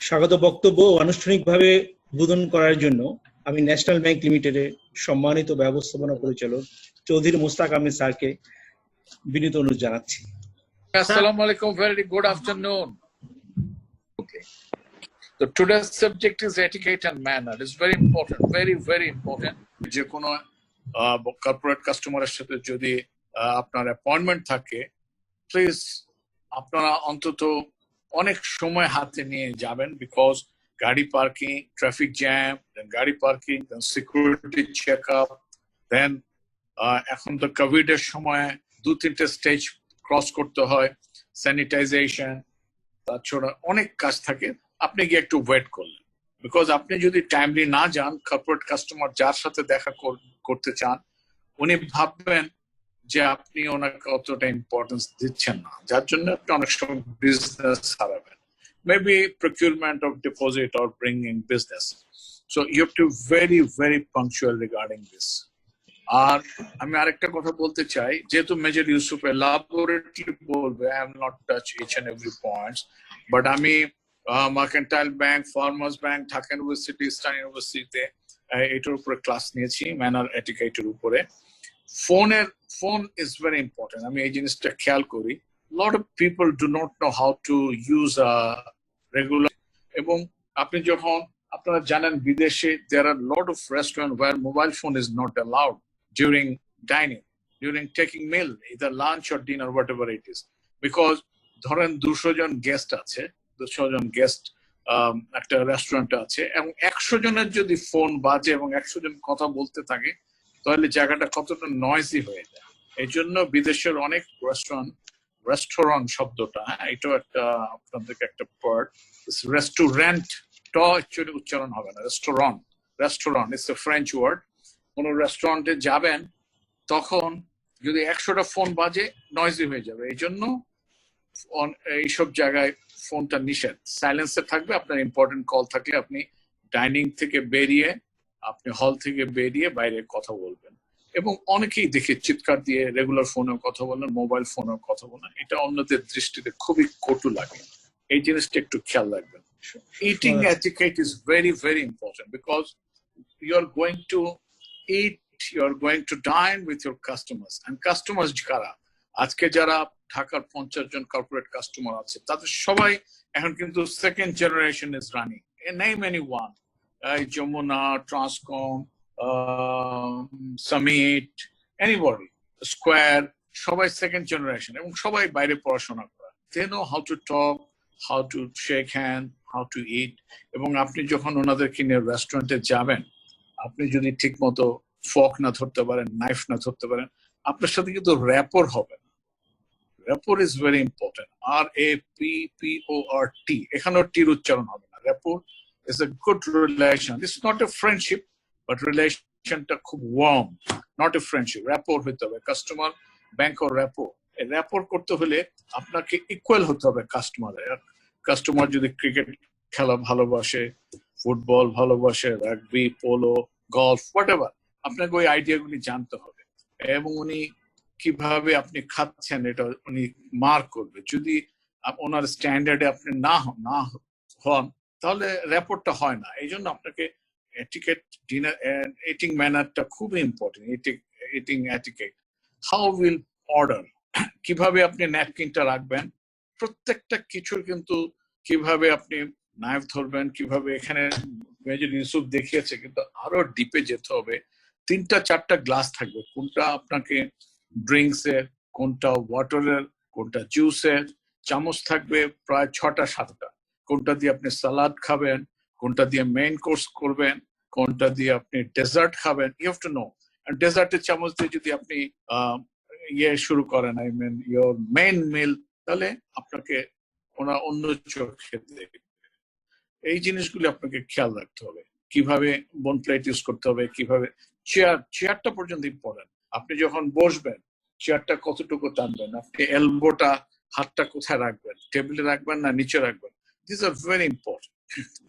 স্বাগত বক্তব্য ও আনুষ্ঠানিকভাবে উদ্বোধন করার জন্য আমি ন্যাশনাল ব্যাংক লিমিটেডের সম্মানিত ব্যবস্থাপনা পরিচালক চৌধুরী মোস্তাক আহমেদ স্যারকে বিনীত অনুরোধ জানাচ্ছি। Assalamu alaikum, very good afternoon. Okay. So today's subject is etiquette and manner. It's very important, very important. যে কোনো কর্পোরেট কাস্টমারের সাথে যদি আপনার অ্যাপয়েন্টমেন্ট থাকে, প্লিজ আপনারা অন্তত অনেক সময় হাতে নিয়ে যাবেন, বিকজ গাড়ি পার্কিং, ট্রাফিক জ্যাম, দেন গাড়ি পার্কিং, দেন সিকিউরিটি চেক আপ, দেন এখন তো কোভিড এর সময় 2-3টে স্টেজ ক্রস করতে হয়, স্যানিটাইজেশন, তাছাড়া অনেক কাজ থাকে। আপনি গিয়ে একটু ওয়েট করলেন, বিকজ আপনি যদি টাইমলি না যান, কর্পোরেট কাস্টমার যার সাথে দেখা করতে চান উনি ভাববেন যে আপনি ওনাকে অতটা ইম্পর্টেন্স দিচ্ছেন না, যার জন্য আপনি অনেক সময় বিজনেস হারাবেন, maybe procurement of deposit or bringing business. So you have to very punctual regarding this. আর আমি আরেকটা কথা বলতে চাই, যেহেতু মেজর ইউসুফ এলাবোরেটলি বলবে, I am not touch each and every points, but আমি Mercantile Bank, Farmers Bank, Dhaka University, Eastern ইউনিভার্সিটিতে এটার উপরে ক্লাস নিয়েছি, ম্যানার এটিকেটের উপরে। ফোন ইজ ভেরি ইম্পর্টেন্ট, আমি এই জিনিসটা খেয়াল করি। Lot of people do not know how to use regular, এবং আপনি যখন আপনারা জানেন বিদেশে there are lot of restaurants where mobile phone is not allowed during dining, during taking meal, either lunch or dinner, whatever it is, because ধরেন 200 জন guest আছে, 200 জন guest একটা রেস্টুরেন্টে আছে, এবং 100 জনের যদি ফোন বাজে এবং 100 জন কথা বলতে থাকে, তাহলে জায়গাটা কতটা নয়েজি হয়ে যায়। এই জন্য বিদেশের অনেক রেস্টুরেন্ট শব্দটা, এটাও একটা আপনাদেরকে একটা ওয়ার্ড, রেস্টুরেন্ট অ্যাকচুয়ালি উচ্চারণ হবে না, restaurant it's a French word. কোনো রেস্টুরেন্টে যাবেন, তখন যদি 100টা ফোন বাজে, নয়েজি হয়ে যাবে। এই জন্য এইসব জায়গায় ফোনটা নিষেধ, সাইলেন্সে থাকবে। আপনার ইম্পর্টেন্ট কল থাকলে আপনি ডাইনিং থেকে বেরিয়ে, আপনি হল থেকে বেরিয়ে বাইরে কথা বলবেন। এবং অনেকেই দেখে চিৎকার দিয়ে রেগুলার ফোনেও কথা বলেন, মোবাইল ফোনেও কথা বলেন, এটা অন্যদের দৃষ্টিতে খুবই কটু লাগে। এই জিনিসটা একটু খেয়াল রাখবেন। Eating etiquette is very important, because you're going to eat, you're going to dine with your customers, and customers যারা আজকে যারা ঢাকার 50 জন কর্পোরেট কাস্টমার আছে, তাদের সবাই এখন কিন্তু second generation is running. Name anyone, Jamuna, Transcom, Summit, anybody, Square, সবাই সেকেন্ড জেনারেশন, এবং সবাই বাইরে পড়াশোনা করে। They know how to talk, how to shake hand, how to eat. এবং আপনি যখন ওনাদেরকে নিয়ে রেস্টুরেন্টে যাবেন, আপনি যদি ঠিক মতো ফর্ক না ধরতে পারেন, নাইফ না ধরতে পারেন, আপনার সাথে কিন্তু র্যাপোর হবে না। Rapport is very important, RAPPORT, এখানেও টির উচ্চারণ হবে না। Rapport is a good relation, it's not a friendship, but রিলেশনটা খুব warm, not a friendship. Rapport হইতে হবে, কাস্টমার ব্যাংক ও র্যাপোর। র্যাপোর করতে হলে আপনাকে ইকুয়াল হতে হবে কাস্টমারের। কাস্টমার যদি ক্রিকেট খেলা ভালোবাসে, ফুটবল ভালোবাসে, রাগবি, পোলো, গলফ, হোয়াটএভার, আপনাকে ওই আইডিয়াগুলি জানতে হবে, এবং উনি কিভাবে আপনি খাচ্ছেন এটা উনি মার্ক করবে। যদি ওনার স্ট্যান্ডার্ডে আপনি না হন, তাহলে র্যাপোর্টটা হয় না। এই জন্য আপনাকে এটিকেট, ডিনার, ইটিং ম্যানারটা খুবই important. Eating etiquette, how will order, কিভাবে আপনি ন্যাপকিনটা রাখবেন, প্রত্যেকটা কিছুর কিন্তু কিভাবে আপনি নাইফ ধরবেন, কিভাবে, এখানে মেজর ইউসুফ দেখিয়েছে, কিন্তু আরো ডিপে যেতে হবে। 3-4টা গ্লাস থাকবে, কোনটা আপনাকে ড্রিঙ্কস এর, কোনটা ওয়াটারের, কোনটা জুসের। চামচ থাকবে প্রায় 6টা-7টা, কোনটা দিয়ে আপনি সালাদ খাবেন, কোনটা দিয়ে মেইন কোর্স করবেন, কোনটা দিয়ে আপনি ডেজার্ট খাবেন। You have to know. ডেজার্টের চামচ দিয়ে যদি আপনি শুরু করেন, I mean your main meal, তাহলে আপনাকে ওনা অন্য চোখে দেখবে। এই জিনিসগুলি আপনাকে খেয়াল রাখতে হবে, কিভাবে বোন প্লেট ইউজ করতে হবে, কিভাবে চেয়ারটা পর্যন্ত ইম্পর্টেন্ট। আপনি যখন বসবেন, চেয়ারটা কতটুকু টানবেন, আপনি এলবোটা, হাতটা কোথায় রাখবেন, টেবিলে রাখবেন না নিচে রাখবেন, this are very important,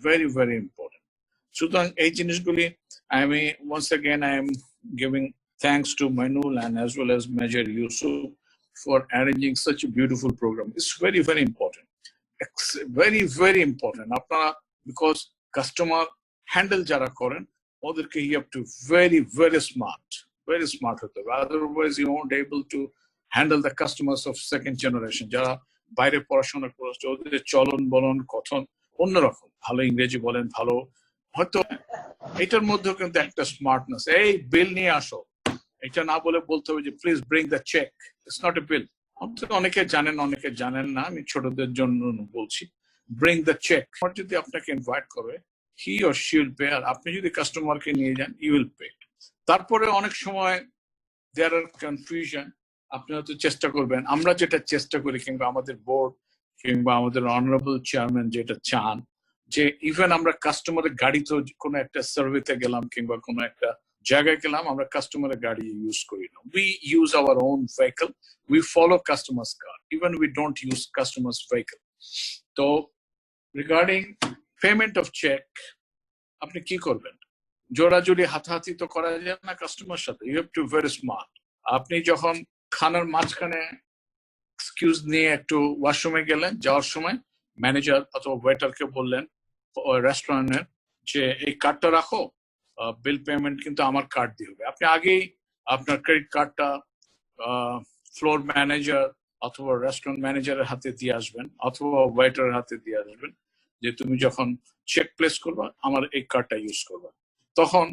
very important. সুতরাং এই জিনিসগুলি আমি once again I am giving thanks to Mainul and as well as Major Yusuf for arranging such a beautiful program. It's very important. very very important আপনারা because customer handle যারা করেন ওদেরকে you have to very smart হতে হবে otherwise you won't able to handle the customers of second generation যারা বাইরে পড়াশোনা করছে ওদের চলন বলন কথন অন্যরকম ভালো ইংরেজি বলেন ভালো হয়তো এটার মধ্যে কিন্তু একটা স্মার্টনেস এই বিল নিয়ে আসো এটা না বলে বলতে হবে যে please bring the check it's not a bill অনেকে জানেন না আমি ছোটদের জন্য বলছি ব্রিং দ্য চেক যদি আপনাকে ইনভাইট করে he or she will pay আর আপনি যদি কাস্টমারকে নিয়ে যান ইউ উইল পে তারপরে অনেক সময় দেয়ার আর কনফিউশন আপনি হয়তো চেষ্টা করবেন আমরা যেটা চেষ্টা করি কিংবা আমাদের বোর্ড কিংবা আমাদের অনারেবল চেয়ারম্যান যেটা চান যে ইভেন আমরা কাস্টমারের গাড়ি তো কোনো একটা সার্ভেতে গেলাম কিংবা কোনো একটা জায়গায় গেলাম আমরা কাস্টমারের গাড়ি ইউজ করি না we use our own vehicle we follow customers car even we don't use customers vehicle তো রিগার্ডিং পেমেন্ট অফ চেক আপনি কি করবেন জোড়াজুড়ি হাতাহাতি তো করা যায় না কাস্টমার সাথে you have to very smart আপনি যখন খানার মাঝখানে এক্সকিউজ নিয়ে একটু ওয়াশরুমে গেলেন যাওয়ার সময় ম্যানেজার অথবা ওয়েটারকে বললেন রেস্টুরেন্টের যে এই কার্ডটা রাখো বিল পেমেন্ট কিন্তু আমার কার্ড দিয়ে হবে আপনি আগেই আপনার ক্রেডিট কার্ডটা ফ্লোর ম্যানেজার অথবা রেস্টুরেন্ট ম্যানেজারের হাতে দিয়ে আসবেন অথবা ওয়েটারের হাতে দিয়ে আসবেন যে তুমি যখন চেক প্লেস করবা আমার এই কার্ডটা ইউজ করবা তখন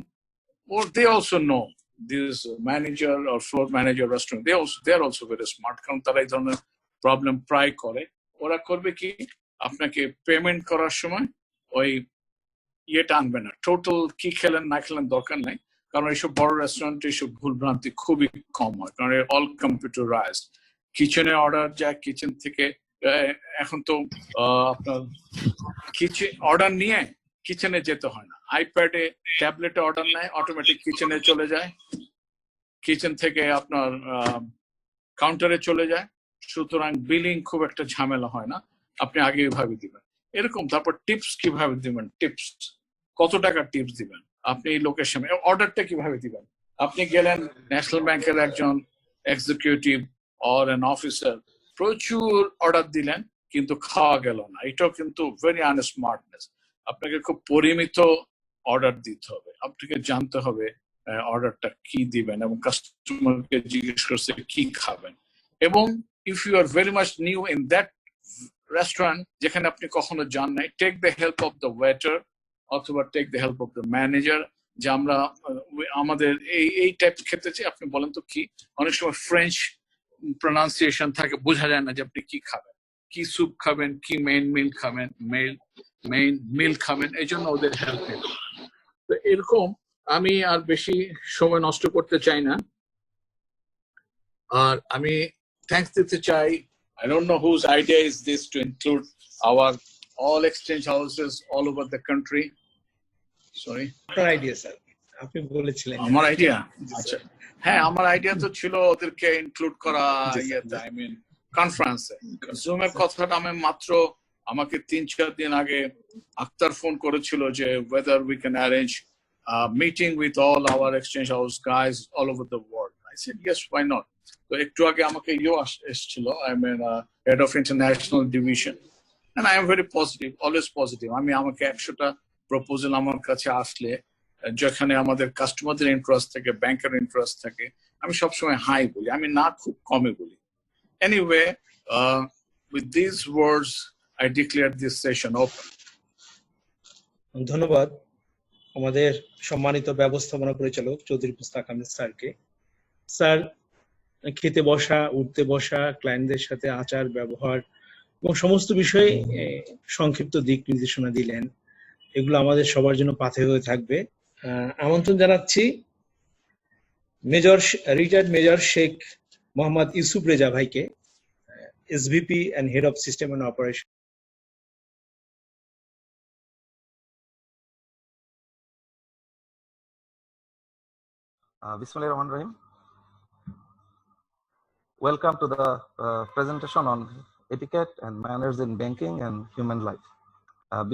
they also know this manager or floor manager restaurant they are also very smart কারণ তারা এই ধরনের প্রবলেম প্রায় করে ওরা করবে কি আপনাকে পেমেন্ট করার সময় ওই ইয়েটা আনবে না টোটাল কি খেলেন না খেলেন দরকার নাই কারণ এইসব বড় রেস্টুরেন্টে এইসব ভুলভ্রান্তি খুবই কম হয় কারণ অল কম্পিউটারাইজড কিচেনে অর্ডার যায় কিচেন থেকে এখন তো আপনার কিচেন অর্ডার নিয়ে কিচেনে যেতে হয় না আইপ্যাডে ট্যাবলেটে অর্ডার নেয় অটোমেটিক কিচেনে চলে যায় কিচেন থেকে আপনার কাউন্টারে চলে যায় সুতরাং বিলিং খুব একটা ঝামেলা হয় না আপনি আগে ভাবে দিবেন এরকম তারপর টিপস কিভাবে দিবেন টিপস কত টাকা টিপস দিবেন আপনি এই লোকেশন অর্ডারটা কিভাবে দিবেন আপনি গেলেন ন্যাশনাল ব্যাংকের একজন এক্সিকিউটিভ অর এন অফিসার প্রচুর অর্ডার দিলেন কিন্তু খাওয়া গেল না এটাও কিন্তু ভেরি আনস্মার্টনেস আপনাকে খুব পরিমিত অর্ডার দিতে হবে আপনাকে জানতে হবে অর্ডারটা কি দিবেন এবং কাস্টমারকে জিজ্ঞেস করছে কি খাবেন এবং if you are very much new in that restaurant যেখানে আপনি কখনো যান নাই take the help of the waiter অথবা take the help of the manager যে আমরা আমাদের এই টাইপ খেতে চাই আপনি বলেন তো কি অনেক সময় ফ্রেঞ্চ প্রনাউন্সিয়েশন থাকে বোঝা যায় না যে আপনি কি খাবেন কি স্যুপ খাবেন কি মেইন মিল খাবেন মেইন মিল খাবেন এই জন্য ওদের হেল্প নেবেন তো এরকম আমি আর বেশি সময় নষ্ট করতে চাই না আর আমি থ্যাঙ্কস দিতে চাই I don't know whose idea is this to include our all exchange houses all over the country. Sorry. আপনার আইডিয়া স্যার আপনি বলেছিলেন আমার আইডিয়া আচ্ছা হ্যাঁ আমার আইডিয়া তো ছিল ওদেরকে ইনক্লুড করা ইয়েতে আই মিন কনফারেন্সে জুমের কথাটা আমি মাত্র আমাকে 3-4 দিন আগে আক্তার ফোন করেছিল যে whether we can arrange a meeting with all our exchange house guys all over the world. I said yes, why not? তো একটু আগে আমাকে এসেছিল I mean head of international division and I am very positive, always positive. আমি আমাকে 100টা proposal আমার কাছে আসলে যেখানে আমাদের কাস্টমারদের ইন্টারেস্ট থাকে ব্যাংকের ইন্টারেস্ট থাকে আমি সবসময় হাই বলি আমি না খুব কমে বলি anyway with these words I declare this session open. ধন্যবাদ আমাদের সম্মানিত ব্যবস্থাপনা পরিচালক চৌধুরী মুস্তাক আহমেদ স্যারকে স্যার খেতে বসা উঠতে বসা ক্লায়েন্টদের সাথে আচার ব্যবহার এবং সমস্ত বিষয়ে সংক্ষিপ্ত দিক নির্দেশনা দিলেন এগুলো আমাদের সবার জন্য পাথেয় হয়ে থাকবে আমন্ত্রণ জানাচ্ছি রিটায়ার্ড মেজর শেখ মোহাম্মদ ইউসুফ রেজা ভাইকে SVP and head of system and operation Bismillahirrahmanirrahim. Welcome to the presentation on etiquette and manners in banking and human life.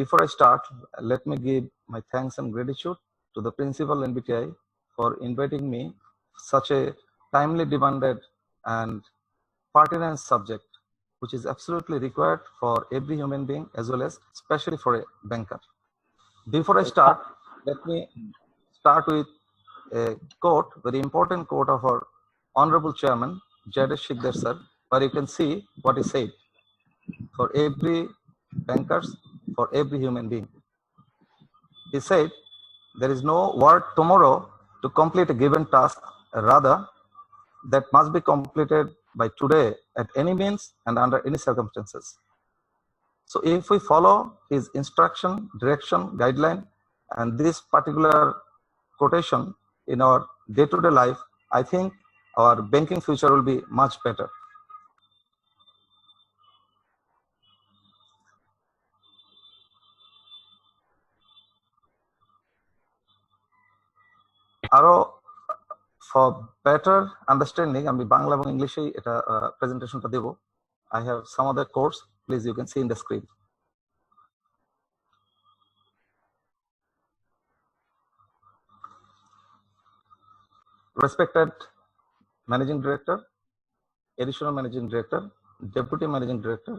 Before I start, let me give my thanks and gratitude to the principal NBTI for inviting me such a timely demanded and pertinent subject which is absolutely required for every human being as well as especially for a banker. Before I start, let me start with a quote, very important quote of our Honorable Chairman, Jagdish Shikdar sir, where you can see what he said. For every bankers, for every human being. He said, there is no work tomorrow to complete a given task, rather that must be completed by today at any means and under any circumstances. So if we follow his instruction, direction, guideline, and this particular quotation in our day-to-day life, I think our banking future will be much better. For better understanding, আমি বাংলা এবং ইংলিশে এটা প্রেজেন্টেশনটা দেব. I have some other quotes. Please, you can see in the screen. Respected Managing Director, Additional Managing Director, Deputy Managing Director,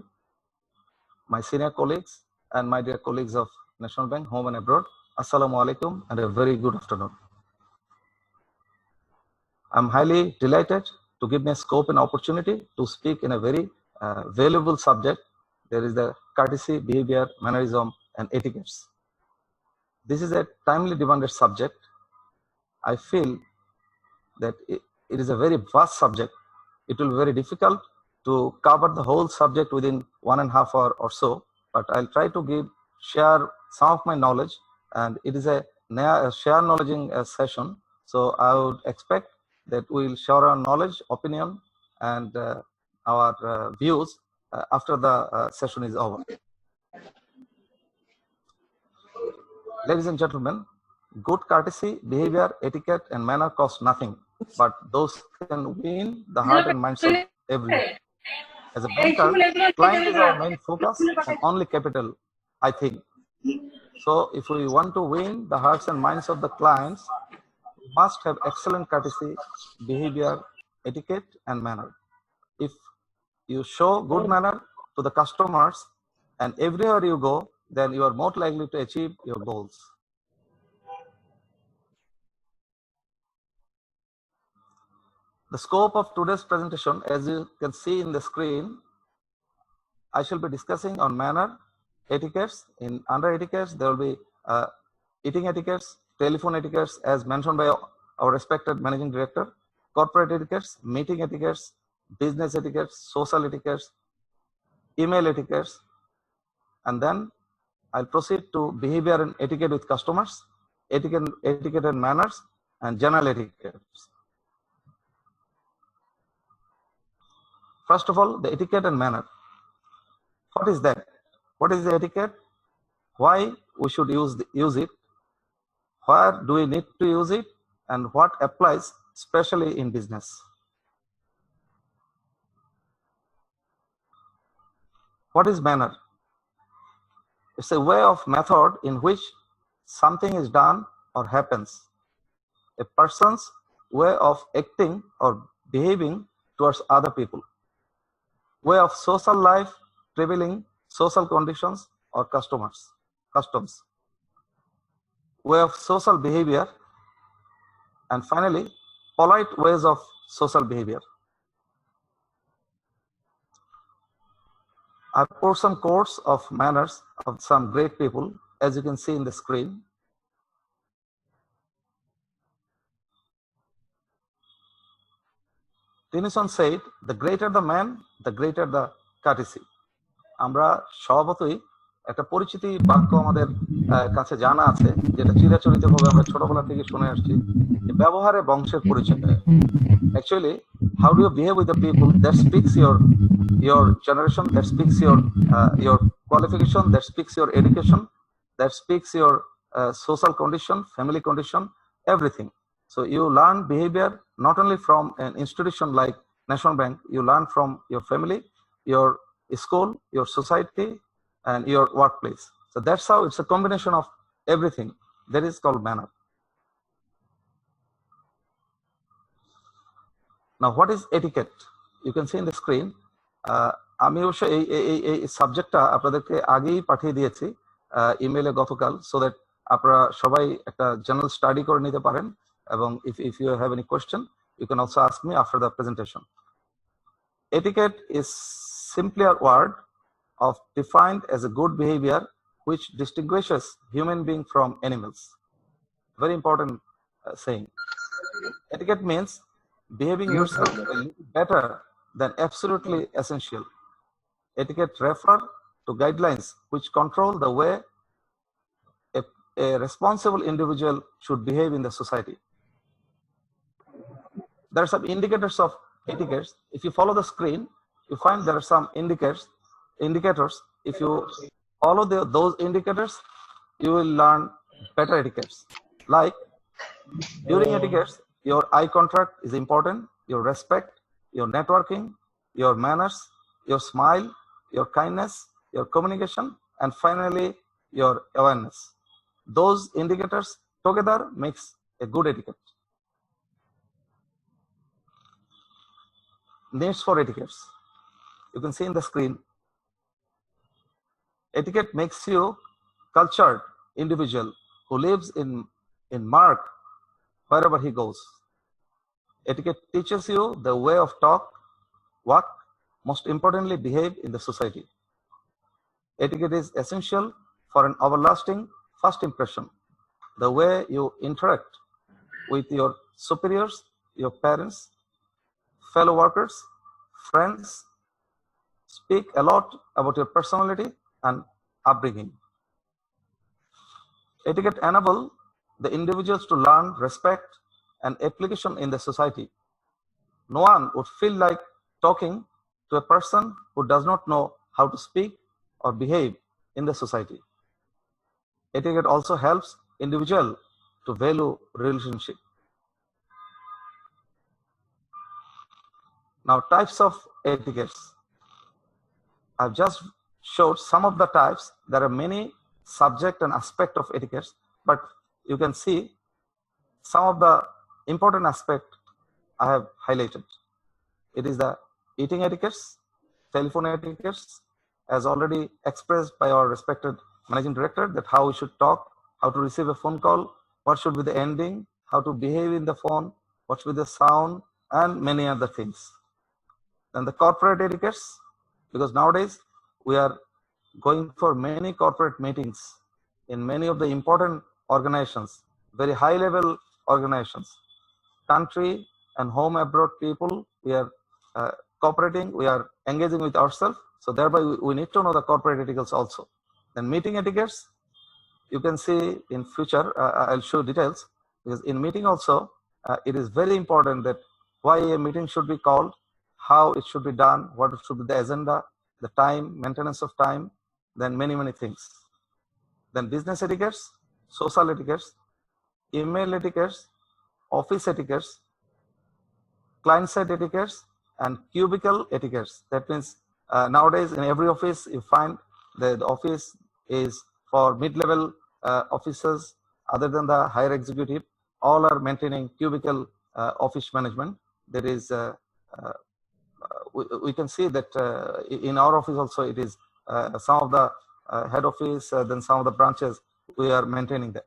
my senior colleagues, and my dear colleagues of National Bank, home and abroad, Assalamu alaikum and a very good afternoon. I'm highly delighted to give me a scope and opportunity to speak in a very valuable subject. There is the courtesy, behavior, mannerism, and etiquettes. This is a timely demanded subject. I feel that it is a very vast subject. It will be very difficult to cover the whole subject within 1.5 hours or so, but I'll try to share some of my knowledge, and it is a share knowledging session. So I would expect that we'll share our knowledge, opinion, and our views after the session is over. Ladies and gentlemen, good courtesy, behavior, etiquette, and manner cost nothing, but those can win the heart and minds of everyone. As a banker, client is our main focus and only capital, I think. So if we want to win the hearts and minds of the clients, must have excellent courtesy, behavior, etiquette, and manner. If you show good manner to the customers and everywhere you go, then you are more likely to achieve your goals. The scope of today's presentation, as you can see in the screen, I shall be discussing on manner, etiquettes. Under etiquettes, there will be eating etiquettes, telephone etiquettes, as mentioned by our respected Managing Director, corporate etiquettes, meeting etiquettes, business etiquettes, social etiquettes, email etiquettes, and then I'll proceed to behavior and etiquette with customers, etiquette and manners, and general etiquettes. First of all, the etiquette and manner. What is that? What is the etiquette? Why we should use it? Where do we need to use it? And what applies especially in business? What is manner? It's a way of method in which something is done or happens. A person's way of acting or behaving towards other people. Way of social life, prevailing social conditions or customs. Way of social behavior, and finally, polite ways of social behavior. I pour some quotes of manners of some great people, as you can see in the screen. Tennyson said, the greater the man, the greater the courtesy. আমরা স্বভাবতই একটা পরিচিতি বাক্য আমাদের কাছে জানা আছে, যেটা চিরাচরিতভাবে আমরা ছোটবেলা থেকে শুনে আসছি, যে ব্যবহারে বংশের পরিচয়। Actually, how do you behave with the people? That speaks your generation, that speaks your qualification, that speaks your education, that speaks your social condition, family condition, everything. So you learn behavior not only from an institution like National Bank, you learn from your family, your school, your society, and your workplace. So that's how it's a combination of everything. That is called manner. Now, what is etiquette? You can see in the screen. আমি অবশ্য এই সাবজেক্টটা আপনাদেরকে আগেই পাঠিয়ে দিয়েছি ইমেইলে গতকাল, সো দ্যাট আপনারা সবাই একটা জেনারেল স্টাডি করে নিতে পারেন, এবং if you have any question you can also ask me after the presentation. Etiquette is simply a word of defined as a good behavior which distinguishes human being from animals. Very important saying. Etiquette means behaving yourself a little better than absolutely essential. Etiquette refer to guidelines which control the way a responsible individual should behave in the society. There are some indicators of etiquette. If you follow the screen, you find there are some indicators. If you follow those indicators, you will learn better etiquettes. Like during etiquettes, your eye contact is important, your respect, your networking, your manners, your smile, your kindness, your communication, and finally your awareness. Those indicators together makes a good etiquette. Names for etiquettes. You can see in the screen. Etiquette makes you cultured individual who lives in mark wherever he goes. Etiquette teaches you the way of talk, walk, most importantly behave in the society. Etiquette is essential for an everlasting first impression. The way you interact with your superiors, your parents, fellow workers, friends, speak a lot about your personality and upbringing. Etiquette enables the individuals to learn respect and application in the society. No one would feel like talking to a person who does not know how to speak or behave in the society. Etiquette also helps individual to value relationship. Now, types of etiquettes. I've just showed some of the types. There are many subject and aspect of etiquettes, but you can see some of the important aspect I have highlighted. It is the eating etiquettes, telephone etiquettes, as already expressed by our respected managing director, that how we should talk, how to receive a phone call, what should be the ending, how to behave in the phone, what should be the sound, and many other things. Then the corporate etiquettes, because nowadays we are going for many corporate meetings in many of the important organizations, very high level organizations, country and home abroad people, we are cooperating, we are engaging with ourselves, so thereby we need to know the corporate etiquettes also. Then meeting etiquettes, you can see in future, I'll show details, because in meeting also it is very important that why a meeting should be called, how it should be done, what should be the agenda, the time, maintenance of time, then many things. Then business etiquettes, social etiquettes, email etiquettes, office etiquettes, client side etiquettes, and cubicle etiquettes. That means nowadays in every office you find the office is for mid-level officers, other than the higher executive, all are maintaining cubicle office management. There is we can see that in our office also it is some of the head office, then some of the branches, we are maintaining that.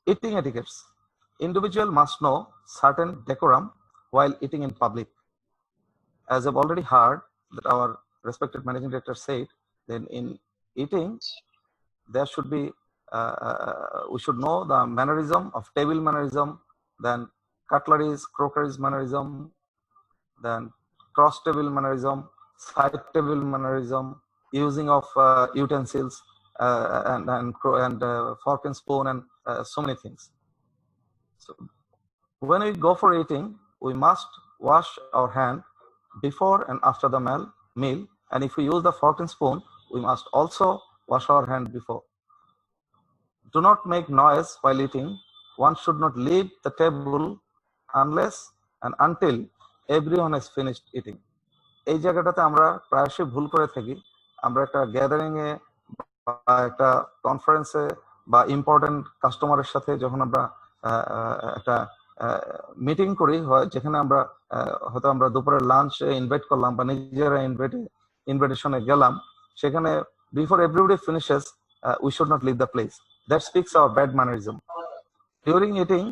Eating etiquettes. Individual must know certain decorum while eating in public. As I've already heard that our respected managing director said, then in eating there should be we should know the mannerism of table mannerism, then cutleries, crockeries mannerism, then cross table mannerism, side table mannerism, using of utensils and fork and spoon, and so many things. So when we go for eating, we must wash our hand before and after the meal, and if we use the fork and spoon, we must also wash our hand before. Do not make noise while eating. One should not leave the table unless and until everyone has finished eating. এই জায়গাটাতে আমরা প্রায়শই ভুল করে থাকি। আমরা একটা gathering এ বা একটা কনফারেন্সে বা ইম্পর্টেন্ট কাস্টমারের সাথে যখন আমরা একটা মিটিং করি, যেখানে আমরা হয়তো আমরা দুপুরের লাঞ্চে ইনভাইট করলাম বা নিজেরা ইনভিটেশনে গেলাম, সেখানে before everybody finishes we should not leave the place. That speaks our bad mannerism. During eating,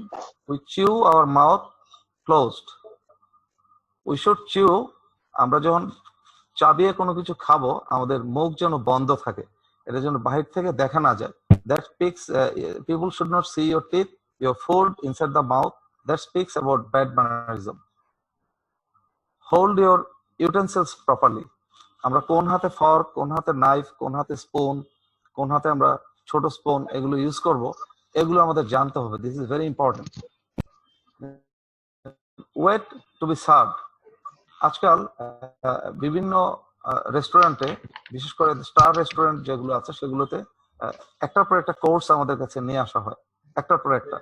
we chew our mouth closed. We should chew. আমরা যখন চাবিয়ে কোনো কিছু খাবো, আমাদের মুখ যেন বন্ধ থাকে, এটা যেন বাহির থেকে দেখা না যায়। That speaks, people should not see your teeth, your food inside the mouth. That speaks about bad mannerism. Hold your utensils properly. আমরা কোন হাতে ফর্ক, কোন হাতে নাইফ, কোন হাতে স্পুন, কোন হাতে আমরা ছোট স্পুন এগুলো ইউজ করব, এগুলো আমাদের জানতে হবে। This is very important. Wait to be served. আজকাল বিভিন্ন রেস্টুরেন্টে, বিশেষ করে স্টার রেস্টুরেন্ট যেগুলো আছে, সেগুলোতে একটার পর একটা কোর্স আমাদের কাছে নিয়ে আসা হয়, একটার পর একটা।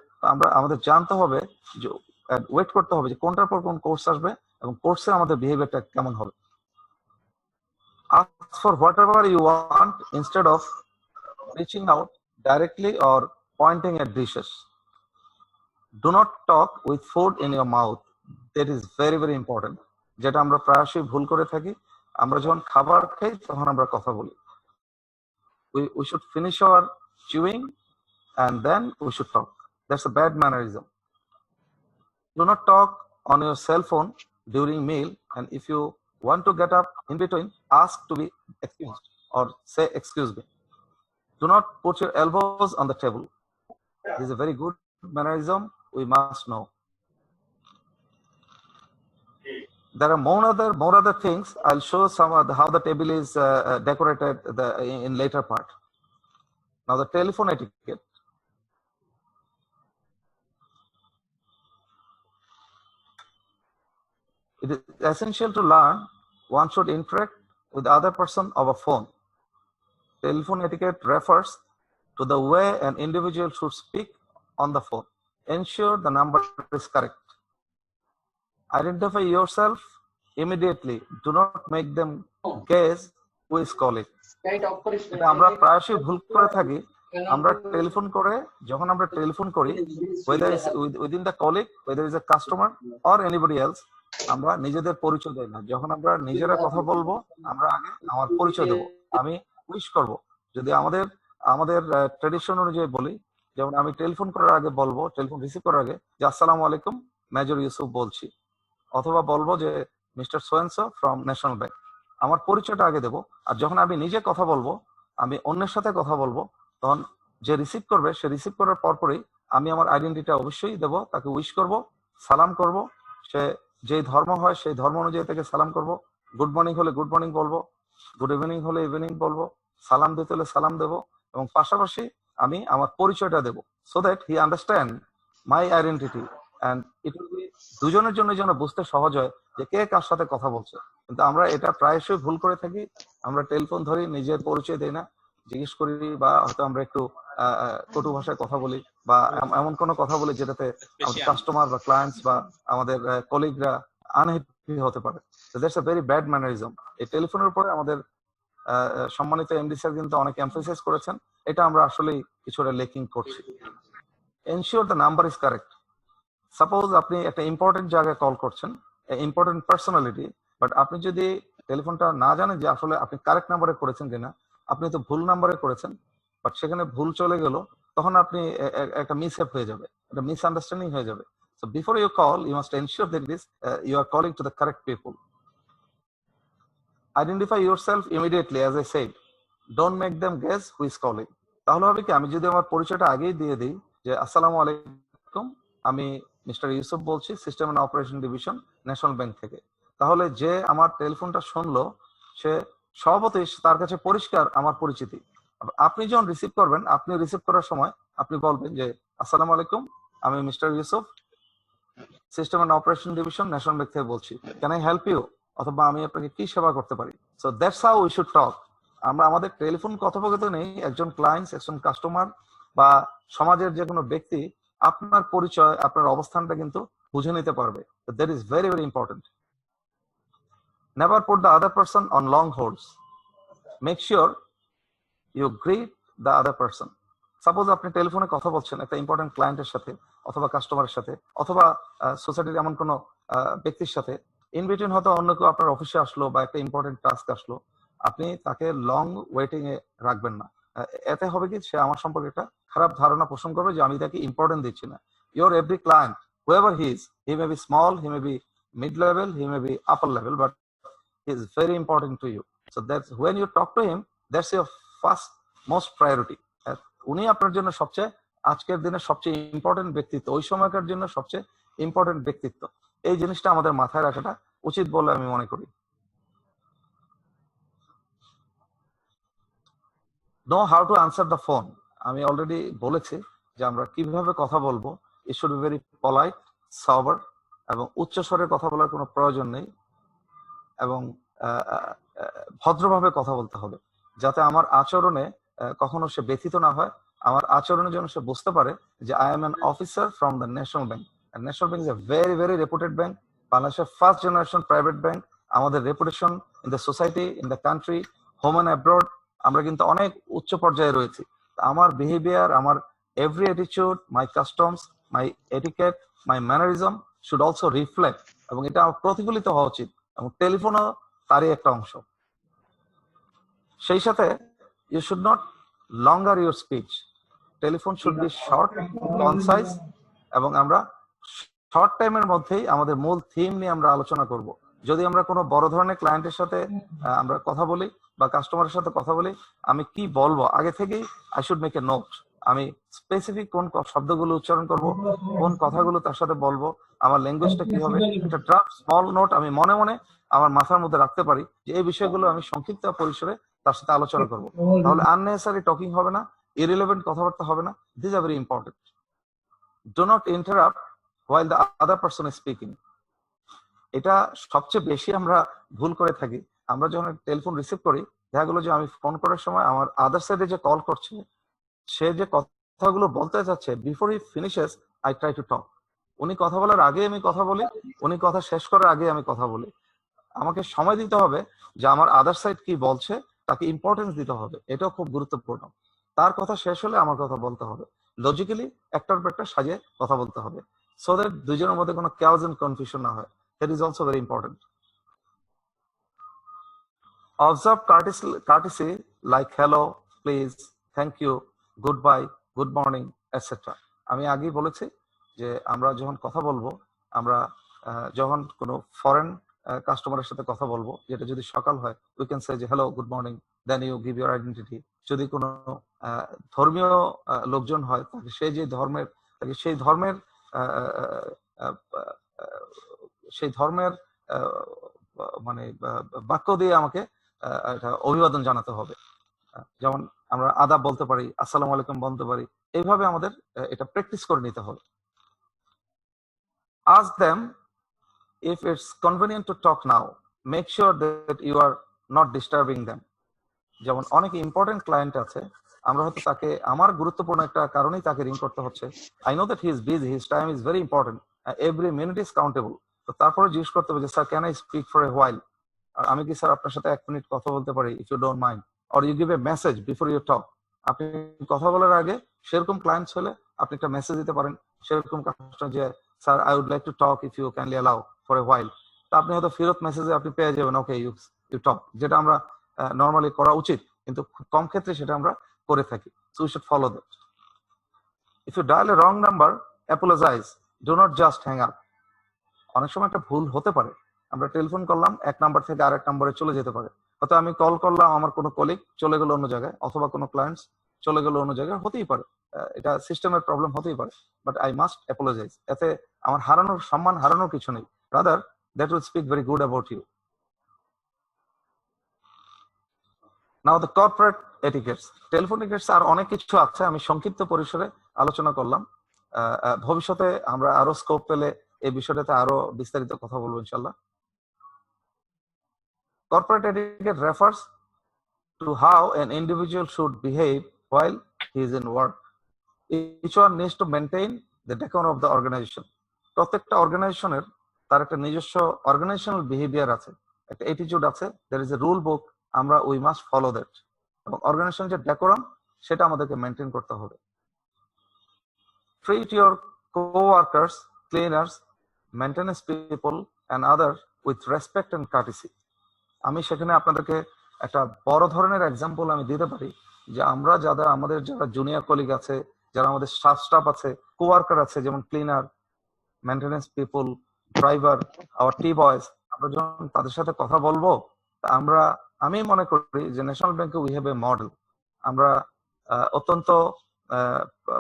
আমাদের জানতে হবে যে, ওয়েট করতে হবে যে কোনটার পর কোন কোর্স আসবে এবং কোর্সে আমাদের বিহেভিয়ারটা কেমন হবে। Ask for whatever you want instead of reaching out directly or pointing at dishes. Do not talk with food in your mouth. That is very, very important. যেটা আমরা প্রায়শই ভুল করে থাকি। আমরা যখন খাবার খাই তখন আমরা কথা বলি। We should finish our chewing and then we should talk. That's a bad mannerism. Do not talk on your cell phone during meal, and if you want to get up in between, ask to be excused or say excuse me. Do not put your elbows on the table. This is a very good mannerism we must know. There are more other things. I'll show some of how the table is decorated in later part. Now the telephone etiquette. It is essential to learn. One should interact with the other person of a phone. Telephone etiquette refers to the way an individual should speak on the phone. Ensure the number is correct. Identify yourself immediately. Do not make them guess who is calling. আমরা প্রায়শই ভুল করে থাকি। আমরা telephone করে, যখন আমরা telephone করি, whether it's within the colleague, whether it's a customer or anybody else, আমরা নিজেদের পরিচয় দেই না। যখন আমরা নিজেরা কথা বলবো, আমরা আগে আমার পরিচয় দেবো, আমি উইশ করব। যদি আমাদের ট্রেডিশন অনুযায়ী বলি, যেমন আমি টেলিফোন করার আগে বলবো, টেলিফোন রিসিভ করার আগে, যে আসসালামু আলাইকুম, মেজর ইউসুফ বলছি, অথবা বলবো যে মিস্টার সোয়েনসো ফ্রম ন্যাশনাল ব্যাংক। আমার পরিচয়টা আগে দেবো। আর যখন আমি নিজে কথা বলবো, আমি অন্যের সাথে কথা বলবো, তখন যে রিসিভ করবে, সে রিসিভ করার পরপরই আমি আমার আইডেন্টিটিটা অবশ্যই দেবো, তাকে উইশ করব, সালাম করব। সে যেই ধর্ম হয় সেই ধর্ম অনুযায়ী তাকে সালাম করব। গুড মর্নিং হলে গুড মর্নিং বলবো, গুড ইভিনিং হলে ইভিনিং বলবো, সালাম দিতে হলে সালাম দেবো, এবং পাশাপাশি আমি আমার পরিচয়টা দেবো, so that he understand my identity, and it will be দুজনের জন্য যেন বুঝতে সহজ হয় যে কে কার সাথে কথা বলছে। কিন্তু আমরা এটা প্রায়শই ভুল করে থাকি। আমরা টেলিফোন ধরি, নিজের পরিচয় দেই না, জিজ্ঞেস করি, বা হয়তো আমরা একটু কটু ভাষায় কথা বলি, বা এমন কোনো কথা বলি যেটাতে কাস্টমার বা ক্লায়েন্টস বা আমাদের কলিগরা আনহ্যাপি হতে পারে। That's a very bad mannerism. এই টেলিফোনের উপরে আমাদের সম্মানিত এমডি স্যার কিন্তু অনেক এমফাসাইজ করেছেন, এটা আমরা আসলেই কিছুটা লেকিং করছি। Ensure the number is correct. Suppose আপনি একটা ইম্পর্টেন্ট জায়গায় কল করছেন, ইম্পর্টেন্ট পার্সোনালিটি, বাট আপনি যদি টেলিফোনটা না জানেন যে আসলে আপনি কারেক্ট নাম্বারে করেছেন কিনা, আপনি তো ভুল নাম্বারে করেছেন, বাট সেখানে ভুল চলে গেল, তখন আপনি একটা মিসহ্যাপ হয়ে যাবে, একটা মিসআন্ডারস্ট্যান্ডিং হয়ে যাবে। So before you call, you must ensure that you are calling to the correct people. Identify yourself immediately, as I said. Don't make them guess who is calling. তাহলে হবে কি, আমি যদি আমার পরিচয়টা আগেই দিয়ে দিই যে আসসালামু আলাইকুম, আমি মিস্টার ইউসুফ বলছি, system and operation division, national bank থেকে, তাহলে যে আমার টেলিফোনটা শুনলো, সে স্বভাবতই তার কাছে পরিষ্কার আমার পরিচিতি। আপনি যখন রিসিভ করবেন, আপনি রিসিভ করার সময় আপনি বলবেন যে আসসালামু আলাইকুম, আমি mister Yusuf, system and operation division, national bank থেকে বলছি, ক্যান আই হেল্প ইউ, অথবা আমি আপনাকে কি সেবা করতে পারি। So that's how we should টক। আমরা আমাদের টেলিফোন কথোপকথনেই একজন ক্লায়েন্ট, একজন কাস্টমার বা সমাজের যে কোনো ব্যক্তি আপনার পরিচয়, আপনার অবস্থানটা কিন্তু বুঝে নিতে পারবে। That is very very important. Never put the other person on long holds. make sure you greet the other person. Suppose আপনি টেলিফোনে কথা বলছেন একটা ইম্পর্টেন্ট ক্লায়েন্টের সাথে অথবা কাস্টমারের সাথে অথবা সোসাইটির এমন কোনো ব্যক্তির সাথে, ইন বিটুইন হয়তো অন্য কেউ আপনার অফিসে আসলো বা একটা ইম্পর্টেন্ট টাস্ক আসলো, আপনি তাকে লং ওয়েটিং এ রাখবেন না। এতে হবে কি, সে আমার সম্পর্কে একটা খারাপ ধারণা পোষণ করবে যে আমি তাকে ইম্পর্টেন্ট দিচ্ছি না। Your every client, whoever he is, he may be small, he may be mid level, he may be upper level, but he is very important to you. So that's when you talk to him, that's your first most priority. উনি আপনার জন্য সবচেয়ে আজকের দিনের সবচেয়ে important ব্যক্তিত্ব, ওই সময়কার জন্য সবচেয়ে ইম্পর্টেন্ট ব্যক্তিত্ব। এই জিনিসটা আমাদের মাথায় রাখাটা উচিত বলে আমি মনে করি। Know how to answer the phone, আমি অলরেডি বলেছি যে আমরা কিভাবে কথা বলবো। ইট শুড বি ভেরি পলাইট, সবার, এবং উচ্চ স্বরে কথা বলার কোনো প্রয়োজন নেই, এবং ভদ্রভাবে কথা বলতে হবে যাতে আমার আচরণে কখনো সে ব্যথিত না হয়। আমার আচরণের জন্য সে বুঝতে পারে যে I am an officer from the national bank. National bank is a very very রেপুটেড bank, বাংলাদেশের ফার্স্ট জেনারেশন প্রাইভেট ব্যাংক। আমাদের reputation in the society, in the country, home and abroad, আমরা কিন্তু অনেক উচ্চ পর্যায়ে রয়েছি। আমার বিহেভিয়ার, আমার every attitude, my customs, my etiquette, my mannerism should also reflect, এবং এটা প্রতিফলিত হওয়া উচিত, এবং টেলিফোনও তারই একটা অংশ। সেই সাথে you should not longer your speech, telephone should be short, concise, এবং আমরা শর্ট টাইমের মধ্যেই আমাদের মূল থিম নিয়ে আমরা আলোচনা করব। যদি আমরা কোনো বড় ধরনের ক্লায়েন্টের সাথে আমরা কথা বলি বা কাস্টমারের সাথে কথা বলি, আমি কি বলবো আগে থেকেই I should make a note. আমি স্পেসিফিক কোন শব্দগুলো উচ্চারণ করব, কোন কথাগুলো তার সাথে বলবো, আমার ল্যাঙ্গুয়েজটা কি হবে, একটা ড্রাফট স্মল নোট আমি মনে মনে আমার মাথার মধ্যে রাখতে পারি যে এই বিষয়গুলো আমি সংক্ষিপ্ত পরিসরে তার সাথে আলোচনা করব। তাহলে আননেসেসারি টকিং হবে না, ইরিলেভেন্ট কথাবার্তা হবে না। This are very important. Do not interrupt while the other person is speaking. এটা সবচেয়ে বেশি আমরা ভুল করে থাকি। আমরা যখন টেলিফোন রিসিভ করি, দেখা গেলো যে আমি ফোন করার সময় আমার আদার সাইডে যে কল করছে সে যে কথাগুলো বলতে যাচ্ছে, before he finishes I try to talk. উনি কথা বলার আগে আমি কথা বলি, উনি কথা শেষ করার আগে আমি কথা বলি। আমাকে সময় দিতে হবে যে আমার আদার সাইড কি বলছে তাকে ইম্পর্টেন্স দিতে হবে, এটাও খুব গুরুত্বপূর্ণ। তার কথা শেষ হলে আমার কথা বলতে হবে, লজিক্যালি একটার পর একটা সাজিয়ে কথা বলতে হবে, so that দুজনের মধ্যে কোনো chaos and confusion না হয়। That is also very important. Observe courtesy like hello, please, thank you, goodbye, good morning, etc. আমি আগেই বলেছি যে আমরা যখন কথা বলবো, আমরা যখন কোনো ফরেন কাস্টমারের সাথে কথা বলবো, যেটা যদি সকাল হয়, we can say যে hello, good morning, then you give your identity. যদি কোনো ধর্মীয় লোকজন হয়, তাকে সেই যে ধর্মের, তাকে সেই ধর্মের মানে বাক্য দিয়ে আমাকে এটা অভিবাদন জানাতে হবে। যেমন আমরা আদাব বলতে পারি, আসসালামু আলাইকুম বলতে পারি, এইভাবে আমাদের এটা প্র্যাকটিস করে নিতে হবে। Ask them if it's convenient to talk now. Make sure that you are not disturbing them. যেমন অনেক ইম্পর্টেন্ট ক্লায়েন্ট আছে, আমরা হয়তো তাকে আমার গুরুত্বপূর্ণ একটা কারণেই তাকে রিং করতে হচ্ছে। I know that he is busy, his time is very important, every minute is countable. তো তারপরে জিজ্ঞেস করতে হবে যে sir can I speak for a while, আর আমি কি স্যার আপনার সাথে 1 মিনিট কথা বলতে পারি, if you don't mind, or you give a message before you talk. আপনি কথা বলার আগে সেরকম ক্লায়েন্টস হলে আপনি একটা মেসেজ দিতে পারেন, সেরকম কাস্টমার যে sir I would like to talk if you kindly allow for a while. তা আপনি হয়তো ফেরত মেসেজে আপনি পেয়ে যাবেন ওকে ইউ টক, যেটা আমরা নর্মালি করা উচিত, কিন্তু খুব কম ক্ষেত্রে সেটা আমরা করে থাকি। So we should follow that. If you dial a wrong number, apologize. Do not just hang up. অনেক সময় একটা ভুল হতে পারে, আমরা টেলিফোন করলাম এক নাম্বার থেকে আরেক নম্বরে চলে যেতে পারে। হয়তো আমি কল করলাম, আমার কোনো কলিগ চলে গেল অন্য জায়গায়, অথবা কোনো ক্লায়েন্টস চলে গেল অন্য জায়গায়, হতেই পারে, এটা সিস্টেমের প্রবলেম হতেই পারে। But I must apologise. এতে আমার সম্মান হারানোর কিছু নেই, rather that will speak very good about you. Now the corporate etiquettes. Telephone etiquettes আর অনেক কিছু আছে, আমি সংক্ষিপ্ত পরিসরে আলোচনা করলাম। ভবিষ্যতে আমরা আরো স্কোপ পেলে এই বিষয়টাতে আরো বিস্তারিত কথা বলবো ইনশাআল্লাহ। Corporate etiquette refers to how an individual should behave while he is in work. Each one needs to maintain the decorum of the organization. প্রত্যেকটা অর্গানাইজেশনের তার একটা নিজস্ব অর্গানাইজেশনাল বিহেভিয়ার আছে, একটা অ্যাটিটিউড আছে, there is a rule book আমরা we must follow that, এবং অর্গানাইজেশন যে ডেকোরাম সেটা আমাদেরকে মেনটেন করতে হবে। Treat your co-workers, cleaners, maintenance people and others with respect and courtesy. আমি সেখানে আপনাদেরকে একটা বড় ধরনের এক্সাম্পল আমি দিতে পারি যে আমরা আমাদের যারা জুনিয়র কলিগ আছে, যারা আমাদের স্টাফ আছে, কোয়ার্কার আছে, যেমন cleaner, maintenance people, driver, our tea boys, আমরা যখন তাদের সাথে কথা বলবো, আমি মনে করি যে ন্যাশনাল ব্যাংকে উই হ্যাভ এ মডেল। আমরা অত্যন্ত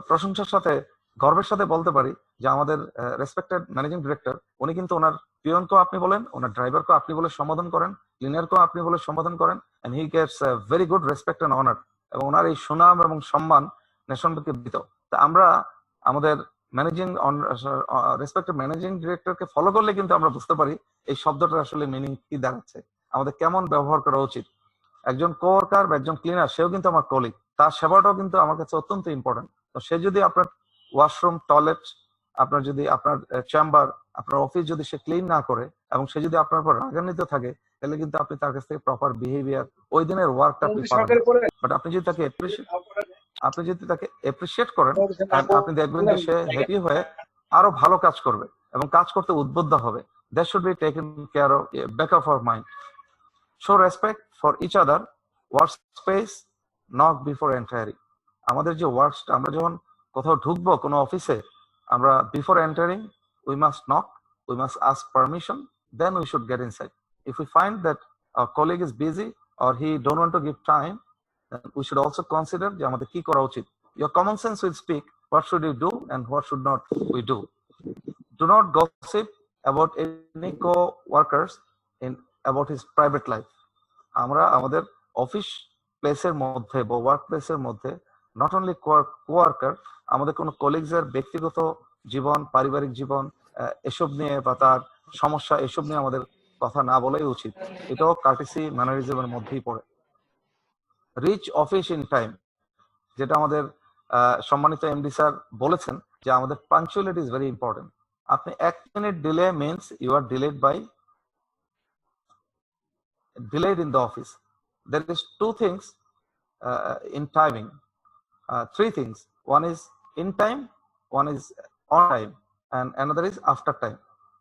প্রশংসার সাথে, গর্বের সাথে বলতে পারি যে আমাদের রেসপেক্টেড ম্যানেজিং ডিরেক্টর, উনি কিন্তু ওনার পিয়নকেও আপনি বলেন, ওনার ড্রাইভারকেও আপনি বলে সম্বোধন করেন, ক্লিনারকেও আপনি বলে সম্বোধন করেন, and he gets very good respect and honour. এবং ওনার এই সুনাম এবং সম্মান ন্যাশনাল ব্যাংকে দিত। তা আমরা আমাদের রেসপেক্টেড ম্যানেজিং ডিরেক্টরকে ফলো করলে কিন্তু আমরা বুঝতে পারি এই শব্দটার আসলে মিনিং কি দাঁড়াচ্ছে, আমাদের কেমন ব্যবহার করা উচিত। একজন কোয়ার্কার বা একজন ক্লিনার, সেও কিন্তু আমার কলিগ, তার সেবাটাও কিন্তু আমার কাছে অত্যন্ত ইম্পর্টেন্ট। তো সে যদি আপনার ওয়াশরুম, টয়লেট, আপনার যদি আপনার চেম্বার, আপনার অফিস যদি সে ক্লিন না করে এবং সে যদি আপনার উপর রাগান্বিত থাকে, তাহলে কিন্তু আপনি তার কাছ থেকে প্রপার বিহেভিয়ার, ওই দিনের ওয়ার্কটা আপনি পাবেন। বাট আপনি যদি তাকে এপ্রিশিয়েট করেন, আপনি দেখবেন যে সে হ্যাপি হয়ে আরো ভালো কাজ করবে এবং কাজ করতে উদ্বুদ্ধ হবে। That should be taken care of, back of our mind. Show respect for each other, work space, knock before entering. আমাদের যে ওয়ার্কসটা, আমরা যখন কোথাও ঢুকবো কোনো অফিসে, আমরা before entering we must knock, we must ask permission, then we should get inside. If we find that our colleague is busy or he don't want to give time, then we should also consider যে আমাদের কি করা উচিত। Your common sense will speak what should you do and what should not we do. Do not gossip about any co-workers about his private life. আমরা আমাদের office প্লেসের মধ্যে বা ওয়ার্ক প্লেসের মধ্যে নট অনলি কোয়ার্কার, আমাদের কোনো কলিগসের ব্যক্তিগত জীবন, পারিবারিক জীবন, এসব নিয়ে বা তার সমস্যা, এসব নিয়ে আমাদের কথা না বলাই উচিত। এটাও কার্টিসি ম্যানারিজমের মধ্যেই পড়ে। রিচ অফিস ইন টাইম, যেটা আমাদের সম্মানিত এমডি স্যার বলেছেন যে আমাদের পাংচুয়ালিটি ইজ ভেরি ইম্পর্টেন্ট। আপনি 1 minute delay means you are delayed in the office. There is 2 things in timing, 3 things. One is in time, one is on time, and another is after time.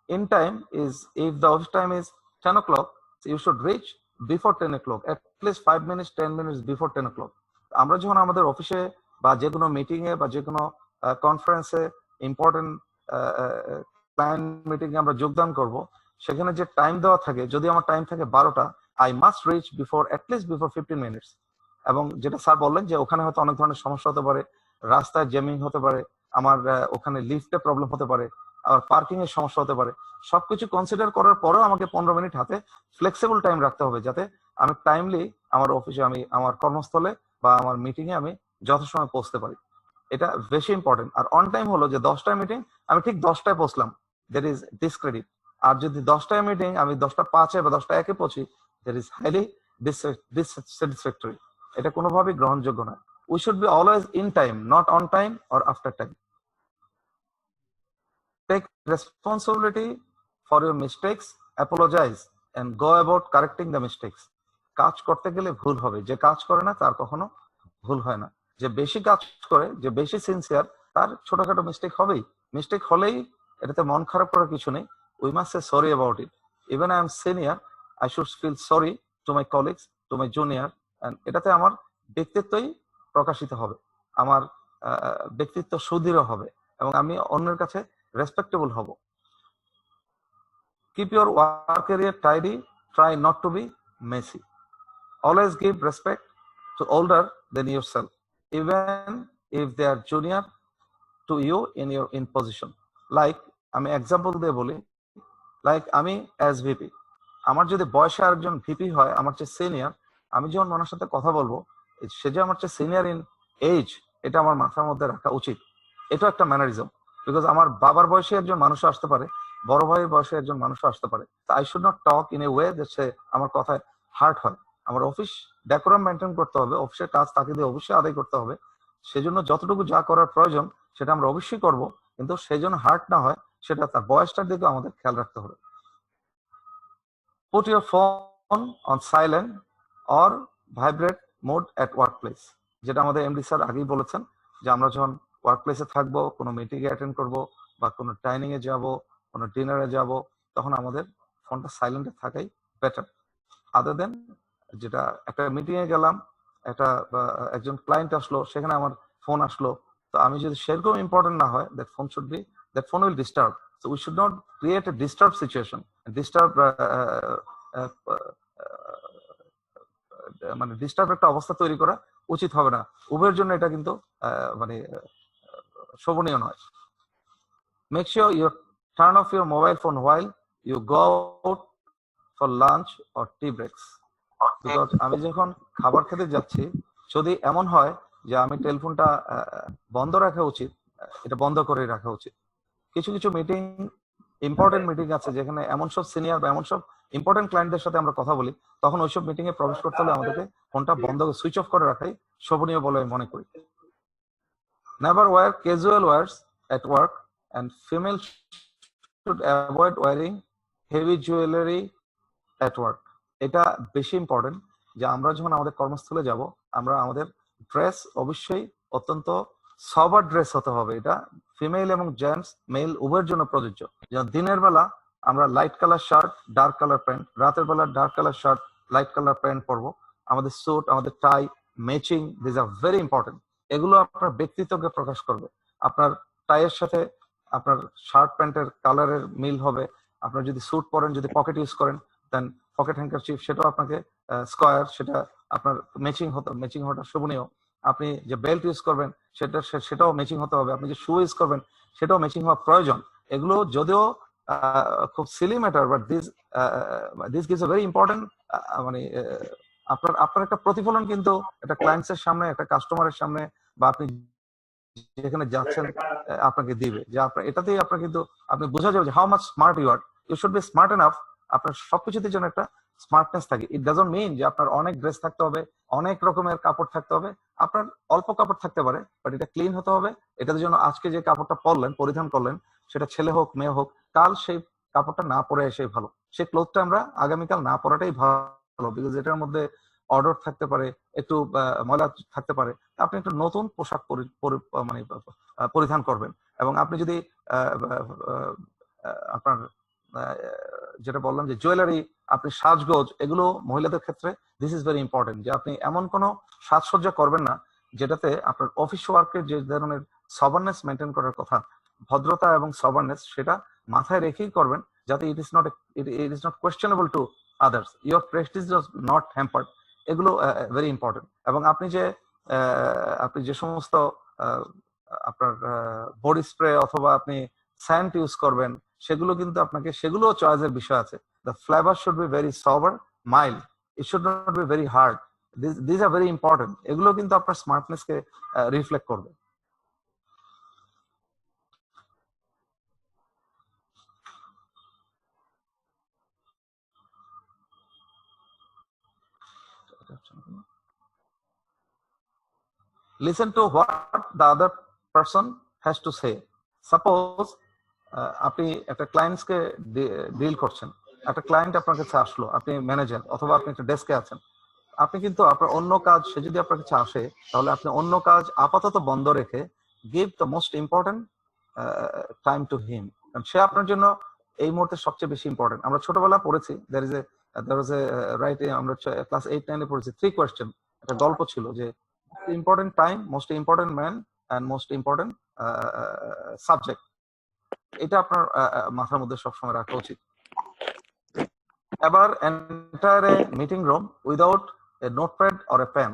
In time is, if the office time is 10 o'clock, so you should reach before 10 o'clock, at least 5 minutes, 10 minutes before 10 o'clock. আমরা যখন আমাদের অফিসে বা যে কোনো meeting এ বা যে কোনো কনফারেন্সে, ইম্পর্টেন্ট ক্লায়েন্ট মিটিং এ আমরা যোগদান করব, সেখানে যে টাইম দেওয়া থাকে, যদি আমার টাইম থাকে 12টা, I must reach before, at least before 15 minutes. এবং যেটা স্যার বললেন যে ওখানে হয়তো অনেক ধরনের সমস্যা হতে পারে, রাস্তায় জ্যামিং হতে পারে, আমার ওখানে লিফটে প্রবলেম হতে পারে, আবার পার্কিং এর সমস্যা হতে পারে। সবকিছু কনসিডার করার পরেও আমাকে 15 মিনিট হাতে ফ্লেক্সিবল টাইম রাখতে হবে, যাতে আমি টাইমলি আমার অফিসে, আমি আমার কর্মস্থলে বা আমার মিটিং এ আমি যথাসময়ে পৌঁছতে পারি। এটা বেশি ইম্পর্টেন্ট। আর অন টাইম হলো যে 10টায় মিটিং, আমি ঠিক 10টায় পৌঁছলাম, দ্যাট ইজ ডিসক্রেডিট। আর যদি 10টায় মিটিং আমি 10টা 5-এ বা 10টা 1-এ পৌঁছি, দ্যাট ইজ হাইলি ডিসস্যাটিসফ্যাক্টরি। এটা কোনোভাবেই গ্রহণযোগ্য নয়। We should be always in time, not on time or after time. Take responsibility for your mistakes, apologize, and go about correcting the mistakes. কাজ করতে গেলে ভুল হবে, যে কাজ করে না তার কখনো ভুল হয় না। যে বেশি কাজ করে, যে বেশি সিনসিয়ার, তার ছোটখাটো মিস্টেক হবেই। মিস্টেক হলেই এটাতে মন খারাপ করার কিছু নেই। We must say sorry about it. Even I am senior, I should feel sorry to my colleagues, to my junior, and এটাতে আমার ব্যক্তিত্বই প্রকাশিত হবে, আমার ব্যক্তিত্ব সুদৃঢ় হবে এবং আমি অন্যের কাছে রেসপেক্টেবল হব। Keep your work area tidy, try not to be messy. Always give respect to older than yourself, even if they are junior to you in position. Like, আমি এক্সাম্পল দিয়ে বলি, লাইক আমি অ্যাজ ভিপি, আমার যদি বয়সে আরেকজন VP হয় আমার চেয়ে সিনিয়র, আমি যখন মানুষের সাথে কথা বলবো, সে যে আমার চেয়ে সিনিয়র ইন এজ, এটা আমার মাথার মধ্যে রাখা উচিত। এটা একটা ম্যানারিজম, বিকজ আমার বাবার বয়সে একজন মানুষ আসতে পারে, বড় ভাইয়ের বয়সে একজন মানুষ আসতে পারে। I should not talk in a way যে সে আমার কথায় হার্ট হয়। আমার অফিস ডেকোরাম মেনটেন করতে হবে, অফিসের কাজ তাকে দিয়ে অবশ্যই আদায় করতে হবে। সেজন্য যতটুকু যা করার প্রয়োজন সেটা আমরা অবশ্যই করব, কিন্তু সেই জন্য হার্ট না হয়, সেটা তার বয়সটার দিকে আমাদের খেয়াল রাখতে হবে। Put your phone on silent or vibrate mode at workplace, যেটা আমাদের এমডি স্যার আগেই বলেছেন যে আমরা যখন ওয়ার্কপ্লেসে থাকবো, কোনো মিটিংয়ে অ্যাটেন্ড করব বা কোনো ডাইনিং এ যাব, কোনো ডিনারে যাব, তখন আমাদের ফোনটা সাইলেন্টে থাকাই বেটার। আদার দেন যেটা একটা মিটিং এ গেলাম, একটা একজন ক্লায়েন্ট আসলো, সেখানে আমার ফোন আসলো, তো আমি যদি সেরকম ইম্পর্টেন্ট না হয়, that phone will disturb. So we should not create a disturb situation, মানে ডিস্টার্ব একটা অবস্থা তৈরি করা উচিত হবে না। উভয়ের জন্য এটা কিন্তু মানে শোভনীয় নয়। Make sure you turn off your mobile phone while you go out for lunch or tea breaks. Because আমি যখন খাবার খেতে যাচ্ছি, যদি এমন হয় যে আমি টেলিফোনটা বন্ধ রাখা উচিত, এটা বন্ধ করে রাখা উচিত। কিছু কিছু মিটিং, ইম্পর্টেন্ট মিটিং আছে যেখানে এমন সব সিনিয়র বা এমন সব ইম্পর্টেন্ট ক্লায়েন্টদের সাথে আমরা কথা বলি, তখন ওইসব মিটিং এ প্রবেশ করতে হলে আমাদেরকে ফোনটা বন্ধ, সুইচ অফ করে রাখাই শোভনীয় বলে আমি মনে করি। Never wear casual wears at work, and females should avoid wearing heavy jewelry at work. এটা বেশি ইম্পর্টেন্ট যে আমরা যখন আমাদের কর্মস্থলে যাব, আমরা আমাদের ড্রেস অবশ্যই অত্যন্ত সবার ড্রেস হতে হবে। এটা ফিমেল এবং জেন্টস, মেল উভয়ের জন্য প্রযোজ্য। যেমন দিনের বেলা আমরা light colour shirt, dark colour pant, রাতের বেলা dark colour shirt, light colour pant পরবো। আমাদের স্যুট, আমাদের tie, matching, this are very important. এগুলো আপনার ব্যক্তিত্বকে প্রকাশ করবে। আপনার টাইয়ের সাথে আপনার শার্ট প্যান্টের কালারের মিল হবে। আপনার যদি স্যুট পরেন, যদি পকেট ইউজ করেন, দেন পকেট হ্যান্ডকারচিফ, সেটাও আপনাকে স্কয়ার, সেটা আপনার ম্যাচিং হওয়াটা শোভনীয়। আপনি যে বেল্ট ইউজ করবেন সেটাও ম্যাচিং হতে হবে। আপনি যে শু ইউজ করবেন সেটাও ম্যাচিং হওয়া প্রয়োজন। এগুলো যদিও খুব Seely matter, but this gives a very important, মানে আপনার একটা প্রতিফলন কিন্তু একটা ক্লায়েন্টসের সামনে, একটা কাস্টমারের সামনে, বা আপনি যেখানে যাচ্ছেন আপনাকে দিবে, যে আপনার এটাতেই আপনার কিন্তু আপনি বোঝা যাবে যে how much smart you are. You should be smart enough. আপনার সবকিছুতে যেন একটা স্মার্টনেস থাকে। ইট ডাজন্ট মিন যে আপনার অনেক ড্রেস থাকতে হবে, অনেক রকমের কাপড় থাকতে হবে। আপনার অল্প কাপড় থাকতে পারে, বাট এটা ক্লিন হতে হবে। এটাতে যেন আজকে যে কাপড়টা পরিধান করলেন, সেটা ছেলে হোক মেয়ে হোক, কাল সেই কাপড়টা না পরে এসে ভালো। সেই ক্লোথটা আমরা আগামীকাল না পরাটাই ভালো, বিকজ এটার মধ্যে অর্ডার থাকতে পারে, একটু ময়লা থাকতে পারে। আপনি একটু নতুন পোশাক মানে পরিধান করবেন। এবং আপনি যদি আপনার যেটা বললাম যে জুয়েলারি, আপনি সাজগোজ, এগুলো মহিলাদের ক্ষেত্রে দিস ইজ ভেরি ইম্পর্টেন্ট, যে আপনি এমন কোনো সাজসজ্জা করবেন না যেটাতে আপনার অফিস ওয়ার্কের যে ধরনের সবারনেস মেনটেন করার কথা, ভদ্রতা এবং সবারনেস, সেটা মাথায় রেখেই করবেন, যাতে ইট is not questionable to others, your Prestige is not hampered. এগুলো ভেরি ইম্পর্টেন্ট। এবং আপনি যে সমস্ত আপনার বডি স্প্রে অথবা আপনি স্যান্ট ইউজ করবেন, সেগুলো কিন্তু আপনাকে, সেগুলো চয়েসের বিষয় আছে। The flavour should be very sober, mild, it should not be very hard. This are very important. এগুলো কিন্তু আপনার স্মার্টনেসকে রিফ্লেক্ট করবে। Listen to what the other person has to say. Suppose আপনি একটা ক্লায়েন্টসকে ডিল করছেন, একটা ক্লায়েন্ট আপনার কাছে আসলো, আপনি ম্যানেজার অথবা আপনি একটা ডেস্কে আছেন, আপনি কিন্তু আপনার অন্য কাজ, সে যদি আপনার কাছে আসে, তাহলে আপনি অন্য কাজ আপাতত বন্ধ রেখে give the most important time to him, কারণ সে আপনার জন্য এই মুহূর্তে সবচেয়ে বেশি ইম্পর্টেন্ট। আমরা ছোটবেলা পড়েছি, there was a right, আমরা ক্লাস 8-9 এ পড়েছি 3 কোয়েশ্চেন, একটা গল্প ছিল যে important time, most important man and most important subject. এটা আপনার মাথার মধ্যে সবসময় রাখা উচিত। Ever enter a meeting room without a notepad or a pen.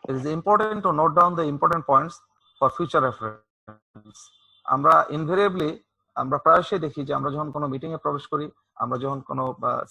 It is important to note down the important points for future reference. আমরা invariably, আমরা প্রায়শই দেখি যে আমরা যখন কোনো মিটিং এ প্রবেশ করি, আমরা যখন কোনো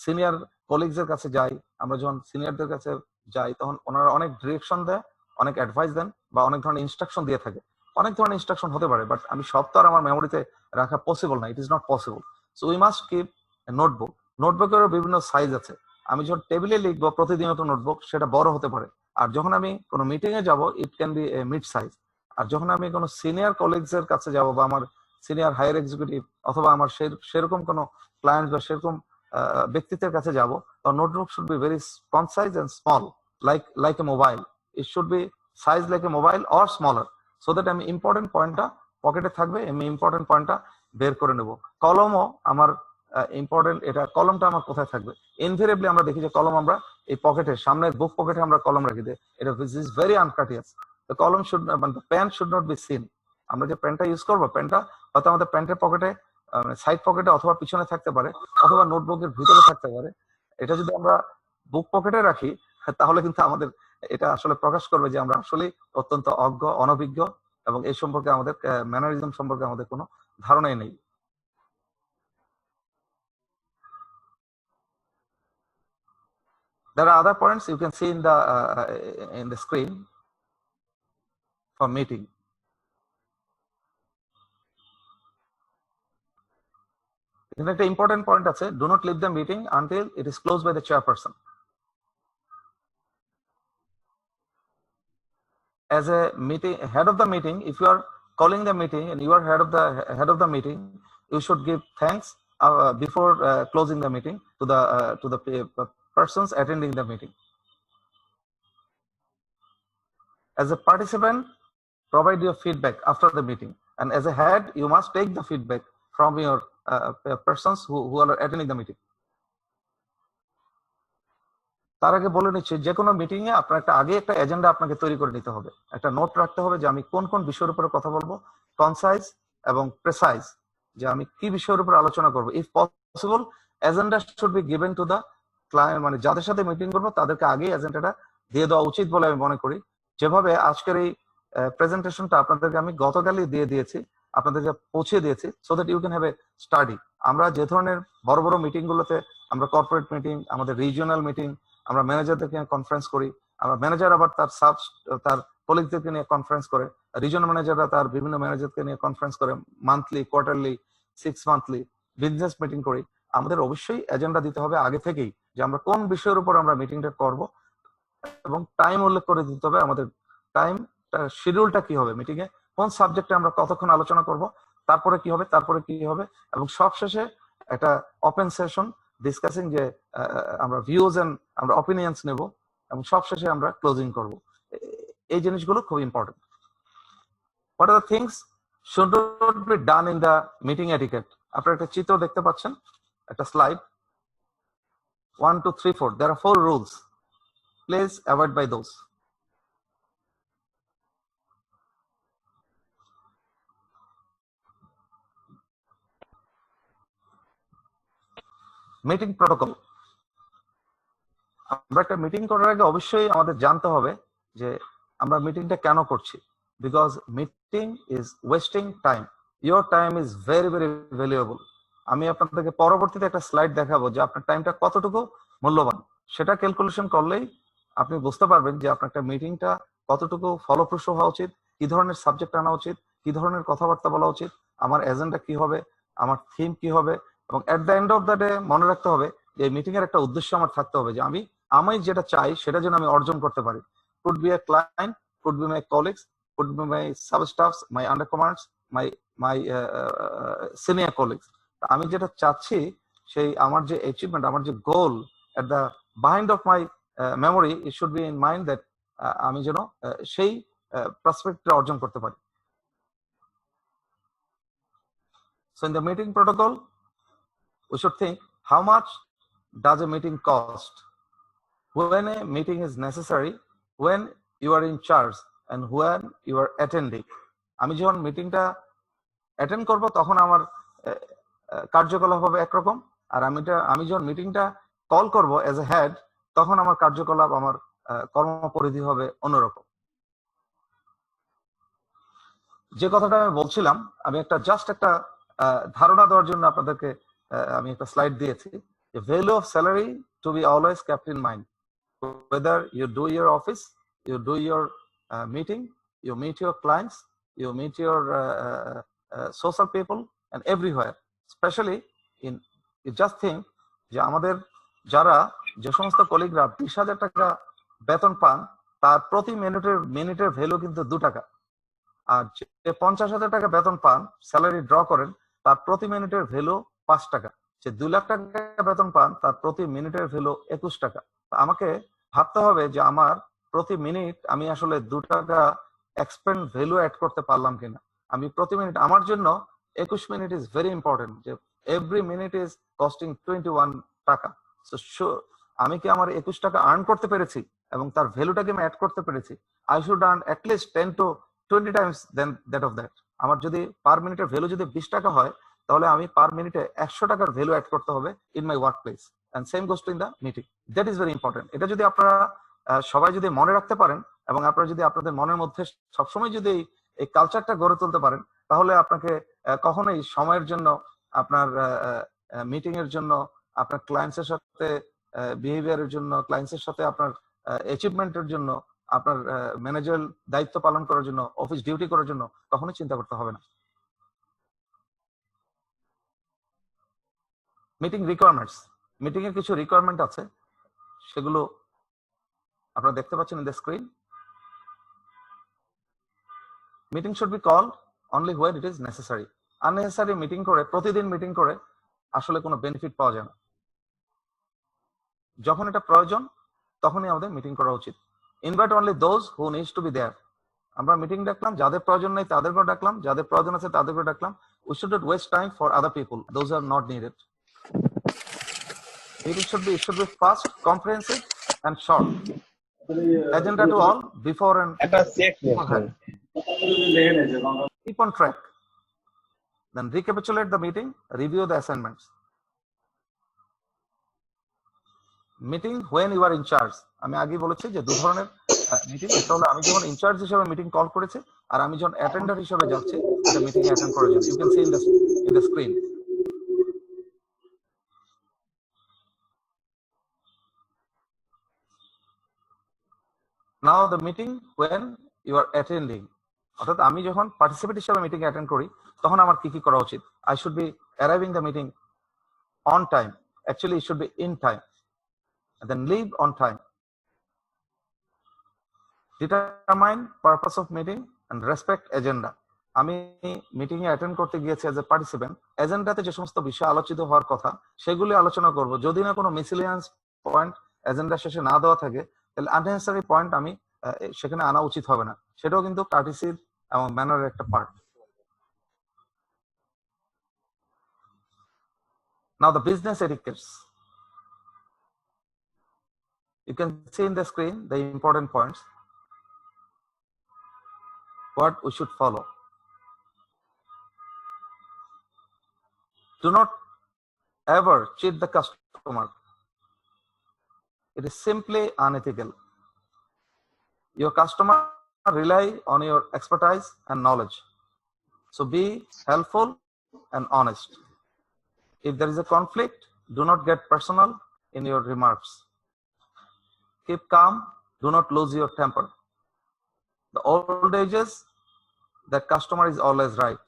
সিনিয়র কলিগস এর কাছে যাই, আমরা যখন সিনিয়রদের কাছে যাই, তখন ওনারা অনেক ডিরেকশন দেয়, অনেক অ্যাডভাইস দেন, বা অনেক ধরনের ইনস্ট্রাকশন দিয়ে থাকে। অনেক ধরনের ইনস্ট্রাকশন হতে পারে, বাট আমি সব তো আর আমার মেমোরিতে রাখা পসিবল না, it is not possible. So we must keep a notebook. নোটবুকেরও বিভিন্ন সাইজ আছে। আমি যখন টেবিলে লিখবো প্রতিদিনত নোটবুক, সেটা বড় হতে পারে। আর যখন আমি কোনো মিটিং এ যাব, it can be a mid size. আর যখন আমি কোনো সিনিয়র কলিগস এর কাছে যাব, বা আমার সিনিয়র হায়ার এক্সিকিউটিভ অথবা আমার সেরকম কোনো ক্লায়েন্ট বা সেরকম ব্যক্তিত্বের কাছে যাব, তো notebook should be very concise and small like a mobile. It should be sized like a mobile or smaller, so that আমি important পয়েন্টটা পকেটে থাকবে, আমি important পয়েন্টটা বের করে নেব। কলমও আমার ইম্পর্টেন্ট, এটা কলমটা আমার কোথায় থাকবে? ইনভেরিয়েবলি আমরা দেখি যে কলম আমরা এই পকেটে, সামনের বুক পকেটে আমরা কলম রাখি দিই। এটা is very uncautious. The kalam should, মানে pen should not be seen. আমরা যে পেনটা ইউজ করবো, পেনটা হয়তো আমাদের প্যান্টের পকেটে, সাইড পকেটে অথবা পিছনে থাকতে পারে, অথবা নোটবুকের ভিতরে থাকতে পারে। এটা যদি আমরা বুক পকেটে রাখি, তাহলে কিন্তু আমাদের এটা আসলে প্রকাশ করবে যে আমরা আসলে অত্যন্ত অজ্ঞ, অনভিজ্ঞ, এবং এই সম্পর্কে আমাদের ম্যানারিজম সম্পর্কে আমাদের কোনো ধারণাই নেই। There are other points you can see in the screen for meeting. এখানে একটা ইম্পর্টেন্ট পয়েন্ট আছে, do not leave the meeting until it is closed by the chairperson. As a meeting head of the meeting, if you are calling the meeting and you are head of the meeting, you should give thanks before closing the meeting to the persons attending the meeting. As a participant, provide your feedback after the meeting, and as a head, you must take the feedback from your persons who are attending the meeting. তার আগে বলে নিচ্ছি, যে কোনো meeting এ আপনার আগে একটা agenda আপনাকে তৈরি করে নিতে হবে, একটা নোট রাখতে হবে যে আমি কোন কোন বিষয়ের উপরে কথা বলবো, কনসাইজ এবং প্রেসাইজ, যে আমি কি বিষয়ের উপর আলোচনা করবো। If possible, agenda should be given to the client, মানে যাদের সাথে মিটিং করবো তাদেরকে আগে এজেন্ডাটা দিয়ে দেওয়া উচিত বলে আমি মনে করি। যেভাবে আজকের এই প্রেজেন্টেশনটা আপনাদেরকে আমি গতকালই দিয়ে দিয়েছি, আপনাদেরকে পৌঁছে দিয়েছি, so that you can have a study. আমরা যে ধরনের বড় বড় মিটিং গুলোতে, আমরা কর্পোরেট মিটিং, আমাদের রিজিওনাল মিটিং, আমরা ম্যানেজারদেরকে নিয়ে কনফারেন্স করি, আমরা ম্যানেজার আবার তার কলিগদেরকে নিয়ে কনফারেন্স করে, রিজিওনাল ম্যানেজাররা তার বিভিন্ন ম্যানেজারকে নিয়ে কনফারেন্স করে, monthly, quarterly, 6 monthly business meeting করি। আমাদের অবশ্যই এজেন্ডা দিতে হবে আগে থেকেই, যে আমরা কোন বিষয়ের উপর আমরা মিটিংটা করব, এবং টাইম উল্লেখ করে দিতে হবে, আমাদের টাইম শিডিউলটা কি হবে, মিটিং এ কোন সাবজেক্টে আমরা কতক্ষণ আলোচনা করব, তারপরে কি হবে, এবং সবশেষে একটা ওপেন সেশন ডিসকাসিং, যে আমরা ভিউজ এন্ড আমরা অপিনিয়ন্স নেব, এবং সবশেষে আমরা ক্লোজিং করব। এই জিনিসগুলো খুব important. What are the things should not be done in the meeting etiquette? আপনারা একটা চিত্র দেখতে পাচ্ছেন, একটা slide, 1 2 3 4, there are 4 rules. Please avoid by those. Meeting protocol. আমরা একটা মিটিং করার আগে অবশ্যই আমাদের জানতে হবে যে আমরা মিটিংটা কেন করছি, because meeting is wasting time. Your time is very very valuable. আমি আপনাদেরকে পরবর্তীতে একটা স্লাইড দেখাবো যে আপনার টাইমটা কতটুকু মূল্যবান। সেটা ক্যালকুলেশন করলেই আপনি বুঝতে পারবেন যে আপনার একটা মিটিংটা কতটুকু ফলপ্রসূ হওয়া উচিত, কি ধরনের সাবজেক্ট আনা উচিত, কি ধরনের কথাবার্তা বলা উচিত, আমার এজেন্ডা কি হবে, আমার থিম কি হবে, এবং at the end of the day মনে রাখতে হবে যে মিটিং এর একটা উদ্দেশ্য আমার থাকতে হবে, যে আমি যেটা চাই সেটা যেন আমি অর্জন করতে পারি। Could be a client, could be my colleagues, could be my sub staffs, my under commands, my senior colleagues. আমি যেটা চাচ্ছি, সেই আমার যে অ্যাচিভমেন্ট, আমার যে goal, at the behind of my memory, it should be in mind that আমি যেন সেই প্রসপেক্টটা অর্জন করতে পারি। So in the meeting protocol, we should think, how much does a meeting cost? When a meeting is necessary, when you are in charge, and when you are attending. আমি যখন মিটিংটা attend করব তখন আমার কার্যকলাপ হবে একরকম, আর আমি যখন মিটিংটা কল করব এজ এ হেড, তখন আমার কার্যকলাপ, আমার কর্মপরিধি হবে অন্যরকম। যে কথাটা আমি বলছিলাম, আমি জাস্ট একটা ধারণা দেওয়ার জন্য আপনাদেরকে আমি একটা স্লাইড দিয়েছি, যে value of salary to be always kept in mind, whether you do your office, you do your meeting, you meet your clients, you meet your social people, and everywhere, especially in, you just think যে আমাদের যে সমস্ত কলিগরা 20,000 টাকা বেতন পান, তার প্রতি মিনিটের ভ্যালু কিন্তু 2 টাকা। আর যে 50,000 টাকা বেতন পান, স্যালারি ড্র করেন, তার প্রতি মিনিটের ভ্যালু 5 টাকা। যে 2 লাখ টাকা বেতন পান, তার প্রতি মিনিটের ভ্যালু 21 টাকা। আমাকে ভাবতে হবে যে আমার প্রতি মিনিট আমি আসলে 2 টাকা এক্সপেন্ড ভ্যালু অ্যাড করতে পারলাম কিনা। আমি প্রতি মিনিট আমার জন্য 21 মিনিট ইজ ভেরি ইম্পর্টেন্ট, যে এভরি মিনিট ইজ কস্টিং 21 টাকা। সো আমি কি আমার 21 টাকা আর্ন করতে পেরেছি এবং তার ভ্যালুটাকে আমি অ্যাড করতে পেরেছি। I should earn at least 10 to 20 times than that of that. আমার যদি পার মিনিটের ভ্যালু যদি 20 টাকা হয়, তাহলে আমি পার মিনিটে 100 টাকার ভ্যালু অ্যাড করতে হবে in my work place, and same goes to in the meeting. That is very important. এটা যদি আপনারা সবাই যদি মনে রাখতে পারেন এবং আপনারা যদি আপনাদের মনের মধ্যে সবসময় যদি এই কালচারটা গড়ে তুলতে পারেন, তাহলে আপনাকে কখনোই সময়ের জন্য, আপনার মিটিং এর জন্য, আপনার ক্লায়েন্টসের সাথে বিহেভিয়ারের জন্য, ক্লায়েন্টসের সাথে আপনার অ্যাচিভমেন্টের জন্য, আপনার ম্যানেজারাল দায়িত্ব পালন করার জন্য, অফিস ডিউটি করার জন্য কখনোই চিন্তা করতে হবে না। মিটিং রিকোয়ারমেন্টস, মিটিং এর কিছু রিকোয়ারমেন্ট আছে, সেগুলো আপনারা দেখতে পাচ্ছেন in the screen. Meeting should be call only when it is necessary. Unnecessary meeting করে, প্রতিদিন মিটিং করে আসলে কোনো বেনিফিট পাওয়া যায় না। যখন এটা প্রয়োজন তখনই আমাদের মিটিং করা উচিত। Invite only those who needs to be there. আমরা মিটিং ডাকলাম, যাদের প্রয়োজন নেই তাদেরকেও ডাকলাম, যাদের প্রয়োজন আছে তাদেরকেও ডাকলাম। We should not waste time for other people, those are not needed. Meeting should be fast, comprehensive, and short. Agenda to all, before and beforehand. Keep on track. Then recapitulate the meeting, review the assignments. Meeting when you are in charge. আমি আগে বলেছি যে দু ধরনের meeting. এটা হলো আমি যখন ইনচার্জ হিসেবে মিটিং কল করেছি, আর আমি যখন অ্যাটেন্ডার হিসেবে যাচ্ছি এটা মিটিং অ্যাটেন্ড করার জন্য। You can see in the screen. Now the meeting when you are attending, অর্থাৎ আমি যখন পার্টিসিপেট হিসেবে মিটিং অ্যাটেন্ড করি তখন আমার কি কি করা উচিত। I should be arriving the meeting on time. Actually it should be in time, and then leave on time. Determine purpose of meeting and respect agenda. আমি মিটিং এ অ্যাটেন্ড করতে গিয়েছি এজ এ পার্টিসিপেন্ট, এজেন্ডাতে যে সমস্ত বিষয় আলোচিত হওয়ার কথা সেগুলি আলোচনা করব। যদি না কোনো মিসেলিয়াস পয়েন্ট এজেন্ডা শেষে না দেওয়া থাকে, তাহলে আননেসেসারি পয়েন্ট আমি সেখানে আনা উচিত হবে না। সেটাও কিন্তু কার্টিসির এবং ম্যানারের একটা part. Now the business etiquettes. You can see in the screen the important points, what we should follow. Do not ever cheat the customer. It is simply unethical. Your customer rely on your expertise and knowledge. So be helpful and honest. If there is a conflict, do not get personal in your remarks. Keep calm, do not lose your temper. The old ages, the customer is always right.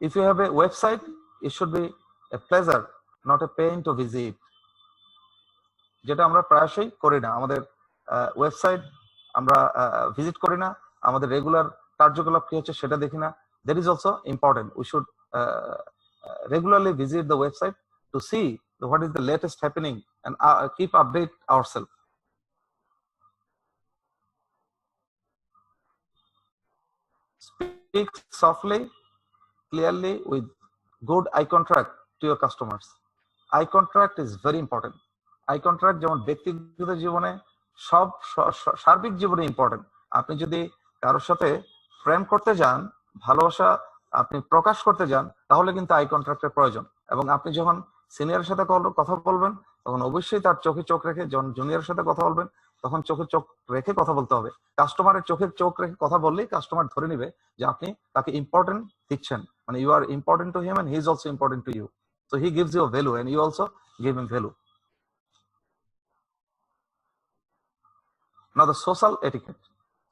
If you have a website, it should be a pleasure, not a pain to visit. যেটা আমরা প্রায়শই করি না, আমাদের website আমরা visit করি না, আমাদের রেগুলার কার্যকলাপ কি হচ্ছে সেটা দেখি না। That is also important. We should regularly visit the website to see what is the latest happening and keep update ourselves. Speak softly, clearly, with good eye contact to your customers. Eye contact is very important. Eye contact যেমন ব্যক্তিগত জীবনে সব সার্বিক জীবনে important. আপনি যদি কারোর সাথে প্রেম করতে যান, ভালোবাসা আপনি প্রকাশ করতে যান, তাহলে কিন্তু আই কন্ট্রাক্টের প্রয়োজন। এবং আপনি যখন সিনিয়রের সাথে কথা বলবেন তখন অবশ্যই তার চোখে চোখ রেখে, যখন জুনিয়রের সাথে কথা বলবেন তখন চোখে চোখ রেখে কথা বলতে হবে। কাস্টমারের চোখে চোখ রেখে কথা বললেই কাস্টমার ধরে নিবে যে আপনি তাকে ইম্পর্টেন্ট দিচ্ছেন, মানে you are important to him and he is also important to you. So he gives you value and you also give him value. Now the social etiquette.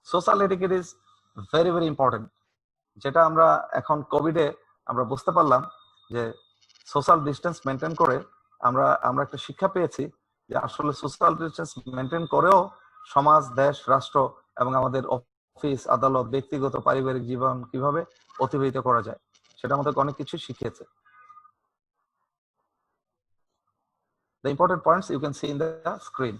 Social etiquette is very very important. যেটা আমরা এখন কোভিডে আমরা বুঝতে পারলাম যে social distance maintain করে আমরা একটা শিক্ষা পেয়েছি যে আসলে সোশ্যাল ডিস্টেন্স মেনটেন করেও সমাজ, দেশ, রাষ্ট্র এবং আমাদের অফিস, আদালত, ব্যক্তিগত পারিবারিক জীবন কিভাবে অতিবাহিত করা যায় সেটা আমাদের অনেক কিছু শিখিয়েছে। The important points you can see in the screen.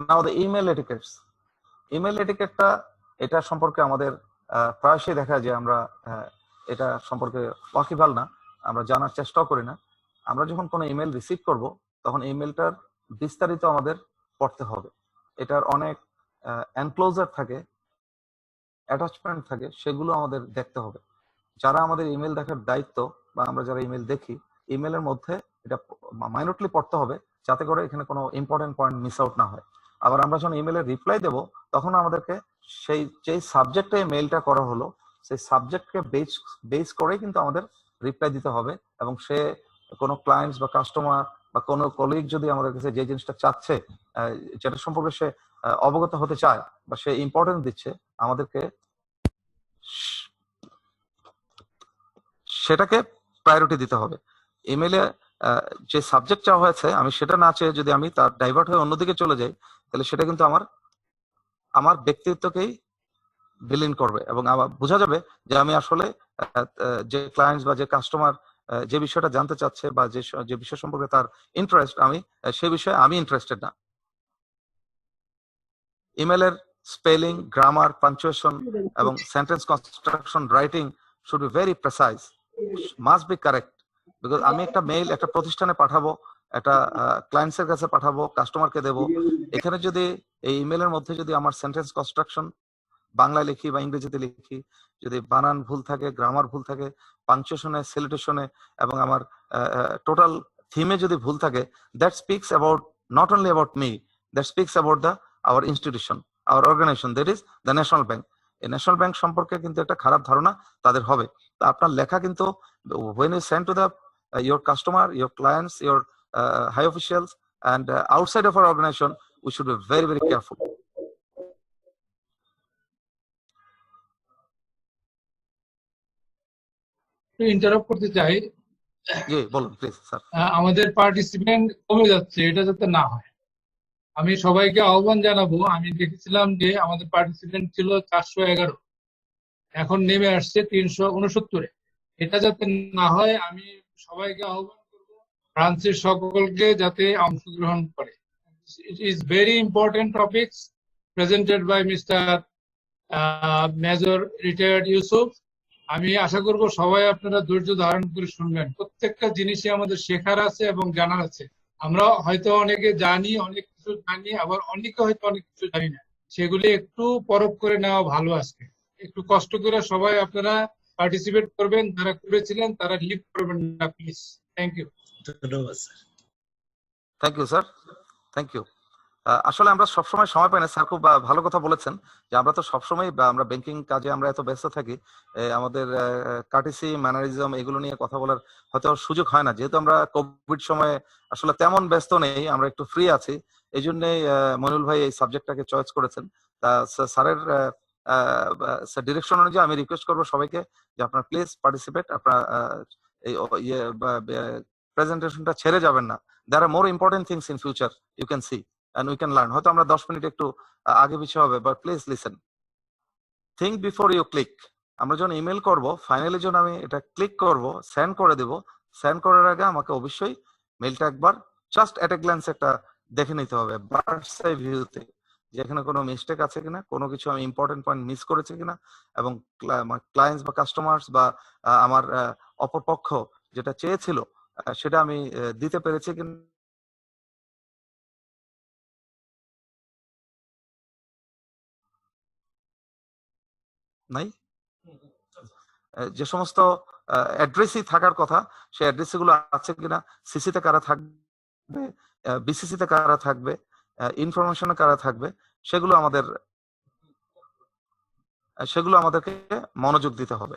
Now the email etiquettes. Email etiquette এটা সম্পর্কে আমাদের প্রায়শই দেখা যায় আমরা এটা সম্পর্কে ওয়াকিবহাল না, আমরা জানার চেষ্টাও করি না। আমরা যখন কোনো ইমেল রিসিভ করব তখন ইমেলটার বিস্তারিত আমাদের পড়তে হবে। এটার অনেক এনক্লোজার থাকে, অ্যাটাচমেন্ট থাকে, সেগুলো আমাদের দেখতে হবে। যারা আমাদের ইমেল দেখার দায়িত্ব বা আমরা যারা ইমেল দেখি, ইমেলের মধ্যে এটা মাইনরলি পড়তে হবে যাতে করে এখানে কোনো ইম্পর্টেন্ট পয়েন্ট মিস আউট না হয়। আবার আমরা যখন ইমেলের রিপ্লাই দেব তখন আমাদেরকে সেই যে সাবজেক্টে মেইলটা করা হলো সেই সাবজেক্টকে বেস করেই কিন্তু আমাদের রিপ্লাই দিতে হবে। এবং সে কোনো ক্লায়েন্টস বা কাস্টমার বা কোনো কলিগ যদি আমাদের কাছে যে জিনিসটা চাচ্ছে, যেটা সম্পর্কে সে অবগত হতে চায় বা সে ইম্পর্টেন্স দিচ্ছে, আমাদেরকে সেটাকে প্রায়োরিটি দিতে হবে। ইমেলে যে সাবজেক্ট চাওয়া হয়েছে আমি সেটা না চেয়ে যদি আমি তার ডাইভার্ট হয়ে অন্যদিকে চলে যাই তাহলে সেটা কিন্তু আমার ব্যক্তিত্বকেই বিলীন করবে এবং আমার বোঝা যাবে যে আমি আসলে যে ক্লায়েন্টস বা যে কাস্টমার যে বিষয়টা জানতে চাচ্ছে বা যে বিষয় সম্পর্কে তার ইন্টারেস্ট, আমি সেই বিষয়ে আমি ইন্টারেস্টেড না। ইমেলের স্পেলিং, গ্রামার, পাঞ্চুয়েশন এবং sentence construction, writing should be very precise, must be correct. Because আমি একটা মেইল একটা প্রতিষ্ঠানে পাঠাবো, একটা ক্লায়েন্টসের কাছে পাঠাবো, কাস্টমারকে দেবো, এখানে যদি এই ইমেলের মধ্যে যদি আমার সেন্টেন্স কনস্ট্রাকশন বাংলায় লিখি বা ইংরেজিতে লিখি, যদি বানান ভুল থাকে, গ্রামার ভুল থাকে, পাঞ্চুয়েশনে, সেলিটেশনে এবং আমার টোটাল থিমে যদি ভুল থাকে, that speaks about not only about me, that speaks about our institution, our organization, that is the national bank. এই ন্যাশনাল ব্যাংক সম্পর্কে কিন্তু একটা খারাপ ধারণা তাদের হবে। তা আপনার লেখা কিন্তু when you send to the your customer, your clients, your high officials and outside of our organization, we should be very, very careful. Interrupt করতে চাই। জি বলুন প্লিজ স্যার। আমাদের পার্টিসিপেন্ট কমে যাচ্ছে, এটা যাতে না হয়। আমি সবাইকে আহ্বান জানাবো, আমি দেখেছিলাম যে আমাদের পার্টিসিপেন্ট ছিল 411, এখন নেমে আসছে 369-এ। এটা যাতে না হয় আমি সবাইকে আহ্বান করবো ব্রাঞ্চের সকলকে যাতে অংশগ্রহণ করে। It is very important topics presented by Mr. Major Retired Yusuf. আমি আশা করব সবাই আপনারা ধৈর্য ধারণ করে শুনবেন। প্রত্যেকটা জিনিসই আমাদের শেখার আছে এবং জানার আছে। আমরা হয়তো অনেকে জানি, অনেক কিছু জানি, আবার অনেকে হয়তো অনেক কিছু জানি না। সেগুলি একটু পরখ করে নেওয়া ভালো। আজকে একটু কষ্ট করে সবাই আপনারা পার্টিসিপেট করবেন, যারা করেছিলেন তারা লিভ করবেন না প্লিজ। Thank you. ধন্যবাদ sir. Thank you sir, thank you. আসলে আমরা সবসময় সময় পাই না। স্যার খুব ভালো কথা বলেছেন যে আমরা তো সবসময় আমরা ব্যাংকিং কাজে আমরা এত ব্যস্ত থাকি, আমাদের কার্টিসি, ম্যানারিজম এগুলো নিয়ে কথা বলার হয়তো সুযোগ হয় না। যেহেতু আমরা কোভিড সময়ে আসলে তেমন ব্যস্ত নেই, আমরা একটু ফ্রি আছি, এই জন্যই মনিরুল ভাই এই সাবজেক্টটাকে চয়েস করেছেন। তা স্যারের ডিরেকশন অনুযায়ী আমি রিকোয়েস্ট করবো সবাইকে যে আপনারা প্লিজ পার্টিসিপেট, আপনারা এই প্রেজেন্টেশনটা ছেড়ে যাবেন না। there are more important things in future you can see and we can learn. হয়তো আমরা 10 মিনিট একটু আগে পিছিয়ে হবে, but please listen, think before you click. আমরা যখন ইমেল করব, ফাইনালি যখন আমি এটা ক্লিক করব, সেন্ড করে দেব, সেন্ড করার আগে আমাকে অবশ্যই মেলটা একবার জাস্ট এট এ গ্ল্যান্স একটা দেখে নিতে হবে, বার্ডস আই ভিউতে, যে এখানে কোনো মিস্টেক আছে কিনা, কোনো কিছু আমি ইম্পর্টেন্ট পয়েন্ট মিস করেছি কিনা, এবং ক্লায়েন্টস বা কাস্টমার্স বা আমার অপরপক্ষ যেটা চেয়েছিল সেটা আমি দিতে পেরেছি কিনা। নাই যে সমস্ত অ্যাড্রেসই থাকার কথা সেই অ্যাড্রেস গুলো আছে কিনা, সিসিতে কারা থাকবে, বিসিসিতে কারা থাকবে, ইনফরমেশনে কারা থাকবে, সেগুলো আমাদেরকে মনোযোগ দিতে হবে।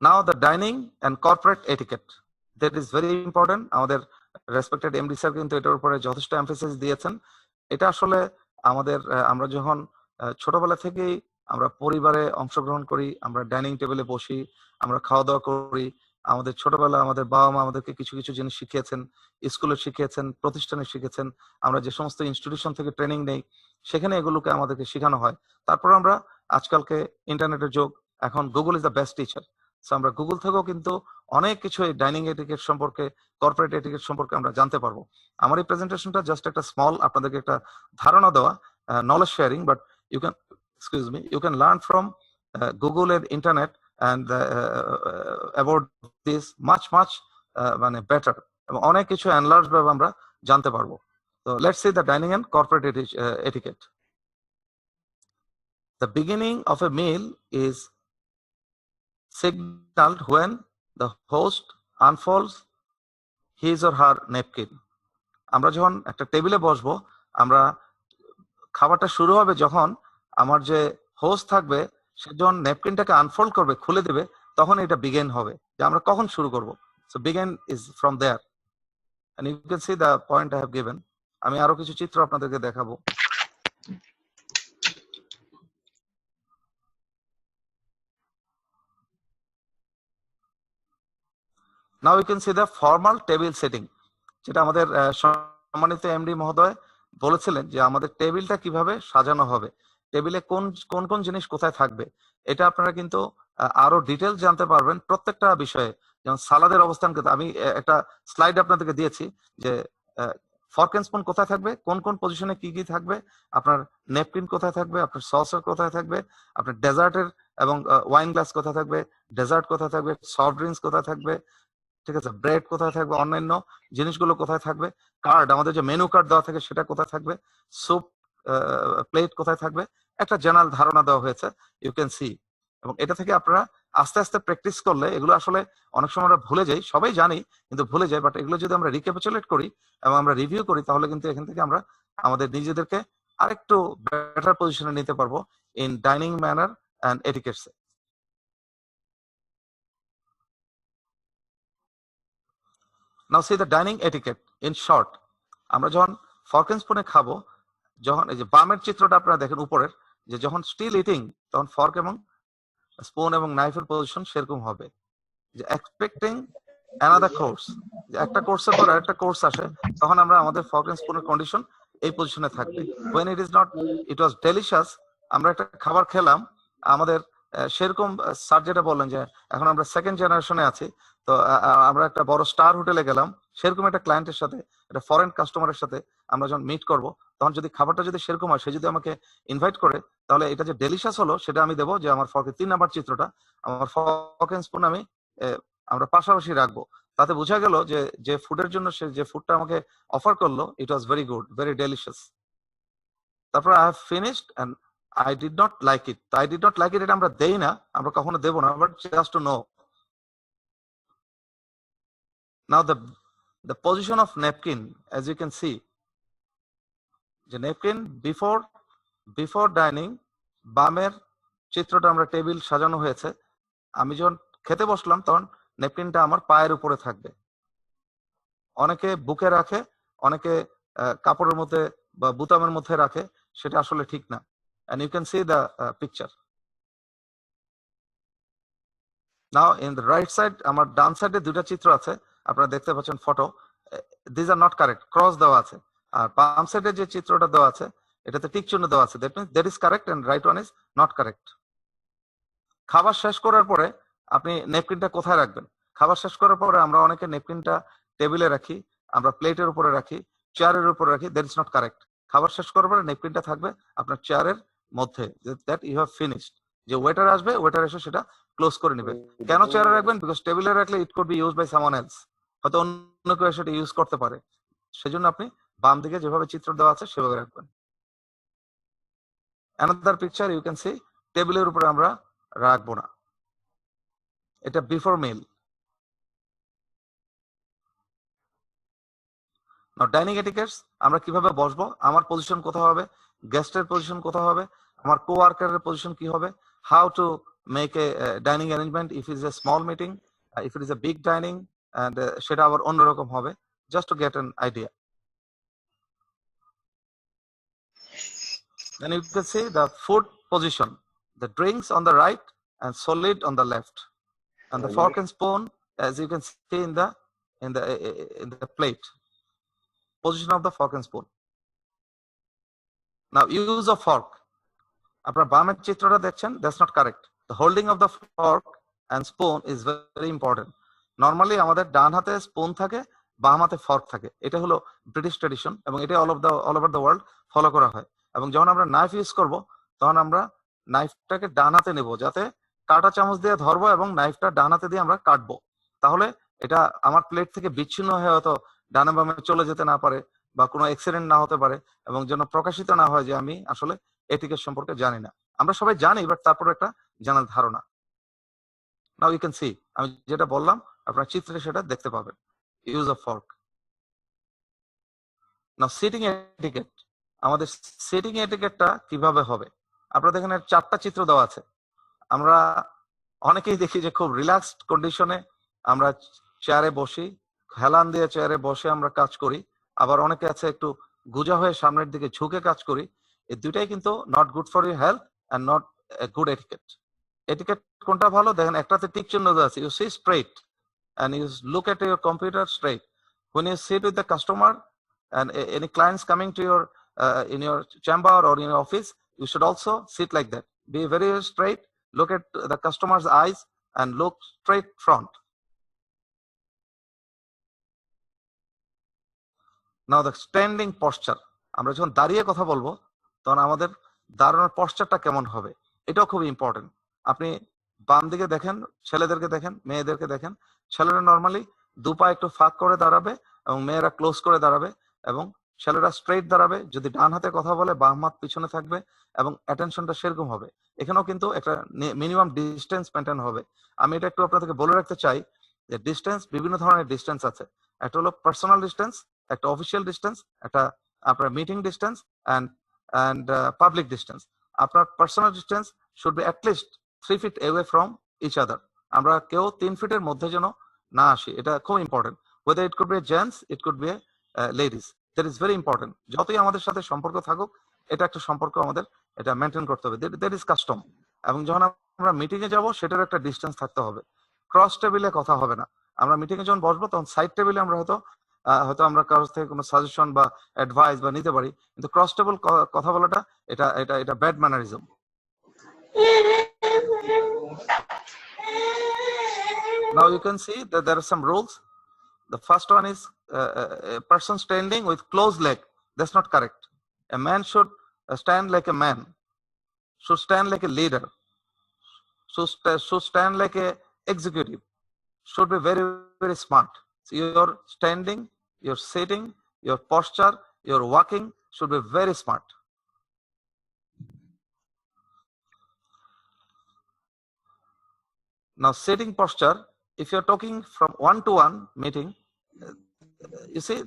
Now the dining and corporate etiquette, that is very important. আমাদের রেসপেক্টেড এমডি স্যার কিন্তু এটার উপরে যথেষ্ট এমফেসিস দিয়েছেন। এটা আসলে আমরা যখন ছোটবেলা থেকেই আমরা পরিবারে অংশগ্রহণ করি, আমরা ডাইনিং টেবিলে বসি, আমরা খাওয়া দাওয়া করি। আমাদের ছোটবেলায় আমাদের বাবা মা আমাদেরকে কিছু কিছু জিনিস শিখিয়েছেন, স্কুলে শিখিয়েছেন, প্রতিষ্ঠানে শিখেছেন। আমরা যে সমস্ত ইনস্টিটিউশন থেকে ট্রেনিং নেই সেখানে এগুলোকে আমাদেরকে শেখানো হয়। তারপর আমরা আজকালকে ইন্টারনেটের যুগ, এখন Google is the best teacher. So আমরা গুগল থেকেও কিন্তু অনেক কিছু এই ডাইনিং এটিকেট সম্পর্কে, কর্পোরেট এটিকেট সম্পর্কে আমরা জানতে পারবো। আমার এই প্রেজেন্টেশনটা জাস্ট একটা স্মল আপনাদেরকে একটা ধারণা দেওয়া, knowledge sharing, but you can, excuse me, you can learn from Google and internet and about this much মানে better, এবং অনেক কিছু এনলার্জ ভাবে আমরা জানতে পারবো। So let's see the dining and corporate etiquette. The beginning of a meal is signaled when the host unfolds his or her napkin. আমরা যখন একটা টেবিলে বসবো, আমরা খাবারটা শুরু হবে যখন আমার যে হোস্ট থাকবে সে যখন ন্যাপকিনটাকে আনফোল্ড করবে, খুলে দেবে, তখন এটা বিগিন হবে যে আমরা কখন শুরু করব। So begin is from there, and you can see the point I have given. আমি আরো কিছু চিত্র আপনাদেরকে দেখাবো। Now you can see the formal table setting, যেটা আমাদের সম্মানিত এমডি মহোদয় বলেছিলেন যে আমাদের টেবিলটা কিভাবে সাজানো হবে, টেবিলে কোন কোন কোন জিনিস কোথায় থাকবে। এটা আপনারা কিন্তু আরো ডিটেলস জানতে পারবেন প্রত্যেকটা বিষয়ে। যেমন সালাদের অবস্থান, আমি একটা স্লাইড আপনাদেরকে দিয়েছি যে ফর্ক এন্ড স্পুন কোথায় থাকবে, কোন কোন পজিশনে কি কি থাকবে, আপনার নেপকিন কোথায় থাকবে, আপনার সসের কোথায় থাকবে, আপনার ডেজার্টের এবং ওয়াইন গ্লাস কোথায় থাকবে, ডেজার্ট কোথায় থাকবে, সফট ড্রিঙ্কস কোথায় থাকবে, ঠিক আছে, ব্রেড কোথায় থাকবে, অন্যান্য জিনিসগুলো কোথায় থাকবে, কার্ড, আমাদের যে মেনু কার্ড দেওয়া থাকে সেটা কোথায় থাকবে, স্যুপ প্লেট কোথায় থাকবে, একটা জেনারেল ধারণা দেওয়া হয়েছে, ইউ ক্যান সি। এবং এটা থেকে আপনারা আস্তে আস্তে প্র্যাকটিস করলে, এগুলো আসলে অনেক সময় আমরা ভুলে যাই, সবাই জানি কিন্তু ভুলে যাই, বাট এগুলো যদি আমরা রিক্যাপিচুলেট করি এবং আমরা রিভিউ করি তাহলে কিন্তু এখান থেকে আমরা আমাদের নিজেদেরকে আরেকটু বেটার পজিশনে নিতে পারবো in dining manner and etiquettes. Now C the dining etiquette in short. আমরা যখন ফর্ক এন্ড স্পুনে খাবো, যখন এই যে বামের চিত্রটা আপনারা দেখেন উপরের, যে যখন স্টিল ইটিং তখন ফর্ক এবং স্পুন এবং নাইফের পজিশন সেরকম হবে, যে এক্সপেক্টিং অ্যানাদার কোর্স, যে একটা কোর্সের পর আরেকটা কোর্স আসে, তখন আমরা আমাদের ফর্ক এন্ড স্পুনের কন্ডিশন এই পজিশনে থাকবে। when it is not, it was delicious, আমরা একটা খাবার খেলাম, আমাদের সেরকম স্যার যেটা বললেন যে এখন আমরা সেকেন্ড জেনারেশনে আছি, তো আমরা একটা বড় স্টার হোটেলে গেলাম, সেরকম একটা ক্লায়েন্টের সাথে, একটা ফরেন কাস্টমারের সাথে আমরা যখন মিট করব, তখন যদি খাবারটা যদি সেরকম হয়, সে যদি আমাকে ইনভাইট করে, তাহলে এটা যে ডেলিশিয়াস হলো সেটা আমি দেবো যে আমার ফর্কের 3 নাম্বার চিত্রটা, আমার ফর্ক এন্ড স্পুন আমি আমরা পাশাপাশি রাখবো। তাতে বোঝা গেল যে যে ফুডের জন্য সে যে ফুডটা আমাকে অফার করলো, it was very good, very delicious. তারপর I have finished and I did not like it. I did not like it, এটা আমরা দেই না, আমরা কখনো দেব না, but just to know. Now the position of napkin, as you can see, the napkin before dining, বামের চিত্রটা আমরা টেবিল সাজানো হয়েছে, আমি যখন খেতে বসলাম তখন নেপকিনটা আমার পায়ের উপরে থাকবে। অনেকে বুকে রাখে, অনেকে কাপড়ের মধ্যে বা বুতামের মধ্যে রাখে, সেটা আসলে ঠিক না। And you can see the picture. Now in the right side, আমার ডান সাইডে দুটো চিত্র আছে, আপনারা দেখতে পাচ্ছেন photo, this are not correct, cross দেওয়া আছে। আর বাম সাইডে যে চিত্রটা দেওয়া আছে এটাতে টিক চিহ্ন দেওয়া আছে, that means that is correct and right one is not correct. খাবার শেষ করার পরে আপনি নেপকিনটা কোথায় রাখবেন? খাবার শেষ করার পরে আমরা অনেকে নেপকিনটা টেবিলে রাখি, আমরা প্লেটের উপরে রাখি, চেয়ারের উপরে রাখি, দ্যাট ইজ নট কারেক্ট। খাবার শেষ করার পরে নেপকিনটা থাকবে আপনার চেয়ারের মধ্যে, দ্যাট ইউ হ্যাভ ফিনিশড। যে ওয়েটার আসবে, ওয়েটার এসে সেটা ক্লোজ করে নেবে। কেন চেয়ারে রাখবেন? বিকজ টেবিলে রাখলে it could be used by someone else, হয়তো অন্য কেউ সেটা ইউজ করতে পারে, সেজন্য আপনি বাম দিকে যেভাবে চিত্র দেওয়া আছে সেভাবে রাখবেন। Another picture you can see, টেবিলের উপরে আমরা রাখবো না, এটা before meal. Now dining etiquettes, আমরা কিভাবে বসবো, আমার পজিশন কোথায় হবে, গেস্টের পজিশন কোথায় হবে, আমার কোয়ার্কারের পজিশন কি হবে, how to make a dining arrangement if it is a small meeting, if it is a big dining, and সেটা আবার অন্যরকম হবে, just to get an idea. Then you can see the food position, the drinks on the right and solid on the left, and the fork and spoon, as you can see in the plate, position of the fork and spoon. Now, use of fork. আপনারা বামের চিত্রটা দেখছেন, that's not correct. The holding of the fork and spoon is very important. Normally আমাদের ডান হাতে spoon থাকে, বাম হাতে fork থাকে। এটা হলো ব্রিটিশ ট্র্যাডিশন এবং এটা all over the world follow করা হয়। এবং যখন আমরা নাইফ ইউজ করব তখন আমরা নাইফটাকে ডান হাতে নেব, যাতে কাঁটা চামচ দিয়ে ধরবো এবং নাইফটা ডান হাতে দিয়ে আমরা কাটবো। তাহলে এটা আমার প্লেট থেকে বিচ্ছিন্ন হয়ে হয়তো ডানে বামে চলে যেতে না পারে বা কোনো অ্যাক্সিডেন্ট না হতে পারে, এবং যেন প্রকাশিত না হয় যে আমি আসলে এটিকেট সম্পর্কে জানি না। আমরা সবাই জানি, বাট তারপর একটা জানার ধারণা। নাও ইউ ক্যান সি, আমি যেটা বললাম আপনারা চিত্রে সেটা দেখতে পাবেন। Use of fork. Now sitting etiquette. আমাদের সিটিং এটিকেটটা কিভাবে হবে? আপনারা দেখেন চারটা চিত্র দেওয়া আছে। আমরা অনেকেই দেখি যে খুব রিল্যাক্সড কন্ডিশনে আমরা চেয়ারে বসি, হেলান দিয়ে চেয়ারে বসে আমরা কাজ করি। আবার অনেকে আছে একটু গুজা হয়ে সামনের দিকে ঝুঁকে কাজ করি। এই দুইটাই কিন্তু not good for your health and not good etiquette. Etiquette কোনটা ভালো? দেখেন একটাতে টিক চিহ্ন দেওয়া আছে, you see straight and you look at your computer straight. When you sit with the customer and any clients coming to your in your chamber or in your office, you should also sit like that. Be very straight, look at the customer's eyes and look straight front. Now the standing posture. আমরা যখন দাঁড়িয়ে কথা বলবো তখন আমাদের দাঁড়ানোর পশ্চারটা কেমন হবে এটাও খুব ইম্পর্টেন্ট। আপনি বাম দিকে দেখেন, ছেলেদেরকে দেখেন, মেয়েদেরকে দেখেন। ছেলেরা নর্মালি দু পা একটু ফাঁক করে দাঁড়াবে এবং মেয়েরা ক্লোজ করে দাঁড়াবে, এবং ছেলেরা স্ট্রেট দাঁড়াবে। যদি ডান হাতে কথা বলে বাম হাত পিছনে থাকবে এবং অ্যাটেনশনটা সেরকম হবে। এখানেও কিন্তু একটা মিনিমাম ডিস্টেন্স মেনটেন হবে। আমি এটা একটু আপনাদেরকে বলে রাখতে চাই যে ডিস্টেন্স, বিভিন্ন ধরনের ডিস্টেন্স আছে। একটা হলো পার্সোনাল ডিস্টেন্স, একটা অফিসিয়াল ডিস্টেন্স, একটা আপনার meeting distance and public distance. আপনার personal distance should be at least 3 feet away from each other. আমরা কেউ 3 ফিটের মধ্যে যেন না আসি, এটা খুব important. whether it could be a gents, it could be a ladies, that is very important. যতই আমাদের সাথে সম্পর্ক থাকুক, এটা একটা সম্পর্ক আমাদের এটা মেনটেন করতে হবে, that is custom. এবং যখন আমরা মিটিং এ যাব সেটার একটা ডিস্টেন্স থাকতে হবে। ক্রস টেবিলে কথা হবে না। আমরা মিটিং এ যখন বসবো তখন সাইড টেবিলে আমরা হয়তো আমরা কারোর থেকে কোনো সাজেশন বা অ্যাডভাইস বা নিতে পারি, কিন্তু ক্রস টেবল কথা বলাটা এটা bad mannerism. Now you can see that there are some rules. The first one is a person standing with closed leg. That's not correct. A man should stand like a man, should stand like a leader, should stand like a executive, should be very, very smart. So your standing, your sitting, your posture, your walking should be very smart. Now sitting posture, if you're talking from one-to-one meeting, you see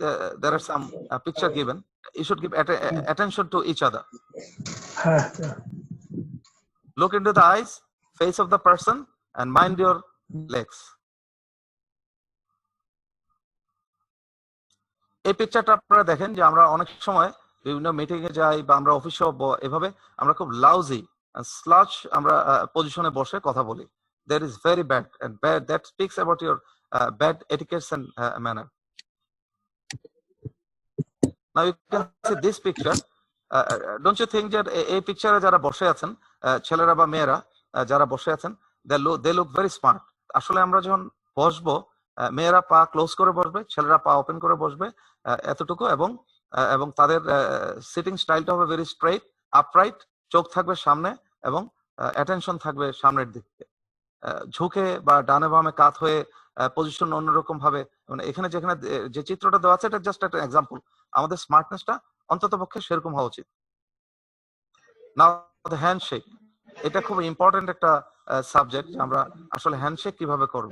there are some picture given. You should give attention to each other. Look into the eyes, face of the person, and mind your legs. এই পিকচারটা আপনারা দেখেন যে আমরা অনেক সময় বিভিন্ন meeting এ যাই বা আমরা অফিসে এভাবে আমরা খুব লাউজি স্লাচ আমরা পজিশনে বসে কথা বলি। That is very bad, and that speaks about your bad etiquette and manner. Now you can see this picture. Don't you think that এই পিকচারে যারা বসে আছেন, ছেলেরা বা মেয়েরা যারা বসে আছেন, they look very smart. আসলে আমরা যখন বসবো, মেয়েরা পা ক্লোজ করে বসবে, ছেলেরা পা ওপেন করে বসবে, এতটুকু, এবং তাদের সিটিং স্টাইলটা হবে ভেরি স্ট্রেট, আপরাইট, চোখ থাকবে সামনে এবং অ্যাটেনশন থাকবে সামনের দিকে। ঝুঁকে বা ডানে বামে কাত হয়ে পজিশন অন্যরকম ভাবে, মানে এখানে যেখানে যে চিত্রটা দেওয়া আছে এটা জাস্ট একটা এক্সাম্পল। আমাদের স্মার্টনেসটা অন্তত পক্ষে সেরকম হওয়া উচিত। নাও দ্য হ্যান্ডশেক, এটা খুব ইম্পর্টেন্ট একটা সাবজেক্ট, আমরা আসলে হ্যান্ডশেক কিভাবে করব।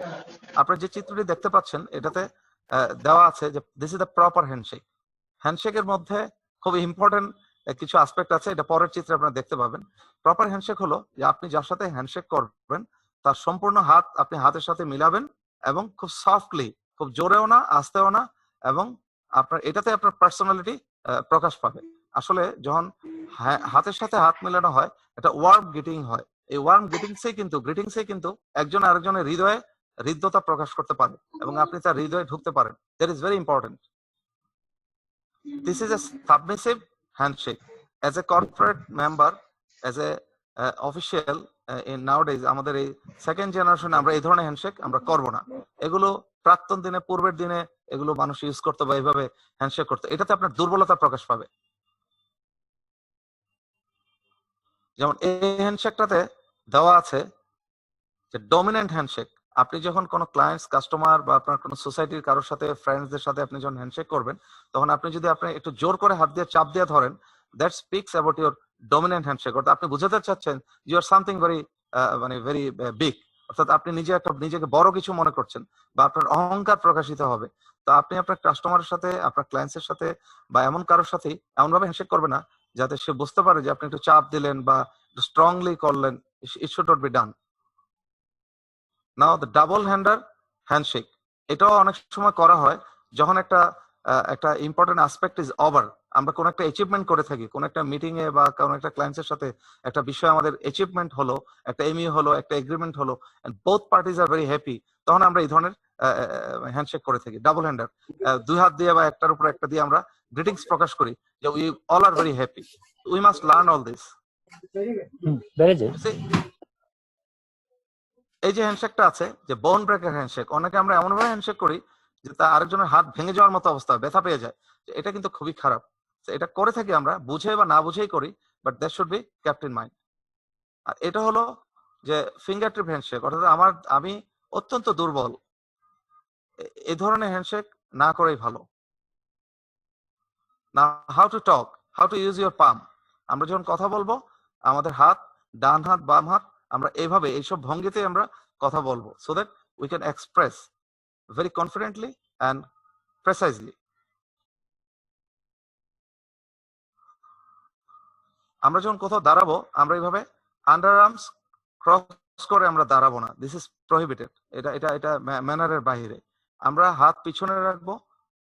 আপনারা যে চিত্রটি দেখতে পাচ্ছেন এটাতে দেওয়া আছে যে this is the proper handshake. হ্যান্ডশেকের মধ্যে খুব ইম্পর্টেন্ট কিছু অ্যাসপেক্ট আছে, এটা পরের চিত্রে আপনারা দেখতে পাবেন। প্রপার হ্যান্ডশেক হলো যে আপনি যার সাথে হ্যান্ডশেক করবেন তার সম্পূর্ণ হাত আপনি হাতের সাথে মিলাবেন এবং খুব সফটলি, খুব জোরেও না আস্তেও না, এবং আপনার এটাতে আপনার পার্সোনালিটি প্রকাশ পাবে। আসলে যখন হাতের সাথে হাত মেলানো হয় এটা ওয়ার্ম গিটিং হয়, এই ওয়ার্ম গ্রিটিংসে কিন্তু একজন আরেকজনের হৃদয়ে হৃদ্যতা প্রকাশ করতে পারে এবং আপনি তার হৃদয়ে ঢুকতে পারেন। That is very important. This is a submissive handshake. As a corporate member, as a official in nowadays, আমাদের এই সেকেন্ড জেনারেশনে আমরা এই ধরনের হ্যান্ডশেক আমরা করব না। এগুলো প্রাক্তন দিনে, পূর্বের দিনে এগুলো মানুষ ইউজ করতে বা এইভাবে হ্যান্ডশেক করতে, এটাতে আপনার দুর্বলতা প্রকাশ পাবে। যেমন এই হ্যান্ডশেকটাতে দেওয়া আছে যে ডমিনেন্ট হ্যান্ডশেক। আপনি যখন কোনো ক্লায়েন্টস, কাস্টমার বা আপনার কোনো সোসাইটির কারোর সাথে, ফ্রেন্ডসদের সাথে আপনি যখন হ্যান্ডশেক করবেন, তখন আপনি যদি আপনি একটু জোর করে হাত দিয়ে চাপ দিয়ে ধরেন, that speaks about your dominant handshake. অর্থাৎ আপনি বুঝাতে চাচ্ছেন you are something very very big, অর্থাৎ আপনি নিজেকে বড় কিছু মনে করছেন বা আপনার অহংকার প্রকাশিত হবে। তো আপনি আপনার কাস্টমারের সাথে, আপনার ক্লায়েন্টসের সাথে বা এমন কারোর সাথেই এমনভাবে হ্যান্ডশেক করবে না যাতে সে বুঝতে পারে যে আপনি একটু চাপ দিলেন বা স্ট্রংলি করলেন। ইট should not be done. Now the double hander handshake, এটাও অনেক সময় করা হয় যখন একটা ইম্পর্টেন্ট অ্যাসপেক্ট ইজ ওভার। আমরা কোন একটা অ্যাচিভমেন্ট করে থাকি, কোন একটা মিটিং এ বা কোন একটা ক্লায়েন্টসের সাথে একটা বিষয় আমাদের অ্যাচিভমেন্ট হলো, একটা এমইউ হলো, একটা এগ্রিমেন্ট হলো, and both parties are very happy, তখন আমরা এই ধরনের হ্যান্ডশেক করে থাকি। ডাবল হ্যান্ডার, দুই হাত দিয়ে বা একটার উপর একটা দিয়ে আমরা গ্রিটিংস প্রকাশ করি যে we all R very happy. We must learn all this. এই যে হ্যান্ডশেকটা আছে, যে বোন ব্রেকার হ্যান্ডশেক, অনেকে আমরা এমনভাবে হ্যান্ডশেক করি যে তা আরেকজনের হাত ভেঙে যাওয়ার মতো অবস্থা, ব্যথা পেয়ে যায়। এটা কিন্তু খুবই খারাপ। এটা করে থাকি আমরা বুঝে বা না বুঝেই করি, but that should be kept in mind. আর এটা হলো যে ফিঙ্গার টিপ হ্যান্ডশেক, অর্থাৎ আমি অত্যন্ত দুর্বল, এই ধরনের হ্যান্ডশেক না করেই ভালো। না, how to talk, how to use your palm. আমরা যখন কথা বলবো, আমাদের হাত, ডান হাত, বাম হাত, আমরা এইভাবে এইসব ভঙ্গিতে আমরা কথা বলবো, so that we can express very confidently and precisely. আমরা যখন কোথাও দাঁড়াবো, আমরা এইভাবে আন্ডার আর্মস ক্রস করে আমরা দাঁড়াবো না। This is prohibited. এটা ম্যানারের বাইরে। আমরা হাত পিছনে রাখবো,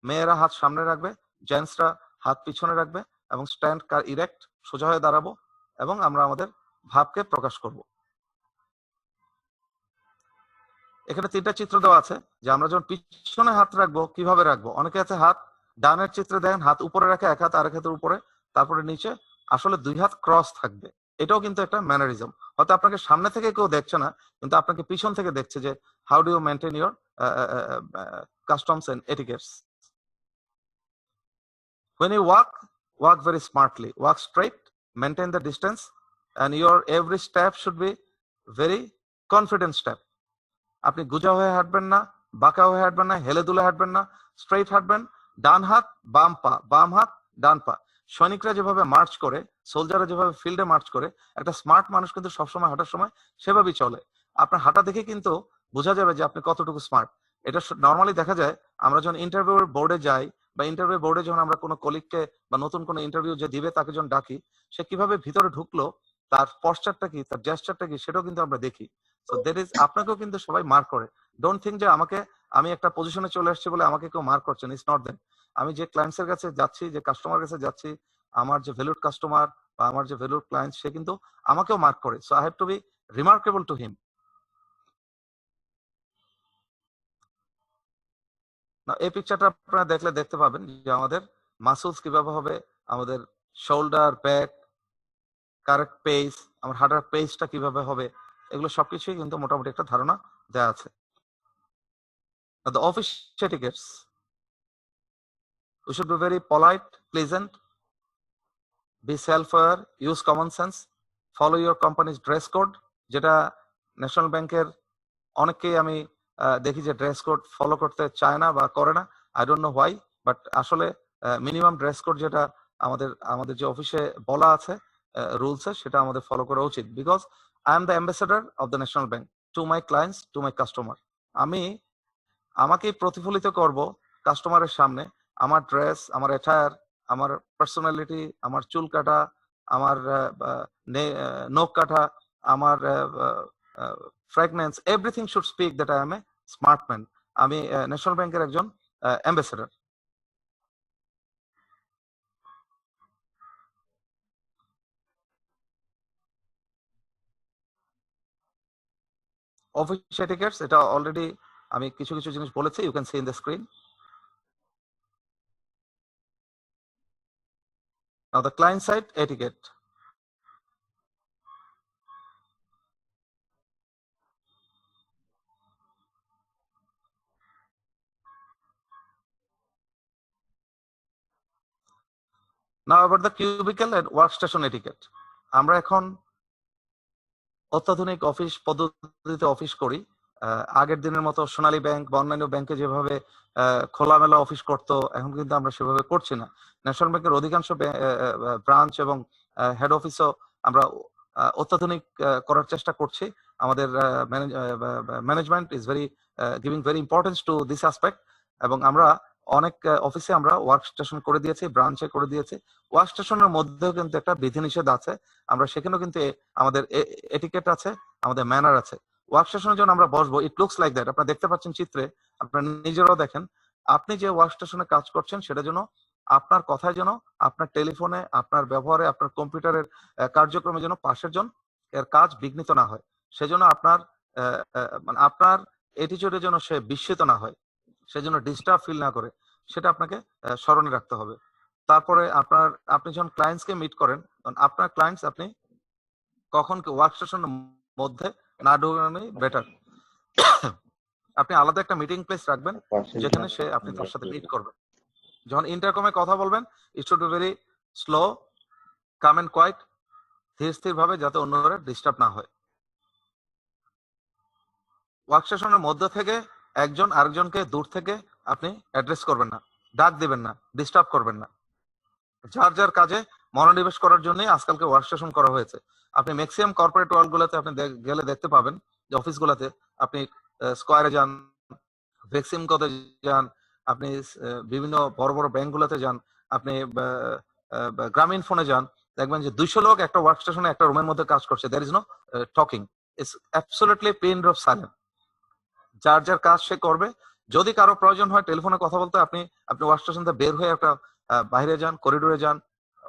মেয়েরা হাত সামনে রাখবে, জেন্টসরা হাত পিছনে রাখবে এবং স্ট্যান্ড ইরেক্ট, সোজা হয়ে দাঁড়াবো এবং আমরা আমাদের ভাবকে প্রকাশ করব। এখানে তিনটা চিত্র দেওয়া আছে যে আমরা যখন পিছনে হাত রাখবো কিভাবে রাখবো। অনেকে আছে হাত ডানের চিত্রে দেখেন হাত উপরে রাখে, এক হাত আরেক হাতের উপরে, তারপরে নিচে, আসলে দুই হাত ক্রস থাকবে। এটাও কিন্তু একটা ম্যানারিজম। হয়তো আপনাকে সামনে থেকে কেউ দেখছে না, কিন্তু আপনাকে পিছন থেকে দেখছে যে how do you maintain your customs and etiquettes. When you walk very smartly, walk straight, maintain the distance, and your every step should be very confident step. আপনি গুজা হয়ে হাঁটবেন না, বাঁকা হয়ে হাঁটবেন না, হেলে দুলে হাঁটবেন না, স্ট্রেইট হাঁটবেন। ডান হাত বাম পা, বাম হাত ডান পা। সৈনিকরা যেভাবে মার্চ করে, সোলজাররা যেভাবে ফিল্ডে মার্চ করে, একটা স্মার্ট মানুষ কিন্তু সবসময় হাঁটার সময় সেভাবেই চলে। আপনার হাঁটা দেখে কিন্তু বোঝা যাবে যে আপনি কতটুকু স্মার্ট। এটা নর্মালি দেখা যায় আমরা যখন ইন্টারভিউ বোর্ডে যাই বা ইন্টারভিউ বোর্ডে যখন আমরা কোনো কলিগকে বা নতুন কোনো ইন্টারভিউ যে দিবে তাকে যখন ডাকি, সে কিভাবে ভিতরে ঢুকলো, তার পশ্চারটা কি, তার জেস্টারটা কি, সেটাও কিন্তু আমরা দেখি। সো দ্যাট ইজ, আপনাকেও কিন্তু সবাই মার্ক করে। ডোন্ট থিঙ্ক যে আমি একটা পজিশনে চলে আসছি বলে আমাকে কেউ মার্ক করছেন। It's not that. আমি যে ক্লায়েন্টসের কাছে যাচ্ছি, যে কাস্টমার কাছে যাচ্ছি, আমার যে ভ্যালুড কাস্টমার বা আমার যে ভ্যালুড ক্লায়েন্ট, সে কিন্তু আমাকেও মার্ক করে। So I have to be remarkable to him. না, এই পিকচারটা আপনারা দেখতে পাবেন যে আমাদের মাসলস কিভাবে হবে, আমাদের শোল্ডার, ব্যাক, কারেক্ট পেস, আমার হাঁটার পেসটা কিভাবে হবে, এগুলো সবকিছুই কিন্তু মোটামুটি একটা ধারণা দেওয়া আছে। The office etiquettes. We should be very polite, pleasant, be self-aware, use common sense, follow your company's dress code, যেটা ন্যাশনাল ব্যাংকের অনেককেই আমি দেখি যে ড্রেস কোড ফলো করতে চায় না বা করে না। I don't know why, but আসলে মিনিমাম ড্রেস কোড যেটা আমাদের যে অফিসে বলা আছে রুলসে, সেটা আমাদের ফলো করা উচিত। Because I am the ambassador of the national bank to my clients, to my customer. আমাকেই প্রতিফলিত করব কাস্টমারের সামনে। আমার ড্রেস, আমার অ্যাটায়ার, আমার পার্সোনালিটি, আমার চুল কাটা, আমার নখ কাটা, আমার fragrance, everything should speak that I M a smart man. আমি ন্যাশনাল ব্যাংকের একজন অ্যাম্বাসেডর। office etiquettes, এটা already আমি কিছু কিছু জিনিস বলেছি, you can see in the screen. Now the client side etiquette. Now about the cubicle and workstation etiquette. আমরা এখন অত্যাধুনিক অফিস পদ্ধতিতে অফিস করি। আগের দিনের মতো সোনালী ব্যাংক বা অন্যান্য ব্যাংকে যেভাবে খোলামেলা অফিস করতো, এখন কিন্তু আমরা সেভাবে করছি না। ন্যাশনাল ব্যাংকের অধিকাংশ ব্রাঞ্চ এবং হেড অফিসও আমরা অত্যাধুনিক করার চেষ্টা করছি। আমাদের management is giving very importance to this aspect, এবং আমরা অনেক অফিসে আমরা ওয়ার্ক স্টেশন করে দিয়েছি, ব্রাঞ্চে করে দিয়েছি। ওয়ার্ক স্টেশনের মধ্যেও কিন্তু একটা বিধিনিষেধ আছে, আমরা সেখানেও কিন্তু আমাদের এটিকেট আছে, আমাদের ম্যানার আছে। ওয়ার্ক স্টেশনে যখন আমরা বসবো, ইট লুকস লাইক দ্যাট, আপনারা দেখতে পাচ্ছেন চিত্রে, আপনারা নিজেরাও দেখেন, আপনি যে ওয়ার্ক স্টেশনে কাজ করছেন সেটা যেন আপনার কথায় যেন আপনার টেলিফোনে, আপনার ব্যবহারে, আপনার কম্পিউটারের কার্যক্রমে যেন পাশের জন এর কাজ বিঘ্নিত না হয়, সেজন্য আপনার মানে আপনার অ্যাটিটিউডে যেন সে বিস্মিত না হয়, সেজন্য ডিস্টার্ব ফিল না করে, সেটা আপনাকে স্মরণে রাখতে হবে। তারপরে আপনি যখন ক্লায়েন্টসকে মিট করেন, তখন আপনার ক্লায়েন্টস আপনি কখন ওয়ার্ক স্টেশনের মধ্যে না ঢোকানোই বেটার। আপনি আলাদা একটা মিটিং প্লেস রাখবেন যেখানে আপনি তার সাথে মিট করবেন। যখন ইন্টারকমে কথা বলবেন, it should be very slow, calm and quiet, ধীর স্থির ভাবে, যাতে অন্যরা ডিস্টার্ব না হয়। ওয়ার্ক স্টেশনের মধ্যে থেকে একজন আরেকজনকে দূর থেকে আপনি অ্যাড্রেস করবেন না, ডাক দিবেন না, ডিস্টার্ব করবেন না। যার যার কাজে মনোনিবেশ করার জন্যই আজকালকে ওয়ার্ক স্টেশন করা হয়েছে। আপনি ম্যাক্সিমাম কর্পোরেট ওয়ার্ল্ড গুলোতে আপনি গেলে দেখতে পাবেন যে অফিস গুলাতে আপনি স্কোয়ারে যান, ভেক্সিমকোতে যান, আপনি বিভিন্ন বড় বড় ব্যাংক গুলাতে যান, আপনি গ্রামীণ ফোনে যান, দেখবেন যে 200 লোক একটা ওয়ার্ক স্টেশনে একটা রুমের মধ্যে কাজ করছে। There is no talking, it's absolutely pin drop silent. যার যার কাজ সে করবে। যদি কারো প্রয়োজন হয় টেলিফোনে কথা বলতে, আপনি ওয়ার্ক স্টেশন থেকে বের হয়ে একটা বাইরে যান, করিডোরে যান,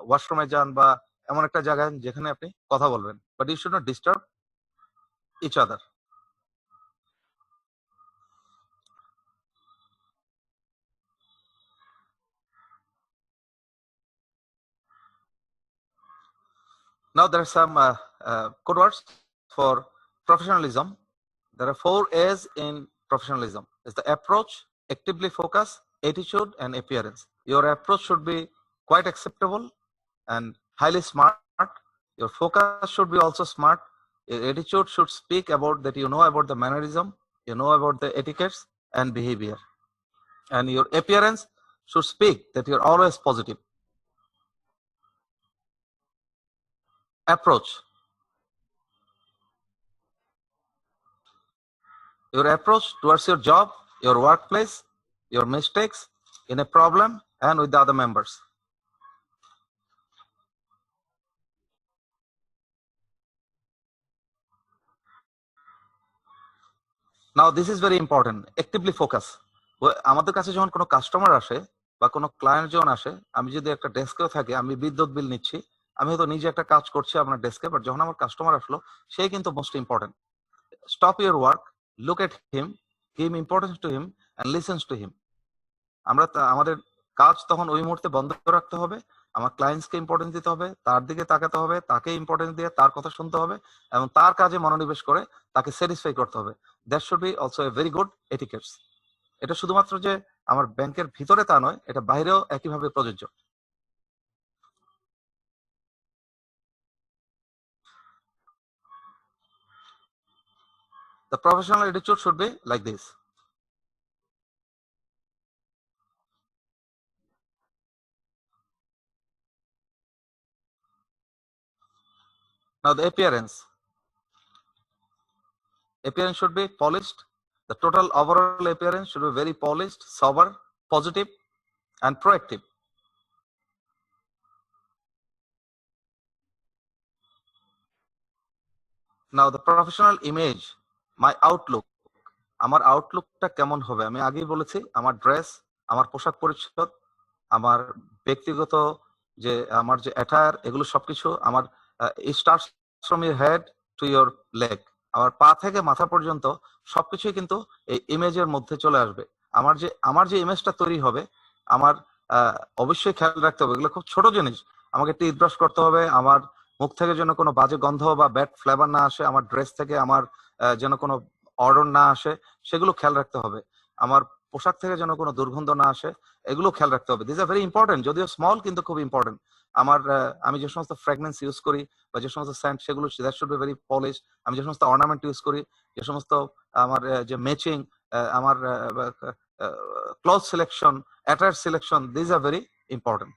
ওয়াশরুমে যান, বা এমন একটা জায়গায় যেখানে আপনি কথা বলবেন, but you should not disturb each other. Now there are some code words for professionalism. There are 4 A's in professionalism. It's the approach, actively focus, attitude, and appearance. Your approach should be quite acceptable and highly smart. Your focus should be also smart. Your attitude should speak about that you know about the mannerism, you know about the etiquettes and behavior. And your appearance should speak that you're always positive. Approach. Your approach towards your job, your workplace, your mistakes in a problem, and with the other members. Now this is very important. Actively focus. আমাদের কাছে যখন কোনো customer আসে বা কোনো client যখন আসে, আমি যদি একটা ডেস্কেও থাকি, আমি বিদ্যুৎ বিল নিচ্ছি, আমি হয়তো নিজে একটা কাজ করছি আপনার ডেস্কে, বাট যখন আমার কাস্টমার আসলো, সে কিন্তু most important. Stop your work, look at him, give importance to him and listens to him. আমরা আমাদের কাজ তখন ওই মুহূর্তে বন্ধ রাখতে হবে, আমার ক্লায়েন্টসকে ইম্পর্টেন্স দিতে হবে, তার দিকে তাকাতে হবে, তাকে ইম্পর্টেন্স দিয়ে তার কথা শুনতে হবে, এবং তার কাজে মনোনিবেশ করে তাকে স্যাটিসফাই করতে হবে। That should be also a very good etiquettes. এটা শুধুমাত্র যে আমার ব্যাংকের ভিতরে তা নয়, এটা বাইরেও একইভাবে প্রযোজ্য। The professional attitude should be like this. Now the appearance. Appearance should be polished. The total overall appearance should be very polished, sober, positive, and proactive. Now the professional image, my outlook. আমার আউটলুকটা কেমন হবে? আমি আগেই বলেছি, আমার dress, আমার পোশাক পরিচ্ছদ, আমার ব্যক্তিগত যে অ্যাটায়ার, এগুলো সবকিছু আমার starts from your head to your leg. আমার পা থেকে মাথা পর্যন্ত সবকিছুই কিন্তু এই ইমেজের মধ্যে চলে আসবে। আমার যে ইমেজটা তৈরি হবে, আমার অবশ্যই খেয়াল রাখতে হবে, এগুলো খুব ছোট জিনিস। আমাকে টিথ ব্রাশ করতে হবে, আমার মুখ থেকে যেন কোনো বাজে গন্ধ বা ব্যাড ফ্লেভার না আসে, আমার ড্রেস থেকে আমার যেন কোনো অর্ডার না আসে, সেগুলো খেয়াল রাখতে হবে। আমার পোশাক থেকে যেন কোনো দুর্গন্ধ না আসে, এগুলো খেয়াল রাখতে হবে। দিস আর ভেরি ইম্পর্টেন্ট, যদিও স্মল কিন্তু খুব ইম্পর্টেন্ট। আমি যে সমস্ত ফ্র্যাগনেন্স ইউজ করি বা যে সমস্ত সেন্ট, সেগুলো that should be very polish. আমি যে সমস্ত অর্নামেন্ট ইউজ করি, যে সমস্ত আমার যে ম্যাচিং, আমার cloth selection, attire selection, this are very important.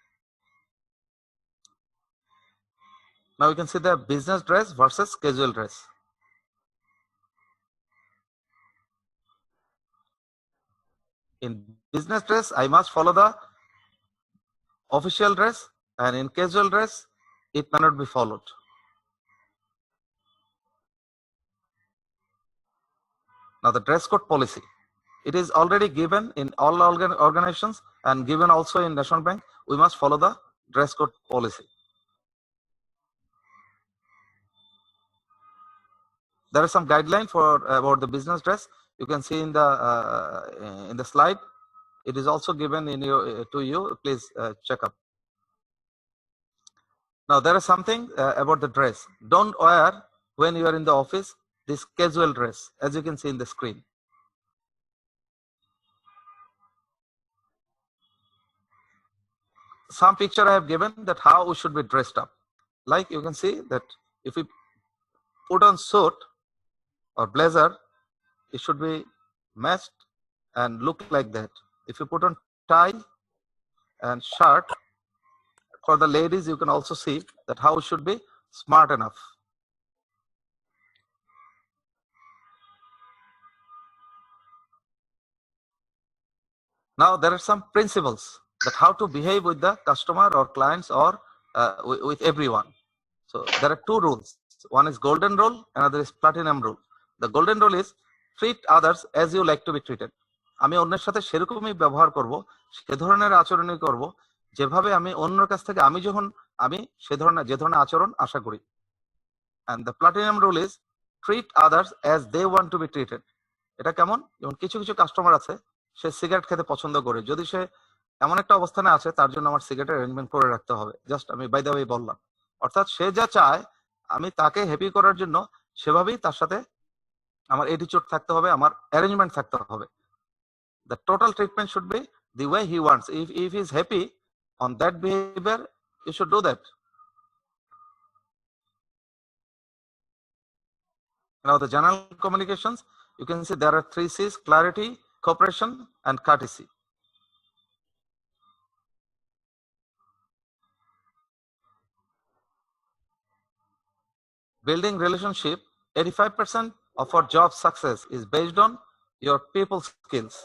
Now you can see the business dress versus casual dress. In business dress, I must follow the official dress, and in casual dress, it may not be followed. Now the dress code policy, it is already given in all organizations and given also in National Bank. We must follow the dress code policy. There is some guideline for about the business dress. You can see in the slide. It is also given in to you. Please check up. Now there is something about the dress. Don't wear when you are in the office this casual dress, as you can see in the screen. Some picture I have given that how we should be dressed up. Like you can see that if we put on suit or blazer, it should be matched and look like that. If you put on tie and shirt, for the ladies, you can also see that how it should be smart enough. Now there are some principles that how to behave with the customer or clients or with everyone. So there are two rules. One is golden rule, another is platinum rule. The golden rule is treat others as you like to be treated. আমি অন্যের সাথে সেরকমই ব্যবহার করব, সে ধরনের আচরণই করব যেভাবে আমি অন্যের কাছ থেকে আমি যে ধরনের আচরণ আশা করি। And the platinum rule is treat others as they want to be treated. এটা কেমন? যেমন কিছু কিছু কাস্টমার আছে, সে সিগারেট খেতে পছন্দ করে, যদি সে এমন একটা অবস্থানে আছে তার জন্য আমার সিগারেটের অ্যারেঞ্জমেন্ট করে রাখতে হবে। জাস্ট আমি বাই দ্য ওয়ে বললাম। অর্থাৎ সে যা চায় আমি তাকে হ্যাপি করার জন্য সেভাবেই তার সাথে আমার অ্যাটিটিউড থাকতে হবে, আমার অ্যারেঞ্জমেন্ট থাকতে হবে। The total treatment should be the way he wants. If he is happy on that behavior, you should do that. Now the general communications, you can see there are 3 C's: clarity, cooperation, and courtesy. Building relationship, 85% of our job success is based on your people skills.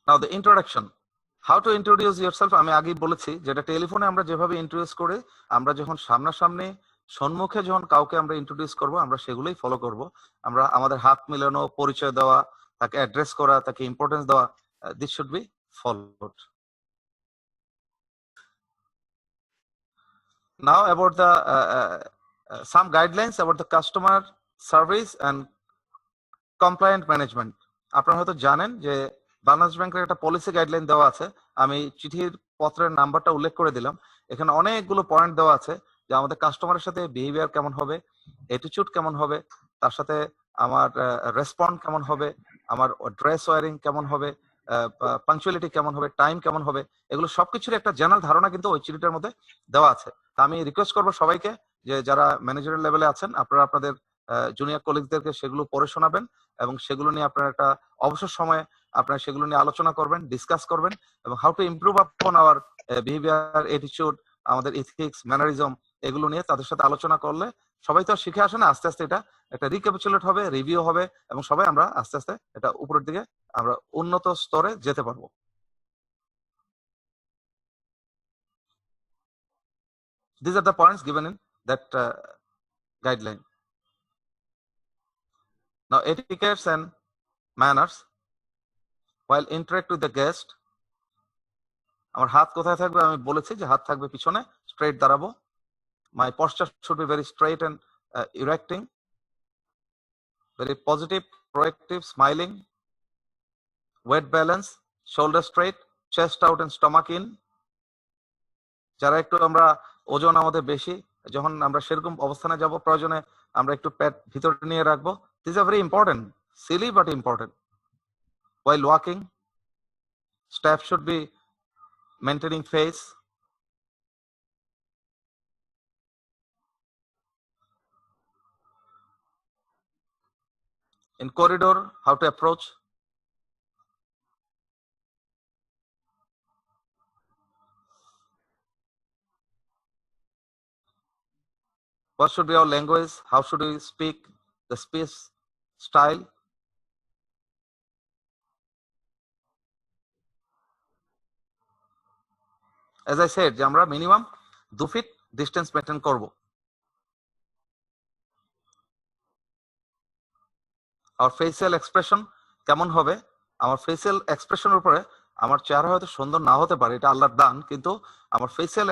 Now the introduction, how to introduce yourself, আমি আগেই বলেছি যেটা টেলিফোনে আমরা যেভাবে introduce করি, আমরা যখন সামনাসামনি সম্মুখে যখন কাউকে আমরা ইন্ট্রোডিউস করব, আমরা সেগুলোই ফলো করব। আমরা আমাদের হাত মিলানো, পরিচয় দেওয়া, তাকে অ্যাড্রেস করা, তাকে ইম্পর্টেন্স দেওয়া, this should be followed. Now about the some guidelines about the customer service and compliant management. আপনারা হয়তো জানেন যে বাংলাদেশ ব্যাংকের একটা পলিসি গাইডলাইন দেওয়া আছে। আমি চিঠির পত্রের নাম্বারটা উল্লেখ করে দিলাম। এখানে অনেকগুলো পয়েন্ট দেওয়া আছে যে আমাদের কাস্টমারের সাথে বিহেভিয়ার কেমন হবে, অ্যাটিটিউড কেমন হবে, তার সাথে আমার রেসপন্ড কেমন হবে, আমার ড্রেস ওয়ারিং কেমন হবে, পাংচুয়ালিটি কেমন হবে, টাইম কেমন হবে, এগুলো সবকিছুর একটা জেনারেল ধারণা কিন্তু ওই চিঠিটার মধ্যে দেওয়া আছে। তা আমি রিকোয়েস্ট করবো সবাইকে যে যারা ম্যানেজারের লেভেলে আছেন, আপনারা আপনাদের জুনিয়র কলিগদেরকে সেগুলো পড়ে শোনাবেন এবং সেগুলো নিয়ে আপনারা একটা অবসর সময়ে আপনারা সেগুলো নিয়ে আলোচনা করবেন, ডিসকাস করবেন এবং হাউ টু ইমপ্রুভ আপন আওয়ার বিহেভিয়ার, অ্যাটিটিউড, আমাদের ইথিক্স, ম্যানারিজম, এগুলো নিয়ে তাদের সাথে আলোচনা করলে সবাই তো শিখে আসে না, আস্তে আস্তে এটা একটা রিক্যাপিচুলেট হবে, রিভিউ হবে এবং সবাই আমরা আস্তে আস্তে এটা উপরের দিকে আমরা উন্নত স্তরে যেতে পারবো। These are the points given in that guideline. Now, etiquettes and manners while interact with the guest. আমার হাত কোথায় থাকবে? আমি বলেছি যে হাত থাকবে পিছনে, স্ট্রেট দাঁড়াবো। My posture should be very straight and erecting, very positive, proactive, smiling, weight balance, shoulder straight, chest out and stomach in. যারা একটু আমরা ওজন আমাদের বেশি, যখন আমরা সেরকম অবস্থানে যাব, প্রয়োজনে আমরা একটু পেট ভিতরে নিয়ে রাখবো। These are very important, silly but important. While walking, steps should be maintaining face. In corridor, how to approach. What should be our language? How should we speak? The speech style. As I said, যে আমরা minimum 2 feet distance maintain করব। Our facial expression কেমন হবে? আমার facial expression উপরে আমার চেহারা হয়তো সুন্দর না হতে পারে, এটা আল্লাহর দান, কিন্তু আমার facial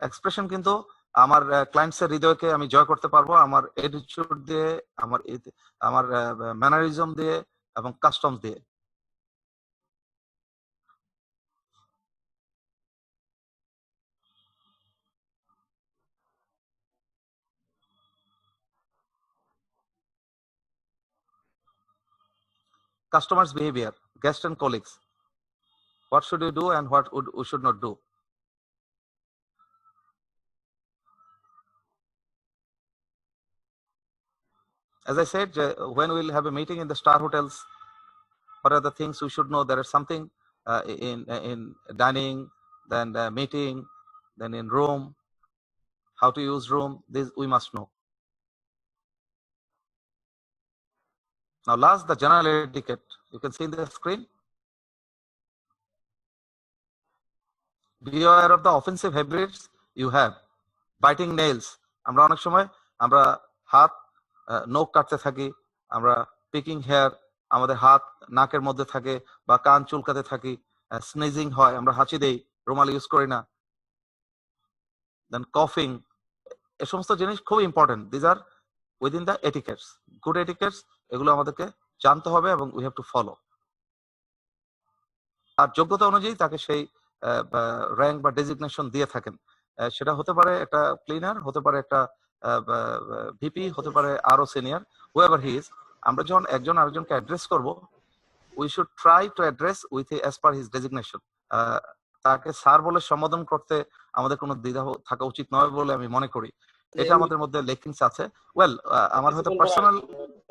expression কিন্তু আমার ক্লায়েন্টস এর হৃদয়কে আমি জয় করতে পারবো আমার অ্যাটিটিউড দিয়ে, আমার ম্যানারিজম দিয়ে এবং কাস্টমস দিয়ে। Customers' behavior, guests and colleagues. What should we do and what we should not do? As I said, when we'll have a meeting in the star hotels, what are the things we should know? There is something in dining, then meeting, then in room, how to use room. This we must know. Now, last, the general etiquette. You can see in the screen. Be aware of the offensive habits you have. Biting nails. আমরা অনেক সময় আমরা হাত নখ কাটতে থাকি, আমরা Peking hair, আমাদের হাত নাকের মধ্যে থাকে বা কান চুলকাতে থাকি, স্নিজিং হয়, আমরা হাঁচি দেই, রুমাল ইউজ করি না, দেন কফিং, এই সমস্ত জিনিস খুব important. These are within the etiquettes, good etiquettes, এগুলো আমাদেরকে জানতে হবে এবং উই হ্যাভ টু ফলো। আর যোগ্যতা অনুযায়ী তাকে সেই র্যাঙ্ক বা ডেজিগনেশন দিয়ে থাকেন। সেটা হতে পারে একটা ক্লিনার, হতে পারে একটা ভিপি, হতে পারে আরো সিনিয়র, হুএভার হি ইজ। আমরা যখন একজন আরেকজনকে অ্যাড্রেস করব, we should try to address with as per his designation. তাকে স্যার বলে সম্বোধন করতে আমাদের কোনো দ্বিধা থাকা উচিত নয় বলে আমি মনে করি। এটা আমাদের মধ্যে লেকিংস আছে। ওয়েল, আমার হয়তো পার্সোনাল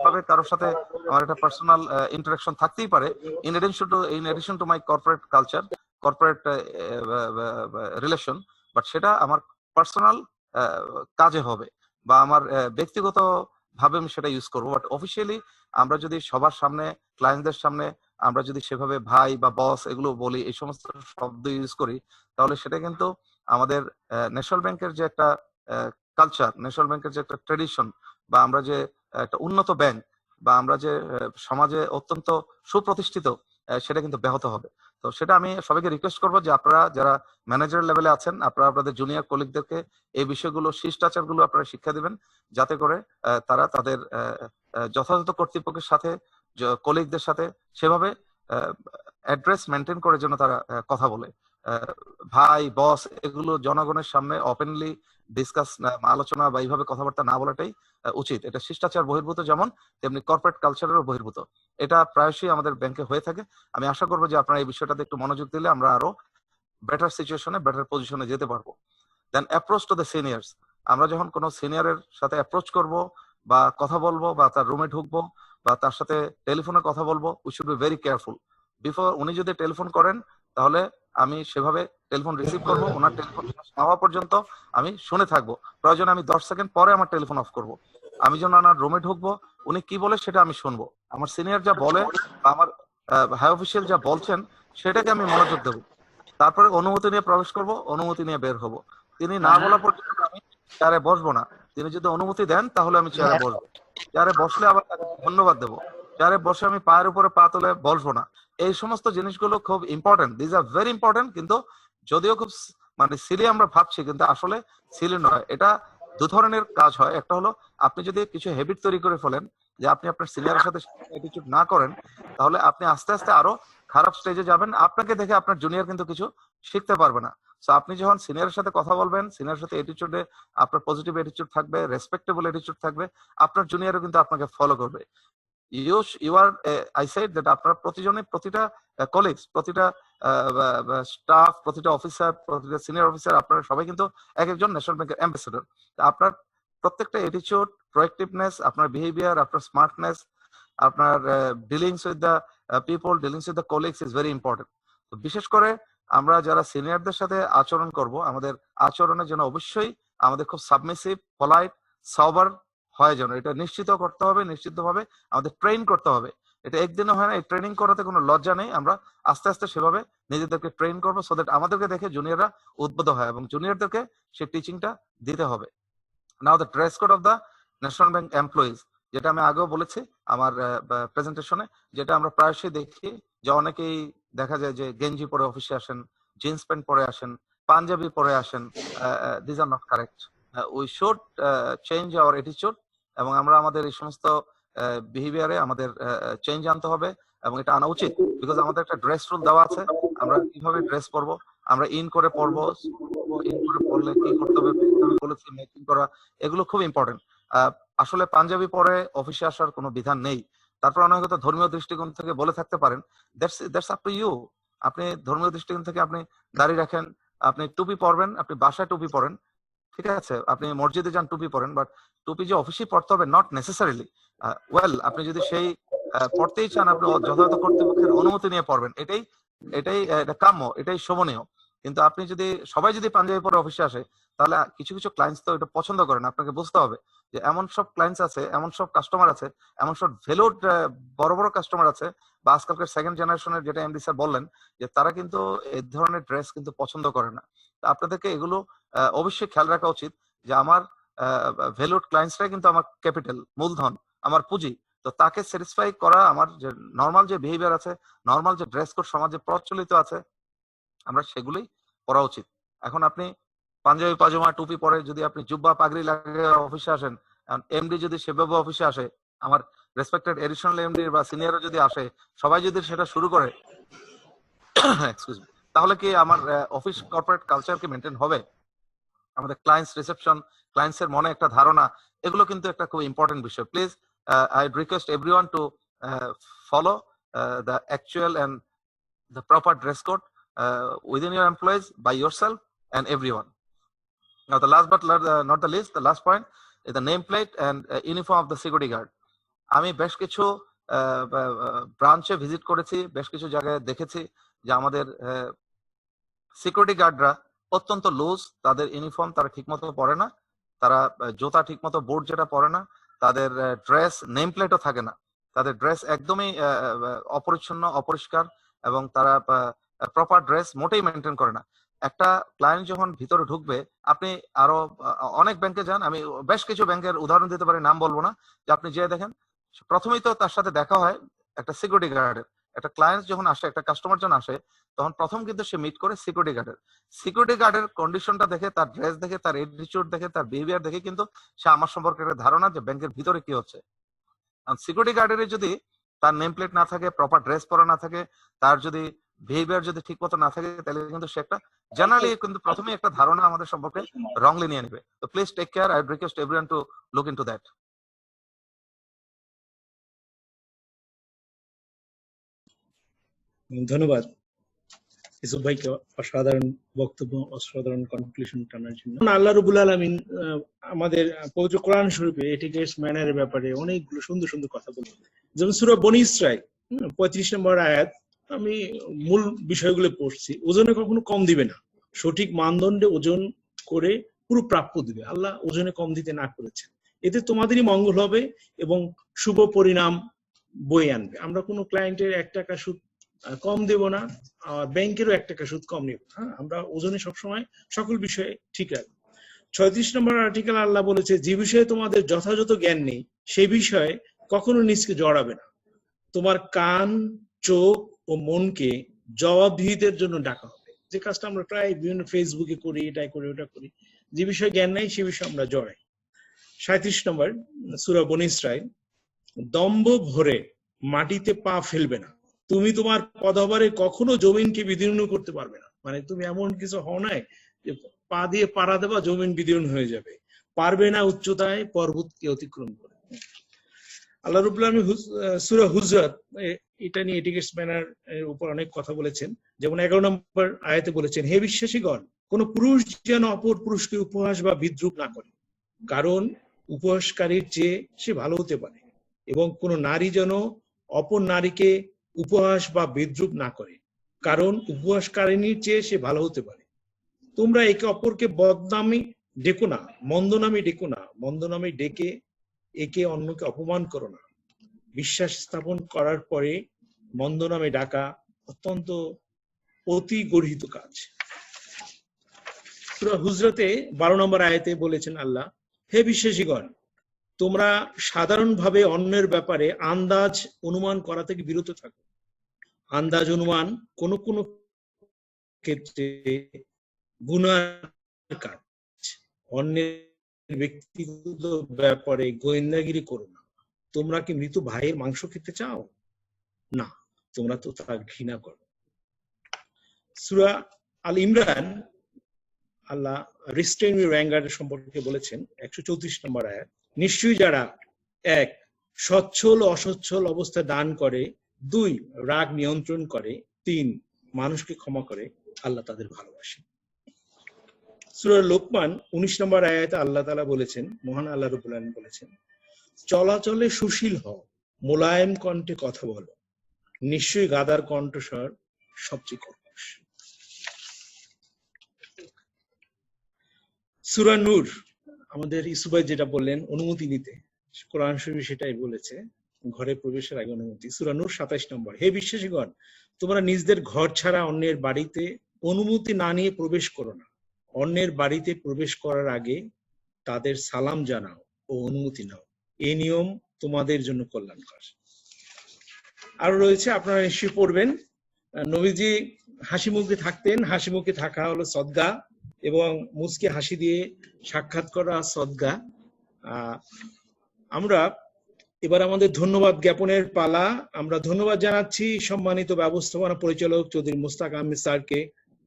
ভাবে কারোর সাথে আমার একটা পার্সোনাল ইন্টারাকশন থাকতেই পারে, in addition to my corporate culture, corporate relation, but সেটা আমার পার্সোনাল কাজে হবে বা আমার ব্যক্তিগত ভাবে আমি সেটা ইউজ করবো। বাট অফিসিয়ালি আমরা যদি সবার সামনে, ক্লায়েন্টদের সামনে আমরা যদি সেভাবে ভাই বা বস এগুলো বলি, এই সমস্ত শব্দ ইউজ করি, তাহলে সেটা কিন্তু আমাদের ন্যাশনাল ব্যাংকের যে একটা কালচার, ন্যাশনাল ব্যাংকের যে একটা ট্রেডিশন, বা আমরা যে একটা উন্নত ব্যাংক, বা আমরা যে সমাজে অত্যন্ত সুপ্রতিষ্ঠিত, সেটা কিন্তু ব্যাহত হবে। তো সেটা আমি সবাইকে রিকোয়েস্ট করবো যে আপনারা যারা ম্যানেজার লেভেলে আছেন, আপনারা আপনাদের জুনিয়র কলিগদেরকে এই বিষয়গুলো, শিষ্টাচারগুলো আপনারা শিক্ষা দিবেন, যাতে করে তারা তাদের যথাযথ কর্তৃপক্ষের সাথে, কলিগদের সাথে সেভাবে অ্যাড্রেস মেনটেন করে যেন তারা কথা বলে। ভাই, বস, এগুলো জনগণের সামনে ওপেনলি ডিসকাস, আলোচনা বা এইভাবে কথাবার্তা না বলাটাই উচিত। এটা শিষ্টাচার বহির্ভূত যেমন, তেমনি কর্পোরেট কালচারেরও বহির্ভূত। এটা প্রায়শই আমাদের ব্যাংকে হয়ে থাকে। আমি আশা করবো যে আপনারা এই বিষয়টাতে একটু মনোযোগ দিলে আমরা আরো বেটার সিচুয়েশনে, বেটার পজিশনে যেতে পারবো। দেন অ্যাপ্রোচ টু দ্য সিনিয়র্স। আমরা যখন কোনো সিনিয়রের সাথে অ্যাপ্রোচ করব বা কথা বলবো বা তার রুমে ঢুকবো বা তার সাথে টেলিফোনে কথা বলবো, we should be very careful. Before উনি যদি টেলিফোন করেন, তাহলে আমি সেভাবে টেলিফোন রিসিভ করবো, ওনার টেলিফোন নেওয়া পর্যন্ত আমি শুনে থাকবো। প্রয়োজনে আমি 10 সেকেন্ড পরে আমার টেলিফোন অফ করব। আমি যখন ওনার রুমে ঢুকবো, উনি কি বলে সেটা আমি শুনবো। আমার সিনিয়র যা বলে বা আমার হাই অফিসিয়াল যা বলছেন, সেটাকে আমি মনোযোগ দেবো। তারপরে অনুমতি নিয়ে প্রবেশ করব, অনুমতি নিয়ে বের হব। তিনি না বলা পর্যন্ত আমি চেয়ারে বসবো না। তিনি যদি অনুমতি দেন তাহলে আমি চেয়ারে বসবো, চেয়ারে বসলে আবার তাকে ধন্যবাদ দেবো, চেয়ারে বসে আমি পায়ের উপরে পা তুলে বসবো না। এই সমস্ত জিনিসগুলো খুব important, this are very important. কিন্তু যদিও খুব মানে সিলি আমরা ভাবছি, কিন্তু আসলে সিলি নয়। এটা দু ধরনের কাজ হয়। একটা হলো আপনি যদি কিছু হ্যাবিট তৈরি করে ফেলেন যে আপনি আপনার সিনিয়রের সাথে অ্যাটিটিউড না করেন, তাহলে আপনি আস্তে আস্তে আরো খারাপ স্টেজে যাবেন। আপনাকে দেখে আপনার জুনিয়র কিন্তু কিছু শিখতে পারবে না। সো আপনি যখন সিনিয়রের সাথে কথা বলবেন, সিনিয়রের সাথে অ্যাটিটিউডে আপনার পজিটিভ অ্যাটিটিউড থাকবে, রেসপেক্টেবল অ্যাটিটিউড থাকবে, আপনার জুনিয়রও কিন্তু আপনাকে ফলো করবে। You are I said that আপনারা প্রতিটা কলিগস, প্রতিটা স্টাফ, প্রতিটা অফিসার, প্রতিটা সিনিয়র অফিসার, আপনারা সবাই কিন্তু এক একজন ন্যাশনাল ব্যাংকের অ্যাম্বাসেডর। আপনার প্রত্যেকটা অ্যাটিটিউড, প্রোঅ্যাক্টিভনেস, আপনার বিহেভিয়ার, আপনার স্মার্টনেস, আপনার dealings with the people, dealings with the colleagues is very important. তো বিশেষ করে আমরা যারা সিনিয়রদের সাথে আচরণ করব, আমাদের আচরণের জন্য অবশ্যই আমাদের খুব সাবমিসিভ, পলাইট, সবার হয় যেন, এটা নিশ্চিত করতে হবে, নিশ্চিতভাবে আমাদের ট্রেন করতে হবে। এটা একদিনে হয় না, এই ট্রেনিং করাতে কোনো লজ্জা নেই। আমরা আস্তে আস্তে সেভাবে নিজেদেরকে ট্রেন করবো, সো দ্যাট আমাদেরকে দেখে জুনিয়ররা উদ্বুদ্ধ হয় এবং জুনিয়রদেরকে সেই টিচিংটা দিতে হবে। Now the dress code of the national bank employees, যেটা আমি আগেও বলেছি আমার প্রেজেন্টেশনে, যেটা আমরা প্রায়শই দেখি যে অনেকেই দেখা যায় যে গেঞ্জি পরে অফিসে আসেন, জিন্স প্যান্ট পরে আসেন, পাঞ্জাবি পরে আসেন। This are not correct. We should change our attitude, এবং আমরা আমাদের এই সমস্ত বিহেভিয়ারে আমাদের চেঞ্জ আনতে হবে এবং এটা আনা উচিত। বিকজ আমাদের একটা ড্রেস রুল দেওয়া আছে, আমরা কিভাবে ড্রেস পরবো, আমরা ইন করে পরবো, ইন করে পরলে কি করতে হবে, আমি বলেছি মেকিং করা, এগুলো খুব ইম্পর্টেন্ট। আসলে পাঞ্জাবি পরে অফিসে আসার কোনো বিধান নেই। তারপর অনেক হয়তো ধর্মীয় দৃষ্টিকোণ থেকে বলে থাকতে পারেন, দ্যাটস আপ টু ইউ। আপনি ধর্মীয় দৃষ্টিকোণ থেকে আপনি দাড়ি রাখেন, আপনি টুপি পরবেন, আপনি বাসায় টুপি পরেন, ঠিক আছে, আপনি মসজিদে যান টুপি পরেন, বাট টুপি যে অফিসে পড়তে হবে নট নেসেসারিলি। ওয়েল, আপনি যদি সেই পড়তেই চান, আপনি যথাযথ কর্তৃপক্ষের অনুমতি নিয়ে পড়বেন, এটাই এটাই কাম্য, এটাই শোভনীয়। কিন্তু আপনি যদি সবাই যদি পাঞ্জাবি পরে অফিসে আসে, তাহলে কিছু কিছু ক্লায়েন্টস তো এটা পছন্দ করেন। আপনাকে বুঝতে হবে যে এমন সব ক্লায়েন্টস আছে, এমন সব কাস্টমার আছে, এমন সব ভ্যালুড বড় বড় কাস্টমার আছে, বা আজকালকার সেকেন্ড জেনারেশনের, যেটা এমডি স্যার বললেন, যে তারা কিন্তু এই ধরনের ড্রেস কিন্তু পছন্দ করে না। তো আপনাদেরকে এগুলো অবশ্যই খেয়াল রাখা উচিত যে আমার ভ্যালুড ক্লায়েন্টসরাই কিন্তু আমার ক্যাপিটাল, মূলধন, আমার পুঁজি। তো তাকে স্যাটিসফাই করা, আমার যে নর্মাল যে বিহেভিয়ার আছে, নর্মাল যে ড্রেস কোড সমাজে প্রচলিত আছে, আমরা সেগুলোই পরা উচিত। এখন আপনি পাঞ্জাবি পাজামা টুপি পরে যদি আপনি জুব্বা পাগড়ি লাগিয়ে অফিসে আসেন, এমডি যদি সেভাবে অফিসে আসে, আমার রেসপেক্টেড এডিশনাল এমডি বা সিনিয়র যদি আসে, সবাই যদি সেটা শুরু করে, এক্সকিউজ মি, তাহলে কি আমার অফিস কর্পোরেট কালচার কি মেনটেন হবে? আমাদের ক্লায়েন্টস রিসেপশন, ক্লায়েন্টস এর মনে একটা ধারণা, এগুলো কিন্তু একটা খুব ইম্পর্টেন্ট বিষয়। Please I request everyone to follow the actual and the proper dress code within your employees, by yourself and everyone. Now the last but not the least, the last point is the nameplate and uniform of the security guard. আমি বেশ কিছু ব্রাঞ্চে visit করেছি, বেশ কিছু জায়গায় দেখেছি যে আমাদের সিকিউরিটি গার্ডরা অত্যন্ত লুজ, তাদের ইউনিফর্ম তারা ঠিকমতো পরে না, তারা জুতা ঠিকমতো বোর্ড যেটা পরে না, তাদের ড্রেস নেম প্লেটও থাকে না, তাদের ড্রেস একদমই অপরিচ্ছন্ন, অপরিষ্কার, এবং তারা প্রপার ড্রেস মোটেই মেনটেন করে না। একটা ক্লায়েন্ট যখন ভিতরে ঢুকবে, আপনি আরো অনেক ব্যাংকে যান, আমি বেশ কিছু ব্যাংকের উদাহরণ দিতে পারি, নাম বলবো না, যে আপনি যে দেখেন প্রথমেই তো তার সাথে দেখা হয় একটা সিকিউরিটি গার্ডের। একটা ক্লায়েন্ট যখন আসে, একটা কাস্টমার যখন আসে, তখন প্রথম কিন্তু সে মিট করে সিকিউরিটি গার্ডের। সিকিউরিটি গার্ডের কন্ডিশনটা দেখে, তার ড্রেস দেখে, তার অ্যাটিটিউড দেখে, তার বিহেভিয়ার দেখে কিন্তু সে আমার সম্পর্কে একটা ধারণা যে ব্যাংকের ভিতরে কি হচ্ছে। সিকিউরিটি গার্ডের যদি তার নেম প্লেট না থাকে, প্রপার ড্রেস পরা না থাকে, তার যদি বিহেভিয়ার যদি ঠিক মতো না থাকে, তাহলে কিন্তু সে একটা জেনারেলি কিন্তু প্রথমেই একটা ধারণা আমাদের সম্পর্কে রংলি নিয়ে নেবে। তো please take care, I request everyone to look into that. ধন্যবাদ ইউসুফ ভাইকে অসাধারণ বক্তব্য, অসাধারণ কনক্লুশন টানার জন্য। আল্লাহ রাব্বুল আলামিন আমাদের পবিত্র কোরআন শরীফে এটিকেটস ম্যানারের ব্যাপারে অনেকগুলো সুন্দর সুন্দর কথা বলেন। যেমন সূরা বনী ইসরাঈল 35 নম্বর আয়াত, আমি মূল বিষয়গুলো পড়ছি। ওজনে কখনো কম দিবে না, সঠিক মানদণ্ডে ওজন করে পুরো প্রাপ্য দিবে। আল্লাহ ওজনে কম দিতে না করেছেন, এতে তোমাদেরই মঙ্গল হবে এবং শুভ পরিণাম বয়ে আনবে। আমরা কোনো ক্লায়েন্টের 1 টাকা সুদ কম দেব না, ব্যাংকেরও 1 টাকা সুদ কম নেব। হ্যাঁ, আমরা ওজনে সবসময় সকল বিষয়ে ঠিক রাখবো। 36 নম্বর আর্টিকেল আল্লাহ বলেছে, যে বিষয়ে তোমাদের যথাযথ জ্ঞান নেই সেই বিষয়ে কখনো নিজকে জড়াবে না। তোমার কান, চোখ ও মনকে জবাবদিহিতার জন্য ডাকা হবে। যে কাজটা আমরা প্রায় বিভিন্ন ফেসবুকে করি, এটাই করি, ওটা করি, যে বিষয়ে জ্ঞান নেই সে বিষয়ে আমরা জড়াই। 37 নম্বর সূরা বনী ইসরাঈল, দম্ভ ভরে মাটিতে পা ফেলবে না। তুমি তোমার পদাবরে কখনো জমিনকে বিদীর্ণ করতে পারবে না। মানে তুমি এমন কিছু হও নাই যে পা দিয়ে পাড়া দেবা জমিন বিদীর্ণ হয়ে যাবে, পারবে না উচ্চতায় পর্বতকে অতিক্রম করে। আল্লাহ রাব্বুল আলামিন সূরা হুজরাত এটা নিয়ে এটিকেটস ম্যানার এর উপর অনেক কথা বলেছেন। যেমন 11 নম্বর আয়াতে বলেছেন, হে বিশ্বাসীগণ, কোন পুরুষ যেন অপর পুরুষকে উপহাস বা বিদ্রূপ না করে, কারণ উপহাসকারীর চেয়ে সে ভালো হতে পারে, এবং কোন নারী যেন অপর নারীকে উপহাস বা বিদ্রূপ না করে, কারণ উপহাসকারিনীর চেয়ে সে ভালো হতে পারে। তোমরা একে অপরকে বদনামে ডেকো না, মন্দ নামে ডেকো না, মন্দ নামে ডেকে একে অন্যকে অপমান করো না। বিশ্বাস স্থাপন করার পরে মন্দ নামে ডাকা অত্যন্ত অতি গর্হিত কাজ। সূরা হুজরাতে 12 নম্বর আয়াতে বলেছেন আল্লাহ, হে বিশ্বাসীগণ, তোমরা সাধারণভাবে অন্যের ব্যাপারে আন্দাজ অনুমান করা থেকে বিরত থাকো। আন্দাজ অনুমান কোন কোন ক্ষেত্রে গুনার কাজ। অন্যের ব্যক্তিগত ব্যাপারে গোয়েন্দাগিরি করো না। তোমরা কি মৃত ভাইয়ের মাংস খেতে চাও? না, তোমরা তো তা ঘৃণা করো। সূরা আল ইমরান আল্লাহ রিস্ট্রেইন ইউর অ্যাঙ্গার সম্পর্কে বলেছেন 134 নম্বর আয়াত, নিশ্চয়ই যারা 1 সচ্ছল অসচ্ছল অবস্থায় দান করে, 2 রাগ নিয়ন্ত্রণ করে, 3 মানুষকে ক্ষমা করে, আল্লাহ তাদের ভালোবাসেন। সূরা লোকমান 19 নম্বর আয়াতে আল্লাহ তাআলা বলেছেন, মহান আল্লাহ রাব্বুল আলামিন বলেছেন, চলাচলে সুশীল হও, মোলায়েম কণ্ঠে কথা বলো, নিশ্চয়ই গাধার কণ্ঠস্বর সবচেয়ে কর্কশ। সূরা নূর আমাদের ইউসুফ ভাই যেটা বললেন অনুমতি নিতে, কোরআন শরীফ সেটাই বলেছে, ঘরে প্রবেশের আগে অনুমতি। সূরা নূর 27 নম্বর, হে বিশ্বাসীগণ, তোমরা নিজেদের ঘর ছাড়া অন্যের বাড়িতে অনুমতি না নিয়ে প্রবেশ করো না। অন্যের বাড়িতে প্রবেশ করার আগে তাদের সালাম জানাও ও অনুমতি নাও, এই নিয়ম তোমাদের জন্য কল্যাণকর। আরো রয়েছে, আপনারা নিশ্চয়ই পড়বেন, নবীজি হাসি মুখে থাকতেন, হাসি মুখে থাকা হলো সদগা, এবং মুচকি হাসি দিয়ে সাক্ষাৎ করা সদগা। আমরা এবার আমাদের ধন্যবাদ জ্ঞাপনের পালা। আমরা ধন্যবাদ জানাচ্ছি সম্মানিত ব্যবস্থাপনা পরিচালক চৌধুরী মুস্তাক আহমেদ স্যারকে,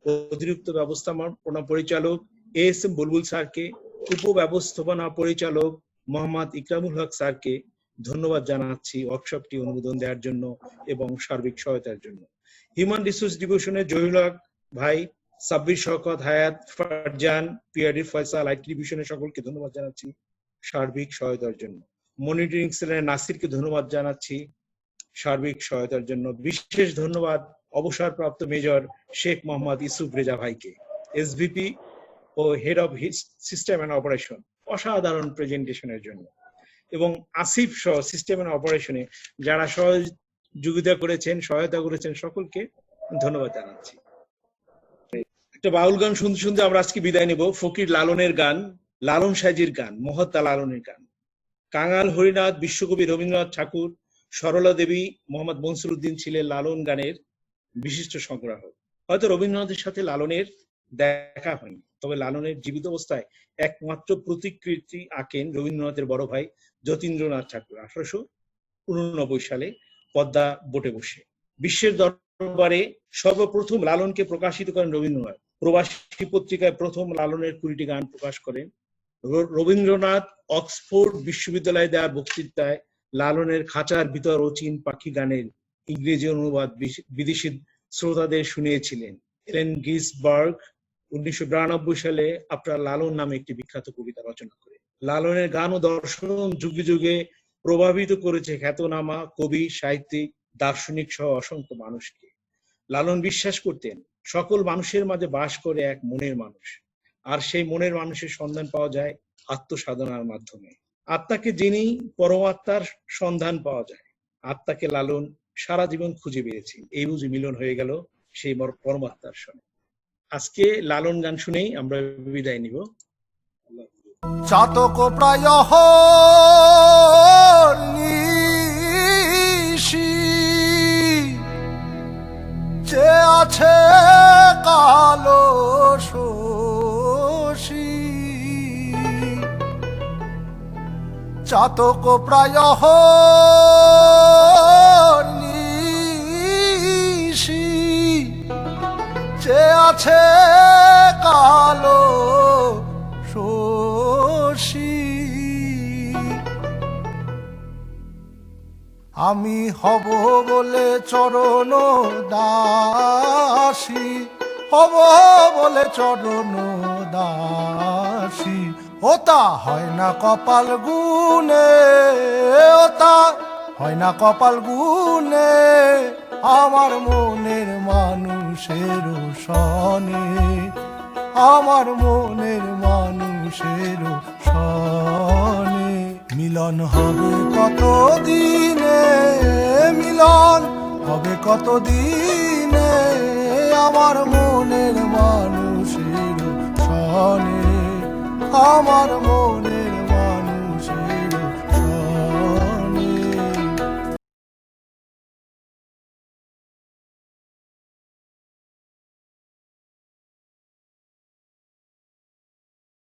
অতিরিক্ত ব্যবস্থাপনা পরিচালক এস.এম. বুলবুল স্যারকে, উপ ব্যবস্থাপনা পরিচালক মোহাম্মদ ইকরামুল হক স্যারকে ধন্যবাদ জানাচ্ছি ওয়ার্কশপটি অনুমোদন দেওয়ার জন্য এবং সার্বিক সহায়তার জন্য। হিউম্যান রিসোর্স ডিভিশনের জহিরুল হক ভাই, সাব্বির শওকত, হায়াত, ফারজান, পিআরডি ফয়সাল, আইটি ডিভিশনের সকলকে ধন্যবাদ জানাচ্ছি সার্বিক সহায়তার জন্য। মনিটরিং সেলের নাসিরকে ধন্যবাদ জানাচ্ছি সার্বিক সহায়তার জন্য। বিশেষ ধন্যবাদ অবসরপ্রাপ্ত মেজর শেখ মোহাম্মদ ইউসুফ রেজা ভাইকে, এসভিপি ও head of system and operation, অসাধারণ প্রেজেন্টেশনের জন্য। এবং আসিফ সহ সিস্টেম অ্যান্ড অপারেশনে যারা সহযোগিতা করেছেন, সহায়তা করেছেন, সকলকে ধন্যবাদ জানাচ্ছি। একটা বাউল গান শুনতে শুনতে আমরা আজকে বিদায় নেব। ফকির লালনের গান, লালন সাইজির গান, মহত্তা লালনের গান। কাঙাল হরিনাথ, বিশ্বকবি রবীন্দ্রনাথ ঠাকুর, সরলা দেবী, মোহাম্মদ মনসুর উদ্দিন ছিলেন লালন গানের বিশিষ্ট সংগ্রাহক। হয়তো রবীন্দ্রনাথের সাথে লালনের দেখা হয়নি, তবে লালনের জীবিত অবস্থায় একমাত্র প্রতিকৃতি আঁকেন রবীন্দ্রনাথের বড় ভাই যতীন্দ্রনাথ ঠাকুর 1889 সালে পদ্মা বোটে বসে। বিশ্বের দরবারে সর্বপ্রথম লালনকে প্রকাশিত করেন রবীন্দ্রনাথ। প্রবাসী পত্রিকায় প্রথম লালনের 20টি গান প্রকাশ করেন রবীন্দ্রনাথ। অক্সফোর্ড বিশ্ববিদ্যালয়ে দেওয়ার বক্তৃতায় লালনের খাঁচার ভিতর অচিন পাখি গানের ইংরেজি অনুবাদ বিদেশি শ্রোতাদের শুনিয়েছিলেন। এলেন গিন্সবার্গ 1992 সালে আপনার লালন নামে একটি বিখ্যাত কবিতা রচনা করে। লালনের গান ও দর্শন যুগে যুগে প্রভাবিত করেছে খ্যাতনামা কবি, সাহিত্যিক, দার্শনিক সহ অসংখ্য মানুষকে। লালন বিশ্বাস করতেন সকল মানুষের মাঝে বাস করে এক মনের মানুষ, আর সেই মনের মানুষের সন্ধান পাওয়া যায় আত্মসাধনার মাধ্যমে। আত্মাকে জেনেই পরমাত্মার সন্ধান পাওয়া যায়। আত্মাকে লালন সারা জীবন খুঁজে পেয়েছি, এই বুঝি মিলন হয়ে গেল সেই পরমাত্মার সঙ্গে। আজকে লালন গান শুনেই আমরা বিদায় নিব। চাতক প্রায় নিশি যে আছে কালো শোষী চাতক প্রায় নিশি যে আছে কালো শোষী আমি হব বলে চরণ দাসী হব বলে চরণ দাসী ওতা হয় না কপাল গুনে ওতা হয় না কপাল গুনে আমার মনের মানুষের সনে আমার মনের মানুষের সনে মিলন হবে কত দিনে মিলন হবে কত দিনে আমার মনের মানুষের সনে আমার